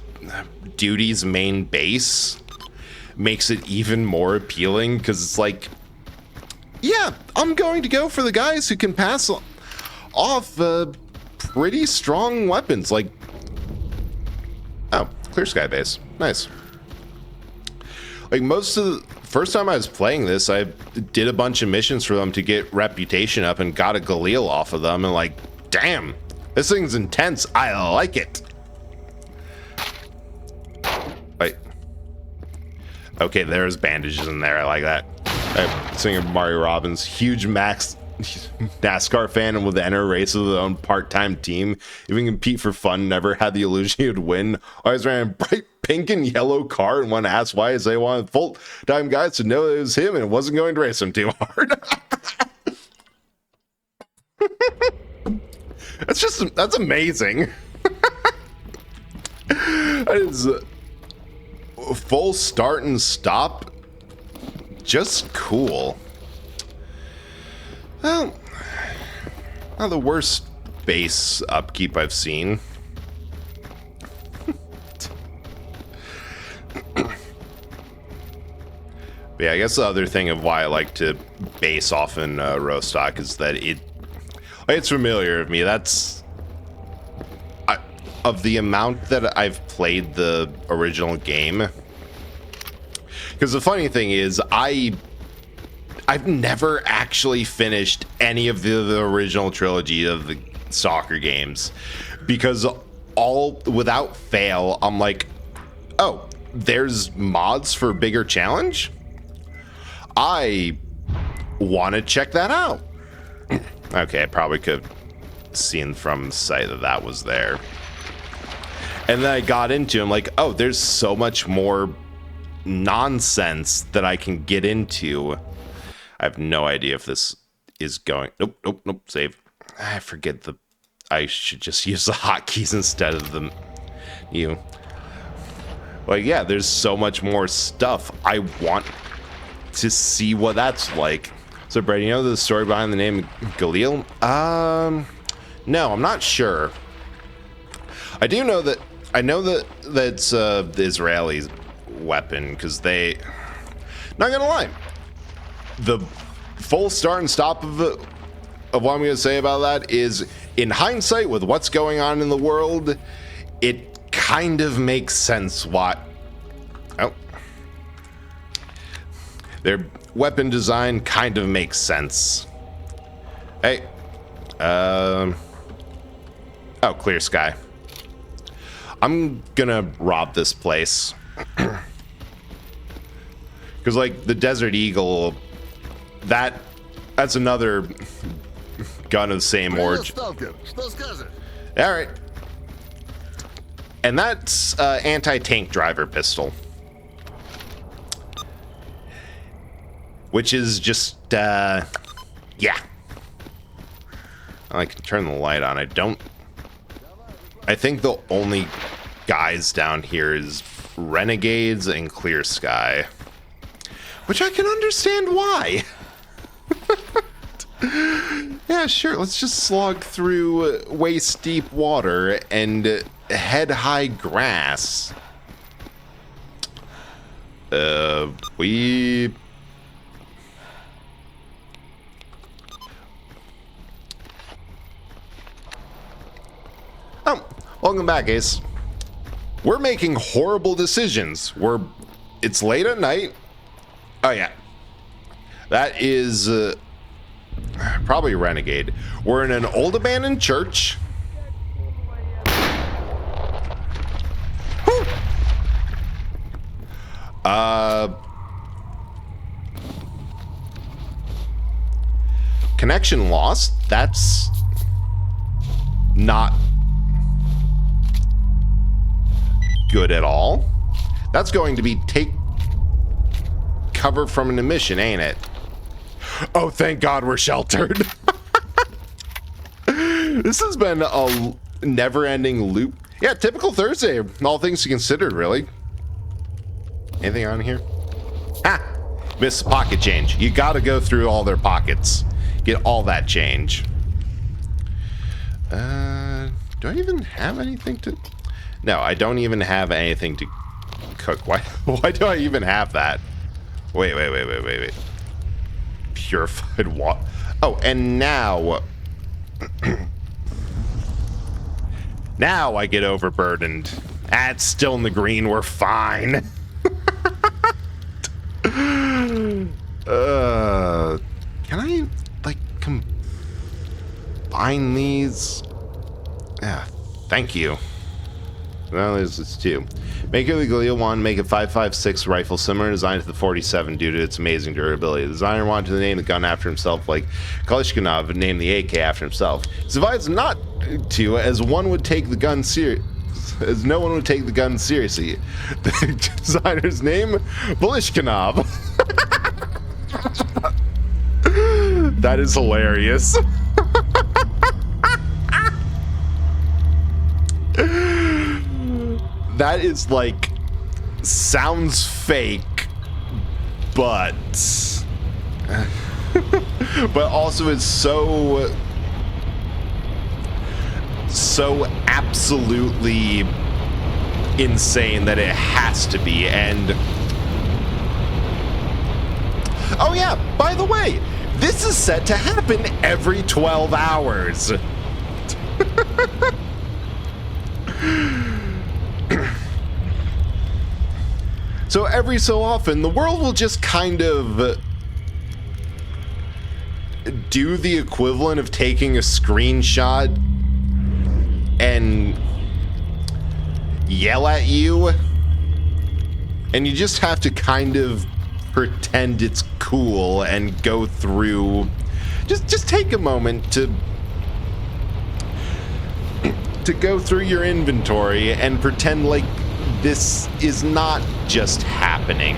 duty's main base makes it even more appealing, because it's like, yeah, I'm going to go for the guys who can pass off pretty strong weapons. Like, oh, Clear Sky Base, nice. Like, most of the first time I was playing this, I did a bunch of missions for them to get reputation up and got a Galil off of them, and like, damn, This thing's intense. I like it. Wait. Okay, there's bandages in there. I like that. Singer Mario Robbins, huge Max NASCAR fan and would enter a race with his own part-time team. Even compete for fun, never had the illusion he would win. Always ran a bright pink and yellow car and one asked why they wanted full-time guys to know it was him and wasn't going to race him too hard. That's amazing. That is full start and stop. Just cool. Well, not the worst base upkeep I've seen. But yeah, I guess the other thing of why I like to base off in Rostock is that it's familiar of me. That's of the amount that I've played the original game. Because the funny thing is, I've never actually finished any of the original trilogy of the soccer games, because without fail, I'm like, oh, there's mods for bigger challenge? I want to check that out. Okay, I probably could have seen from the site that was there. And then I got into it, I'm like, oh, there's so much more nonsense that I can get into. I have no idea if this is going. Nope. Save. I forget I should just use the hotkeys instead of the Like, yeah, there's so much more stuff. I want to see what that's like. So, Brad, you know the story behind the name Galil? No, I'm not sure. I do know that. I know that that's the Israeli weapon, because they. Not gonna lie. The full start and stop of what I'm going to say about that is, in hindsight, with what's going on in the world, it kind of makes sense what. Oh. Their weapon design kind of makes sense. Hey. Oh, clear sky. I'm gonna rob this place. Because, like, the Desert Eagle, that's another gun of the same origin. Alright. And that's anti-tank driver pistol. Which is just, yeah. I can turn the light on. I think the only guys down here is Renegades and Clear Sky. Which I can understand why. Yeah, sure. Let's just slog through waist deep water and head high grass. We. Oh, welcome back, Ace. We're making horrible decisions. It's late at night. Oh, yeah. That is probably Renegade. We're in an old abandoned church. Whew. Connection lost. That's not good at all. That's going to be take cover from an emission, ain't it? Oh, thank God we're sheltered. This has been a never-ending loop. Yeah, typical Thursday, all things considered, really. Anything on here? Ah, miss pocket change. You gotta go through all their pockets. Get all that change. Do I even have anything to... No, I don't even have anything to cook. Why do I even have that? Wait. Purified water. Oh, and now... now I get overburdened. It's still in the green. We're fine. Can I, like, combine these? Thank you. Well, it's 2. Make it the Galil 1, make a 5.56 rifle similar design to the 47 due to its amazing durability. The designer wanted to name the gun after himself, like Kalishnikov named the AK after himself. It's advised not to, as one would take the gun as no one would take the gun seriously. The designer's name, Balishkinov. That is hilarious. That is like, sounds fake, but but also it's so absolutely insane that it has to be. And oh yeah, by the way, this is set to happen every 12 hours. So every so often, the world will just kind of do the equivalent of taking a screenshot and yell at you, and you just have to kind of pretend it's cool and go through. Just take a moment to go through your inventory and pretend like this is not just happening.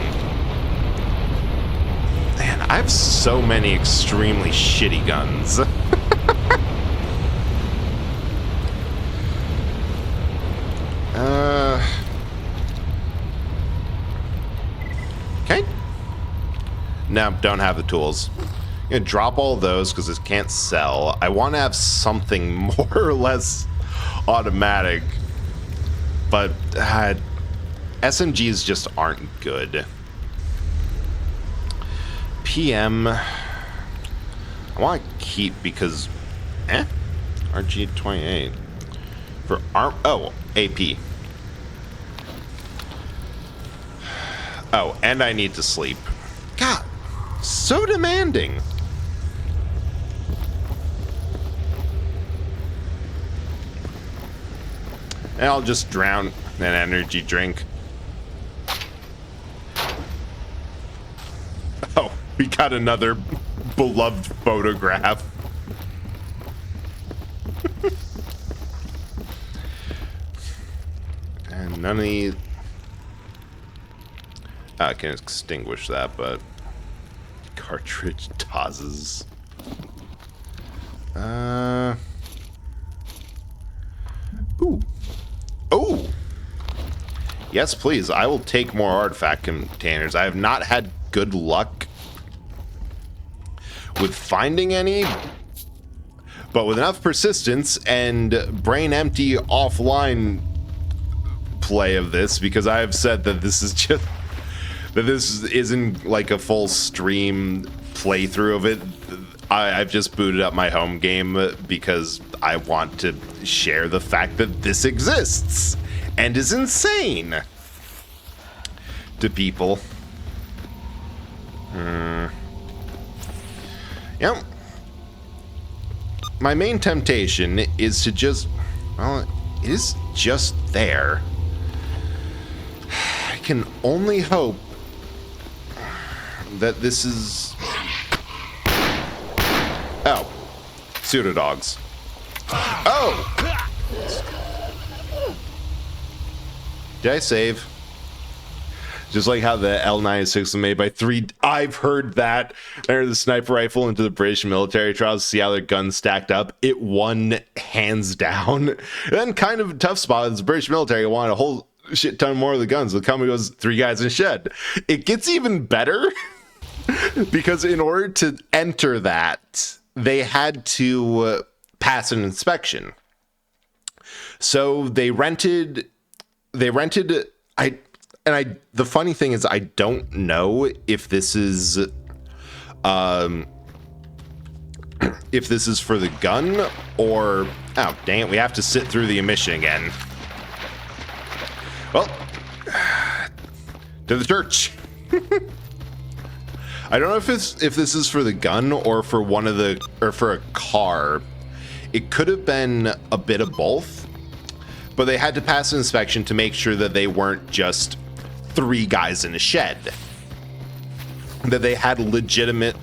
Man, I have so many extremely shitty guns. Okay. No, don't have the tools. I'm gonna drop all those because this can't sell. I want to have something more or less automatic, but SMGs just aren't good. PM, I want to keep because, RG28 for arm. Oh, AP. Oh, and I need to sleep. God, so demanding. And I'll just drown an energy drink. Oh, we got another beloved photograph. And none of these... I can extinguish that, but... Cartridge tosses. Ooh. Oh! Yes, please. I will take more artifact containers. I have not had good luck with finding any, but with enough persistence and brain empty offline play of this, because I have said that this is just... that this isn't like a full stream playthrough of it. I've just booted up my home game because I want to share the fact that this exists and is insane to people. Yep. My main temptation is to just... well, it is just there. I can only hope that this is... oh. Pseudo-dogs. Oh! Did I save? Just like how the L96 was made by 3... I've heard that. Enter the sniper rifle into the British military trials to see how their guns stacked up. It won hands down. And then kind of a tough spot is the British military wanted a whole shit ton more of the guns. The company goes 3 guys in a shed. It gets even better because in order to enter that, they had to pass an inspection. So they rented the funny thing is I don't know if this is for the gun or... oh, dang it, we have to sit through the emission again. Well, to the church. I don't know if this is for the gun or for one of the... or for a car. It could have been a bit of both. but they had to pass an inspection to make sure that they weren't just 3 guys in a shed. That they had legitimate...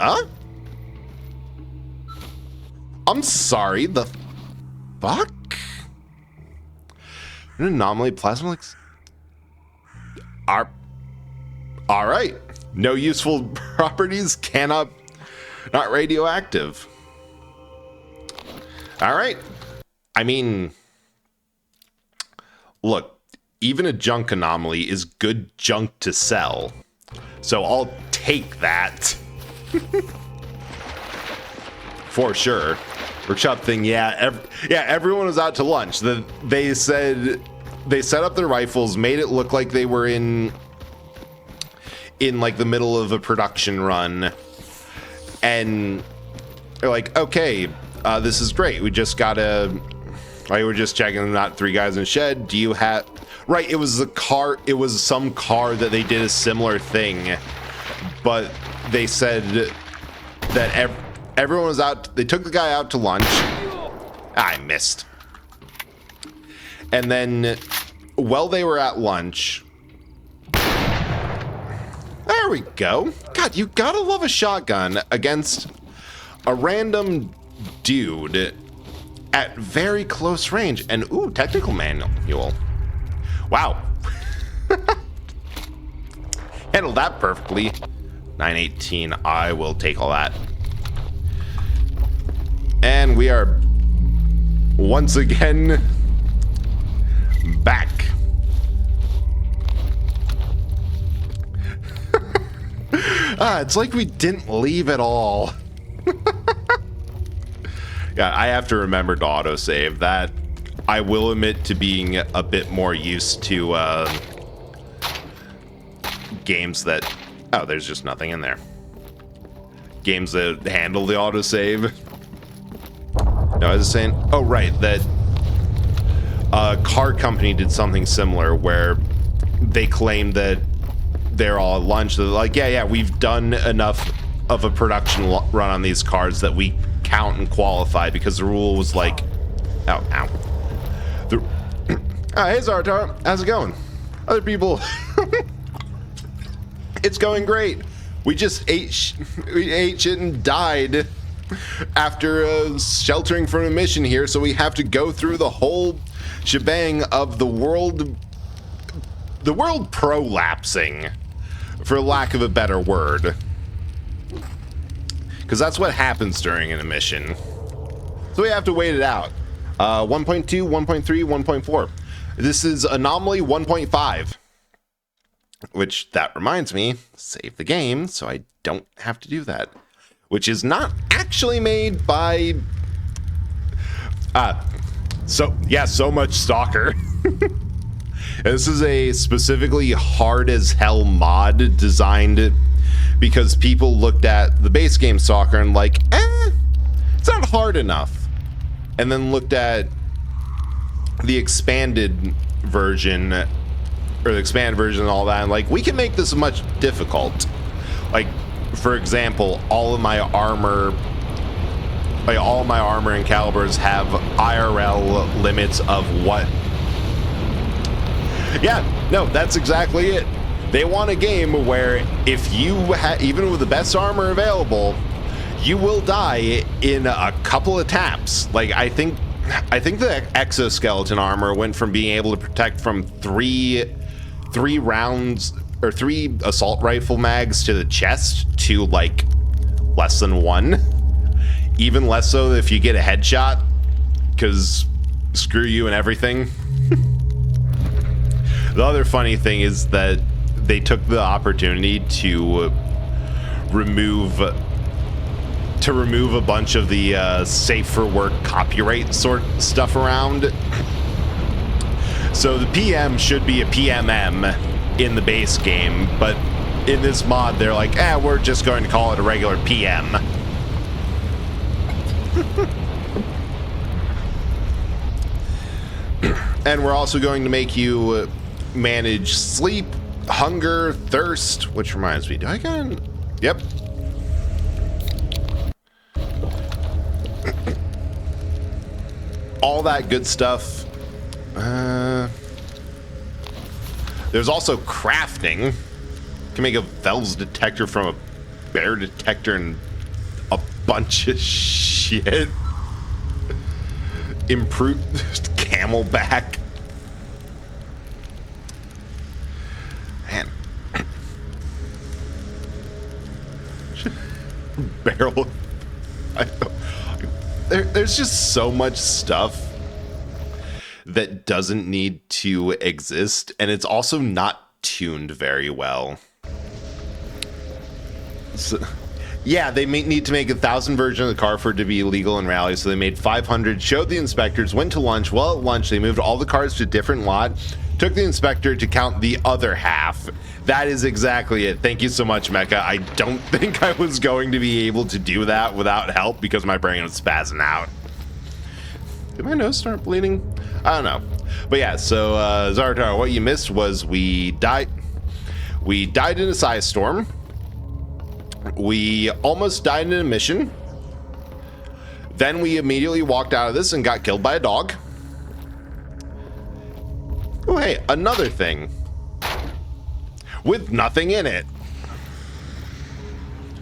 Huh? I'm sorry, the fuck? An anomaly plasma like... Alright. No useful properties, cannot... Not radioactive. Alright. I mean... Look, even a junk anomaly is good junk to sell. So I'll take that. For sure. Workshop thing, yeah. Everyone was out to lunch. They said they set up their rifles, made it look like they were in like the middle of a production run, and they're like, okay, this is great. We just gotta. Right, we're just checking. Not 3 guys in a shed. Do you have? Right, it was a car. It was some car that they did a similar thing, but they said that everyone was out. They took the guy out to lunch. I missed. And then, while they were at lunch, there we go. God, you gotta love a shotgun against a random dude at very close range. And ooh, technical manual. Wow. Handled that perfectly. 918. I will take all that. And we are once again back. It's like we didn't leave at all. Yeah, I have to remember to autosave. That I will admit to being a bit more used to games that... Oh, there's just nothing in there. Games that handle the autosave. No, I was saying... Oh, right, that a car company did something similar where they claimed that they're all at lunch. They're like, yeah, we've done enough of a production run on these cars that we count and qualify, because the rule was like... Ow. Hey, Zartar. How's it going? Other people... It's going great. We just ate shit and died after sheltering from a mission here, so we have to go through the whole shebang of the world prolapsing, for lack of a better word. Because that's what happens during an mission. So we have to wait it out. 1.2, 1.3, 1.4. This is Anomaly 1.5. Which, that reminds me, save the game so I don't have to do that. Which is not actually made by... so much Stalker. This is a specifically hard as hell mod designed because people looked at the base game Stalker and like, it's not hard enough. And then looked at the expanded version, or the expanded version and all that, and like, we can make this much difficult. Like, for example, all of my armor and calibers have IRL limits of what. Yeah, no, that's exactly it. They want a game where if you even with the best armor available, you will die in a couple of taps. Like, I think the exoskeleton armor went from being able to protect from three rounds or 3 assault rifle mags to the chest to like less than 1. Even less so if you get a headshot, because screw you and everything. The other funny thing is that they took the opportunity to remove a bunch of the safe for work copyright sort stuff around. So the PM should be a PMM in the base game, but in this mod they're like, we're just going to call it a regular PM. And we're also going to make you manage sleep, hunger, thirst, which reminds me, do I got... Yep. All that good stuff There's also crafting. You can make a Vel's detector from a bear detector and a bunch of shit. Improved camelback. Man. Barrel. There's just so much stuff that doesn't need to exist, and it's also not tuned very well. So, yeah, they need to make 1,000 version of the car for it to be illegal in rally, so they made 500, showed the inspectors, went to lunch. Well, at lunch, they moved all the cars to a different lot, took the inspector to count the other half. That is exactly it. Thank you so much, Mecha. I don't think I was going to be able to do that without help because my brain was spazzing out. Did my nose start bleeding? I don't know. But yeah, so Zaratar, what you missed was we died in a size storm. We almost died in a mission. Then we immediately walked out of this and got killed by a dog. Oh, hey, another thing. With nothing in it.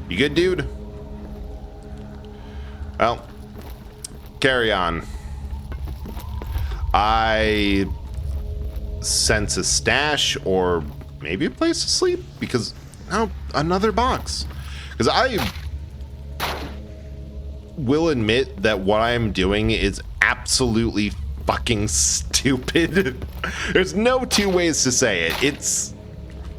You good, dude? Well, carry on. I sense a stash or maybe a place to sleep because no, another box. Because I will admit that what I'm doing is absolutely fucking stupid. There's no two ways to say it. It's,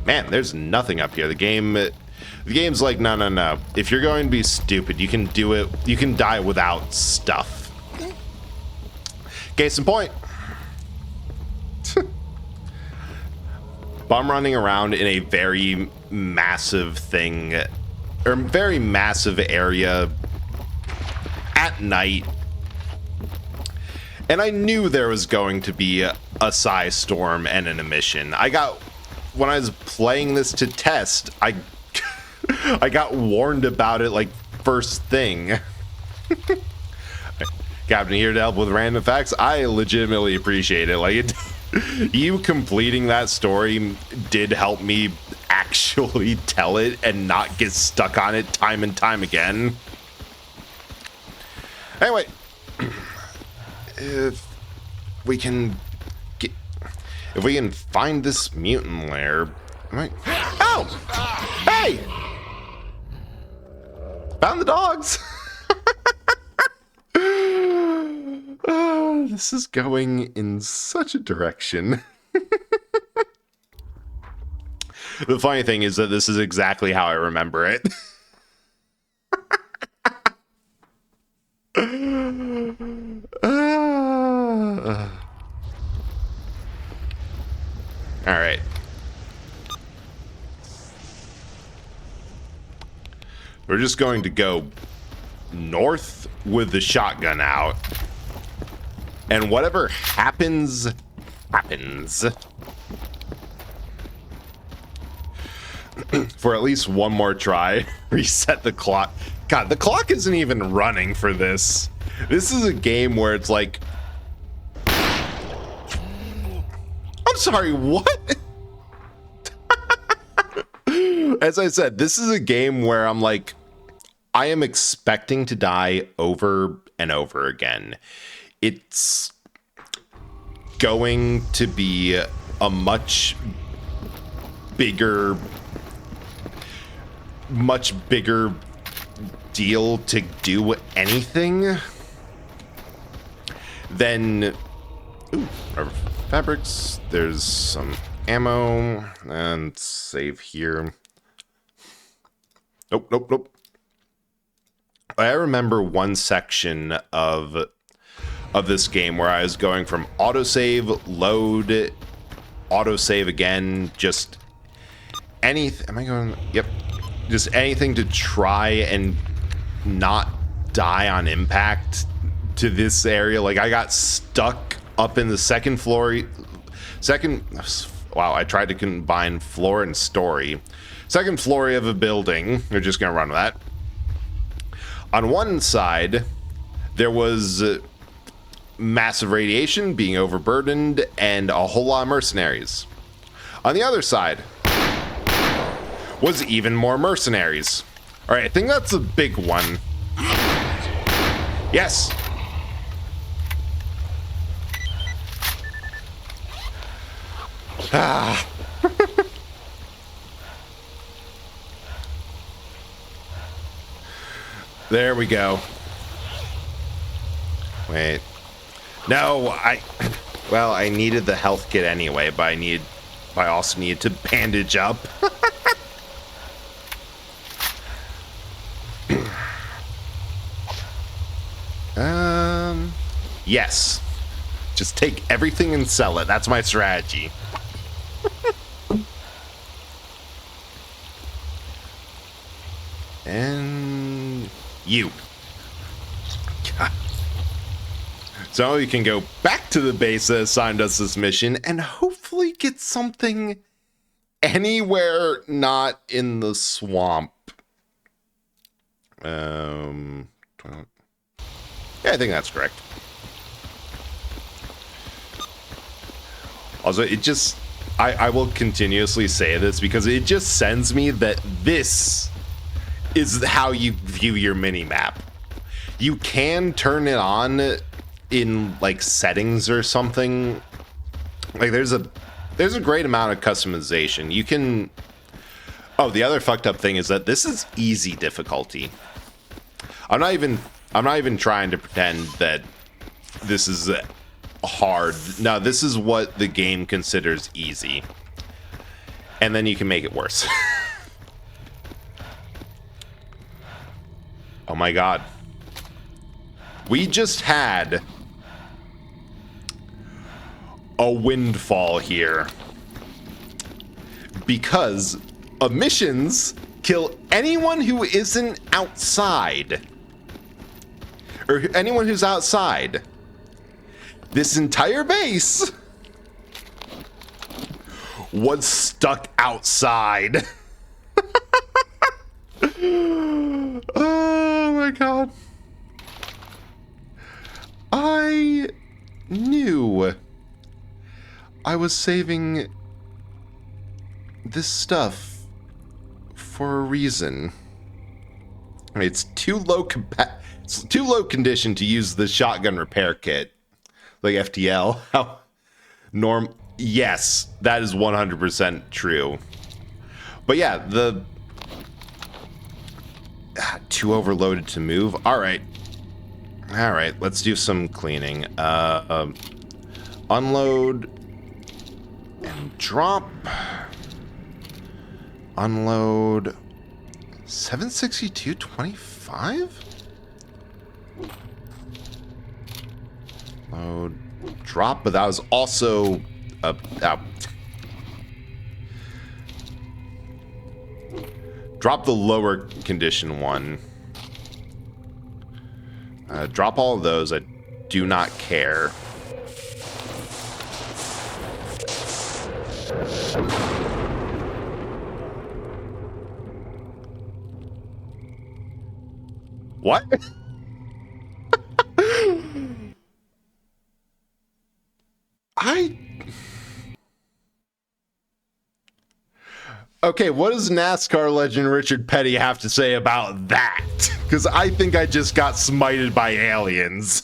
man, there's nothing up here. The game's like, no. If you're going to be stupid, you can do it. You can die without stuff. Case in point. But I'm running around in a very massive thing, or very massive area at night. And I knew there was going to be a psi storm and an emission. When I was playing this to test, I got warned about it like first thing. Captain here to help with random facts. I legitimately appreciate it. Like you completing that story did help me actually tell it and not get stuck on it time and time again. Anyway, if we can find this mutant lair, right? Oh, hey, found the dogs. Oh, this is going in such a direction. The funny thing is that this is exactly how I remember it. All right. We're just going to go north with the shotgun out. And whatever happens, happens. For at least one more try. Reset the clock. God, the clock isn't even running for this. This is a game where it's like... I'm sorry, what? As I said, this is a game where I'm like, I am expecting to die over and over again. It's going to be a much bigger deal to do anything than... Ooh, fabrics. There's some ammo and save here. Nope. I remember one section of this game where I was going from autosave, load, autosave again, just anything. Am I going? Yep. Just anything to try and not die on impact to this area. Like I got stuck up in the second floor. Wow, I tried to combine floor and story. Second floor of a building. We're just gonna run with that. On one side, there was massive radiation, being overburdened, and a whole lot of mercenaries. On the other side was even more mercenaries. All right, I think that's a big one. Yes. Ah. There we go. Wait. No, well, I needed the health kit anyway, but I also needed to bandage up. Yes. Just take everything and sell it. That's my strategy. And you. God. So you can go back to the base that assigned us this mission and hopefully get something anywhere not in the swamp. Yeah, I think that's correct. Also, it just, I will continuously say this because it just sends me that this is how you view your mini-map. You can turn it on in like settings or something. Like there's a great amount of customization. You can. Oh, the other fucked up thing is that this is easy difficulty. I'm not even trying to pretend that this is hard. No, this is what the game considers easy. And then you can make it worse. Oh my god. We just had a windfall here. Because emissions kill anyone who isn't outside. Or anyone who's outside. This entire base was stuck outside. Oh my god. I knew I was saving this stuff for a reason. I mean, it's too low condition to use the shotgun repair kit. Like FTL. How yes, that is 100% true. But yeah, the too overloaded to move. All right, let's do some cleaning. Unload and drop. Unload 762.25. Load, drop, but that was also drop the lower condition one. Drop all of those. I do not care. What? Okay, what does NASCAR legend Richard Petty have to say about that? Because I think I just got smited by aliens.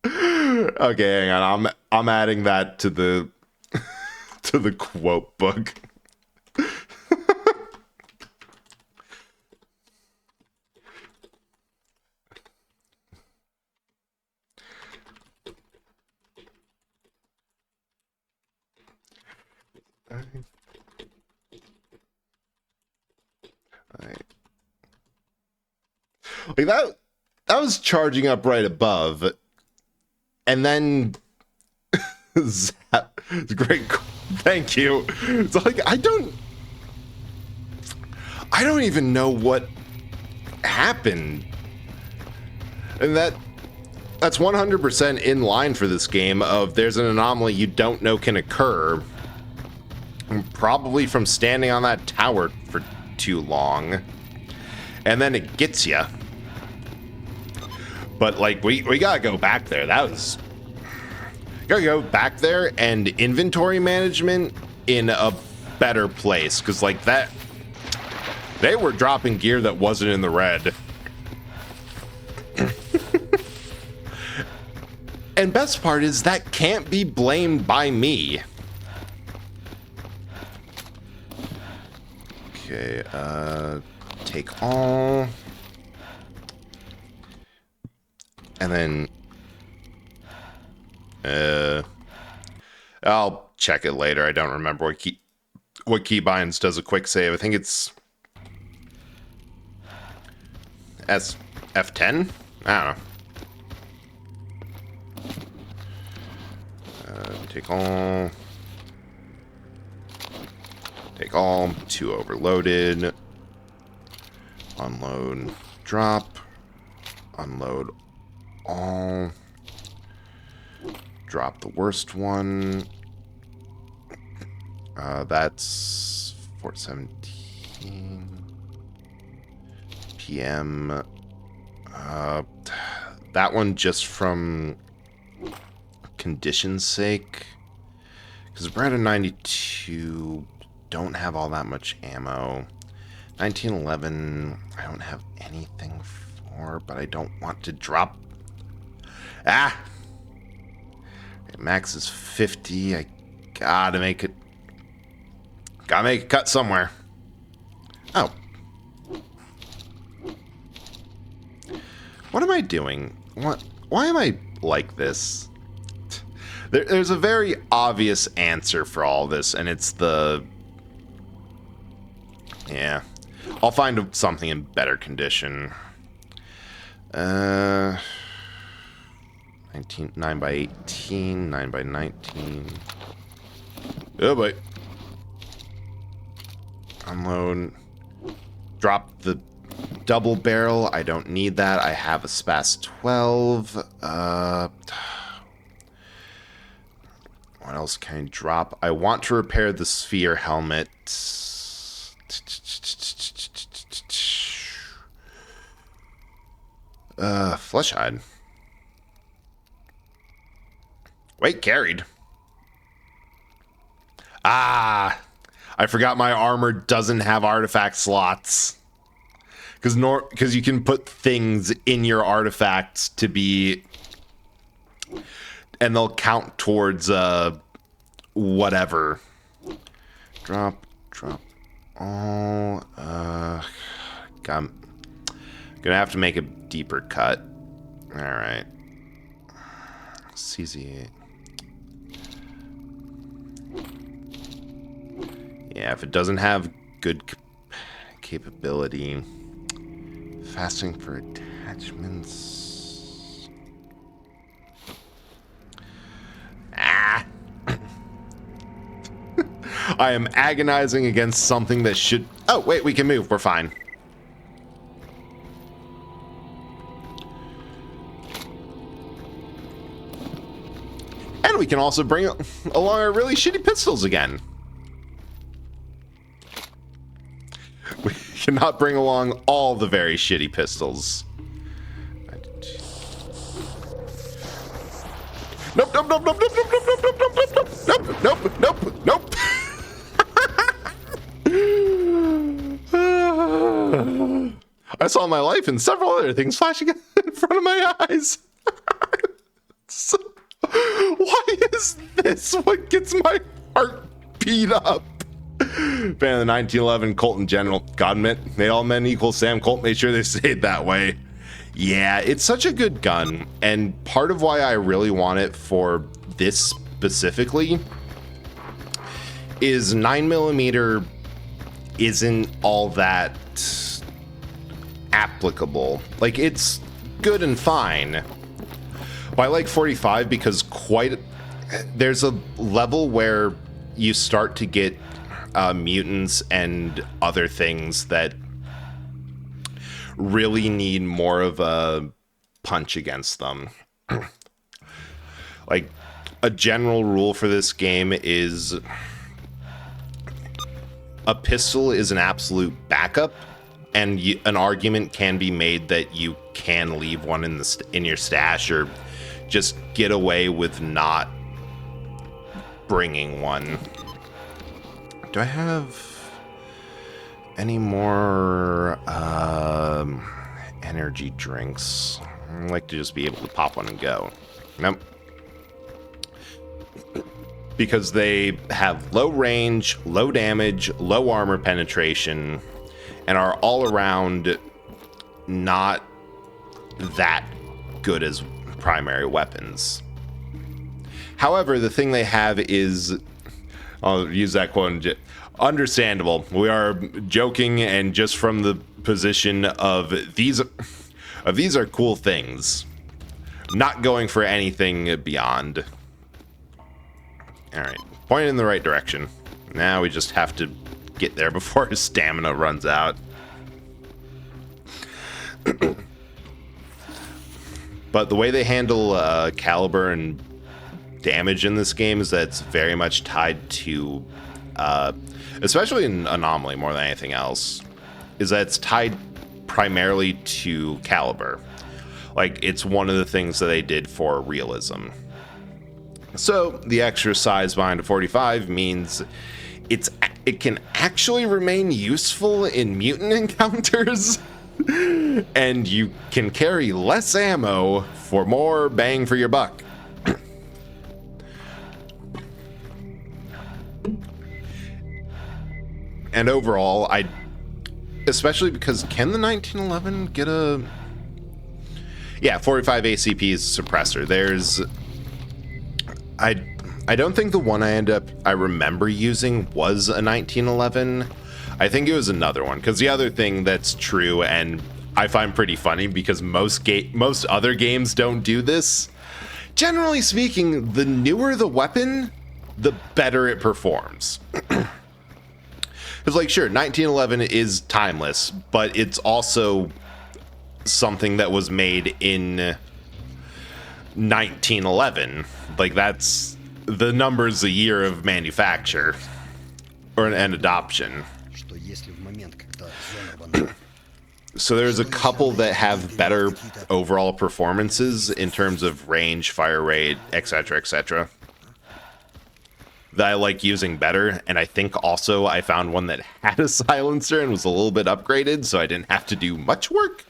Okay, hang on. I'm adding that to the to the quote book. Like that was charging up right above, and then zap. Great, thank you. It's like I don't even know what happened, and that's 100% in line for this game. Of there's an anomaly you don't know can occur, probably from standing on that tower for too long, and then it gets you. But like we gotta go back there. That was gotta go back there and inventory management in a better place, because like that they were dropping gear that wasn't in the red. And best part is that can't be blamed by me. Okay, take all. And then I'll check it later. I don't remember what keybinds does a quick save. I think it's F10? I don't know. Take all. Take all. 2 overloaded. Unload. Drop. Unload all. Drop the worst one. That's 4:17 p.m. That one just from condition's sake, because we're at a 92, don't have all that much ammo. 1911, I don't have anything for, but I don't want to drop. Max is 50. I gotta make it. Gotta make a cut somewhere. Oh. What am I doing? Why am I like this? There's a very obvious answer for all this, and it's the... Yeah. I'll find something in better condition. 9 by 18, 9 by 19. Oh boy. Unload. Drop the double barrel. I don't need that. I have a SPAS 12. What else can I drop? I want to repair the sphere helmet. Fleshhide. Wait, carried. I forgot my armor doesn't have artifact slots. Because you can put things in your artifacts to be... And they'll count towards, whatever. Drop all. I'm gonna have to make a deeper cut. Alright. CZ8. Yeah, if it doesn't have good capability. Fasting for attachments. I am agonizing against something that should... Oh, wait, we can move. We're fine. And we can also bring along our really shitty pistols again. We cannot bring along all the very shitty pistols. Nope, nope, nope, nope, nope, nope, nope, nope, nope, nope, nope, nope, nope. I saw my life and several other things flashing in front of my eyes. So, why is this what gets my heart beat up? Fan of the 1911 Colton General. God meant they all men equal Sam Colt made sure they stayed that way. Yeah, it's such a good gun, and part of why I really want it for this specifically is 9mm isn't all that applicable. Like, it's good and fine. But I like 45 because there's a level where you start to get mutants and other things that really need more of a punch against them. Like, a general rule for this game is a pistol is an absolute backup, and an argument can be made that you can leave one in your stash, or just get away with not bringing one. Do I have any more energy drinks? I'd like to just be able to pop one and go. Nope. Because they have low range, low damage, low armor penetration, and are all around not that good as primary weapons. However, the thing they have is, I'll use that quote, understandable. We are joking, and just from the position of these are cool things, not going for anything beyond. All right, pointing in the right direction. Now we just have to get there before his stamina runs out. But the way they handle caliber and damage in this game is that it's very much tied to, especially in Anomaly more than anything else, is that it's tied primarily to caliber. Like, it's one of the things that they did for realism. So the extra size behind a 45 means it can actually remain useful in mutant encounters, and you can carry less ammo for more bang for your buck. And overall, especially because can the 1911 get a... Yeah, 45 ACP is a suppressor. There's... I don't think the one I remember using was a 1911. I think it was another one, because the other thing that's true, and I find pretty funny, because most other games don't do this. Generally speaking, the newer the weapon, the better it performs. It's like, sure, 1911 is timeless, but it's also something that was made in 1911. Like, that's the numbers, a year of manufacture or an adoption. So there's a couple that have better overall performances in terms of range, fire rate, etc., that I like using better. And I think also I found one that had a silencer and was a little bit upgraded, so I didn't have to do much work.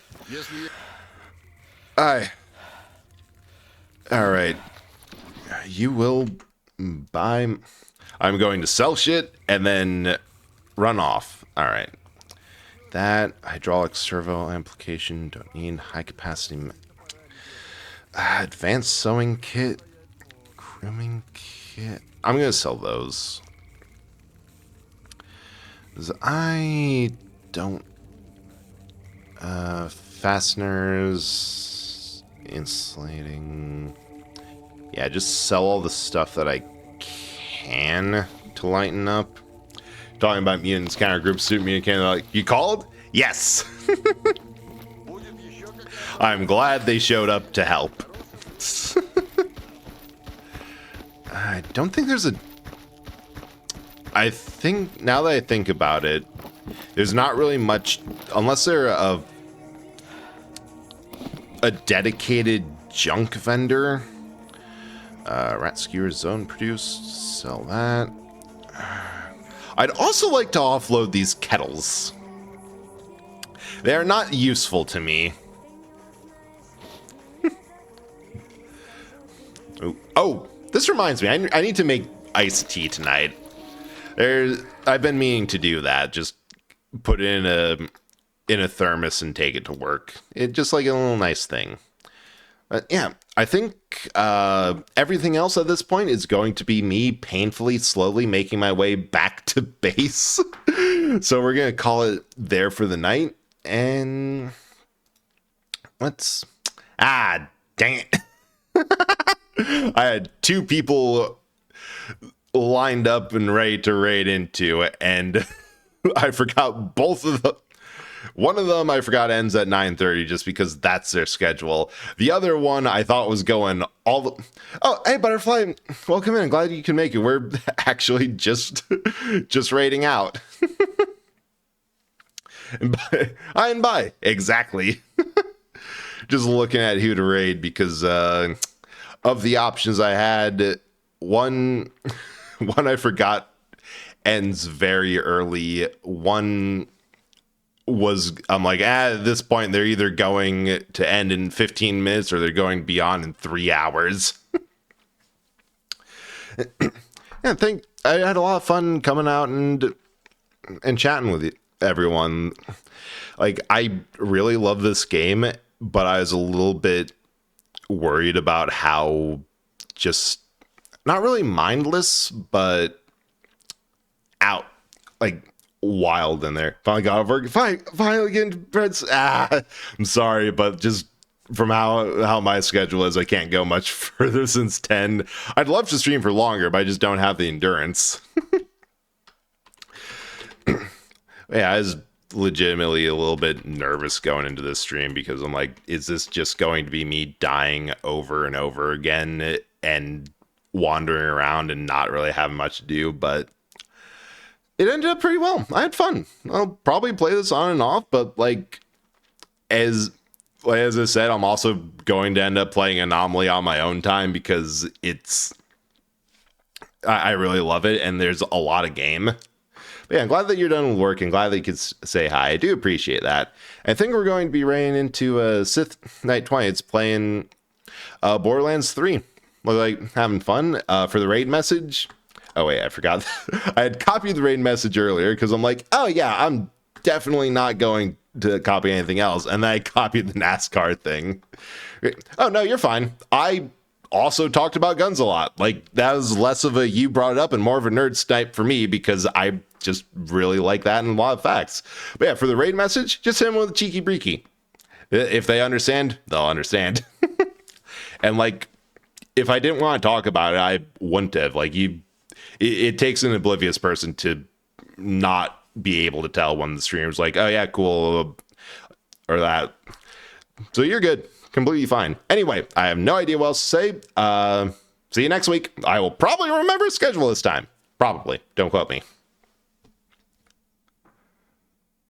Alright. You will buy... I'm going to sell shit and then run off. Alright. That, hydraulic servo amplification, don't need high capacity... advanced sewing kit, grooming kit... I'm going to sell those. I don't... fasteners... insulating... Yeah, just sell all the stuff that I can to lighten up. Talking about mutants, counter group, suit mutant can, like, you called? Yes! I'm glad they showed up to help. I don't think there's a... I think, now that I think about it, there's not really much, unless they're a dedicated junk vendor. Rat skewer zone produced, sell that. I'd also like to offload these kettles. They are not useful to me. Oh, this reminds me, I need to make iced tea tonight. I've been meaning to do that. Just put it in a thermos and take it to work. It just like a little nice thing. Yeah, I think everything else at this point is going to be me painfully, slowly making my way back to base. So we're going to call it there for the night. And let's... Ah, dang it. I had two people lined up and ready to raid into, and I forgot both of them. One of them I forgot ends at 9:30 just because that's their schedule. The other one I thought was going all the... Oh, hey, Butterfly, welcome in. Glad you can make it. We're actually just raiding out. And by exactly. Just looking at who to raid because of the options I had, one I forgot ends very early. One was, I'm like, at this point they're either going to end in 15 minutes or they're going beyond in 3 hours. Yeah, I think I had a lot of fun coming out and chatting with everyone. Like, I really love this game, but I was a little bit worried about how just not really mindless, but out, like wild in there. Finally got over. Finally getting friends. I'm sorry, but just from how my schedule is, I can't go much further since 10. I'd love to stream for longer, but I just don't have the endurance. Yeah, I was legitimately a little bit nervous going into this stream because I'm like, is this just going to be me dying over and over again and wandering around and not really having much to do? But it ended up pretty well. I had fun. I'll probably play this on and off, but like as I said, I'm also going to end up playing Anomaly on my own time because I really love it and there's a lot of game. But yeah, I'm glad that you're done with work and glad that you could say hi. I do appreciate that. I think we're going to be running into Sith Night 20. It's playing Borderlands 3. Look like having fun. For the raid message. Oh, wait, I forgot. I had copied the raid message earlier because I'm like, oh, yeah, I'm definitely not going to copy anything else. And then I copied the NASCAR thing. Oh, no, you're fine. I also talked about guns a lot. Like, that was less of a you brought it up and more of a nerd snipe for me because I just really like that and a lot of facts. But yeah, for the raid message, just hit them with a cheeky breaky. If they understand, they'll understand. And like, if I didn't want to talk about it, I wouldn't have. Like, it takes an oblivious person to not be able to tell when the streamer's like, oh yeah, cool, or that. So you're good. Completely fine. Anyway, I have no idea what else to say. See you next week. I will probably remember schedule this time. Probably. Don't quote me.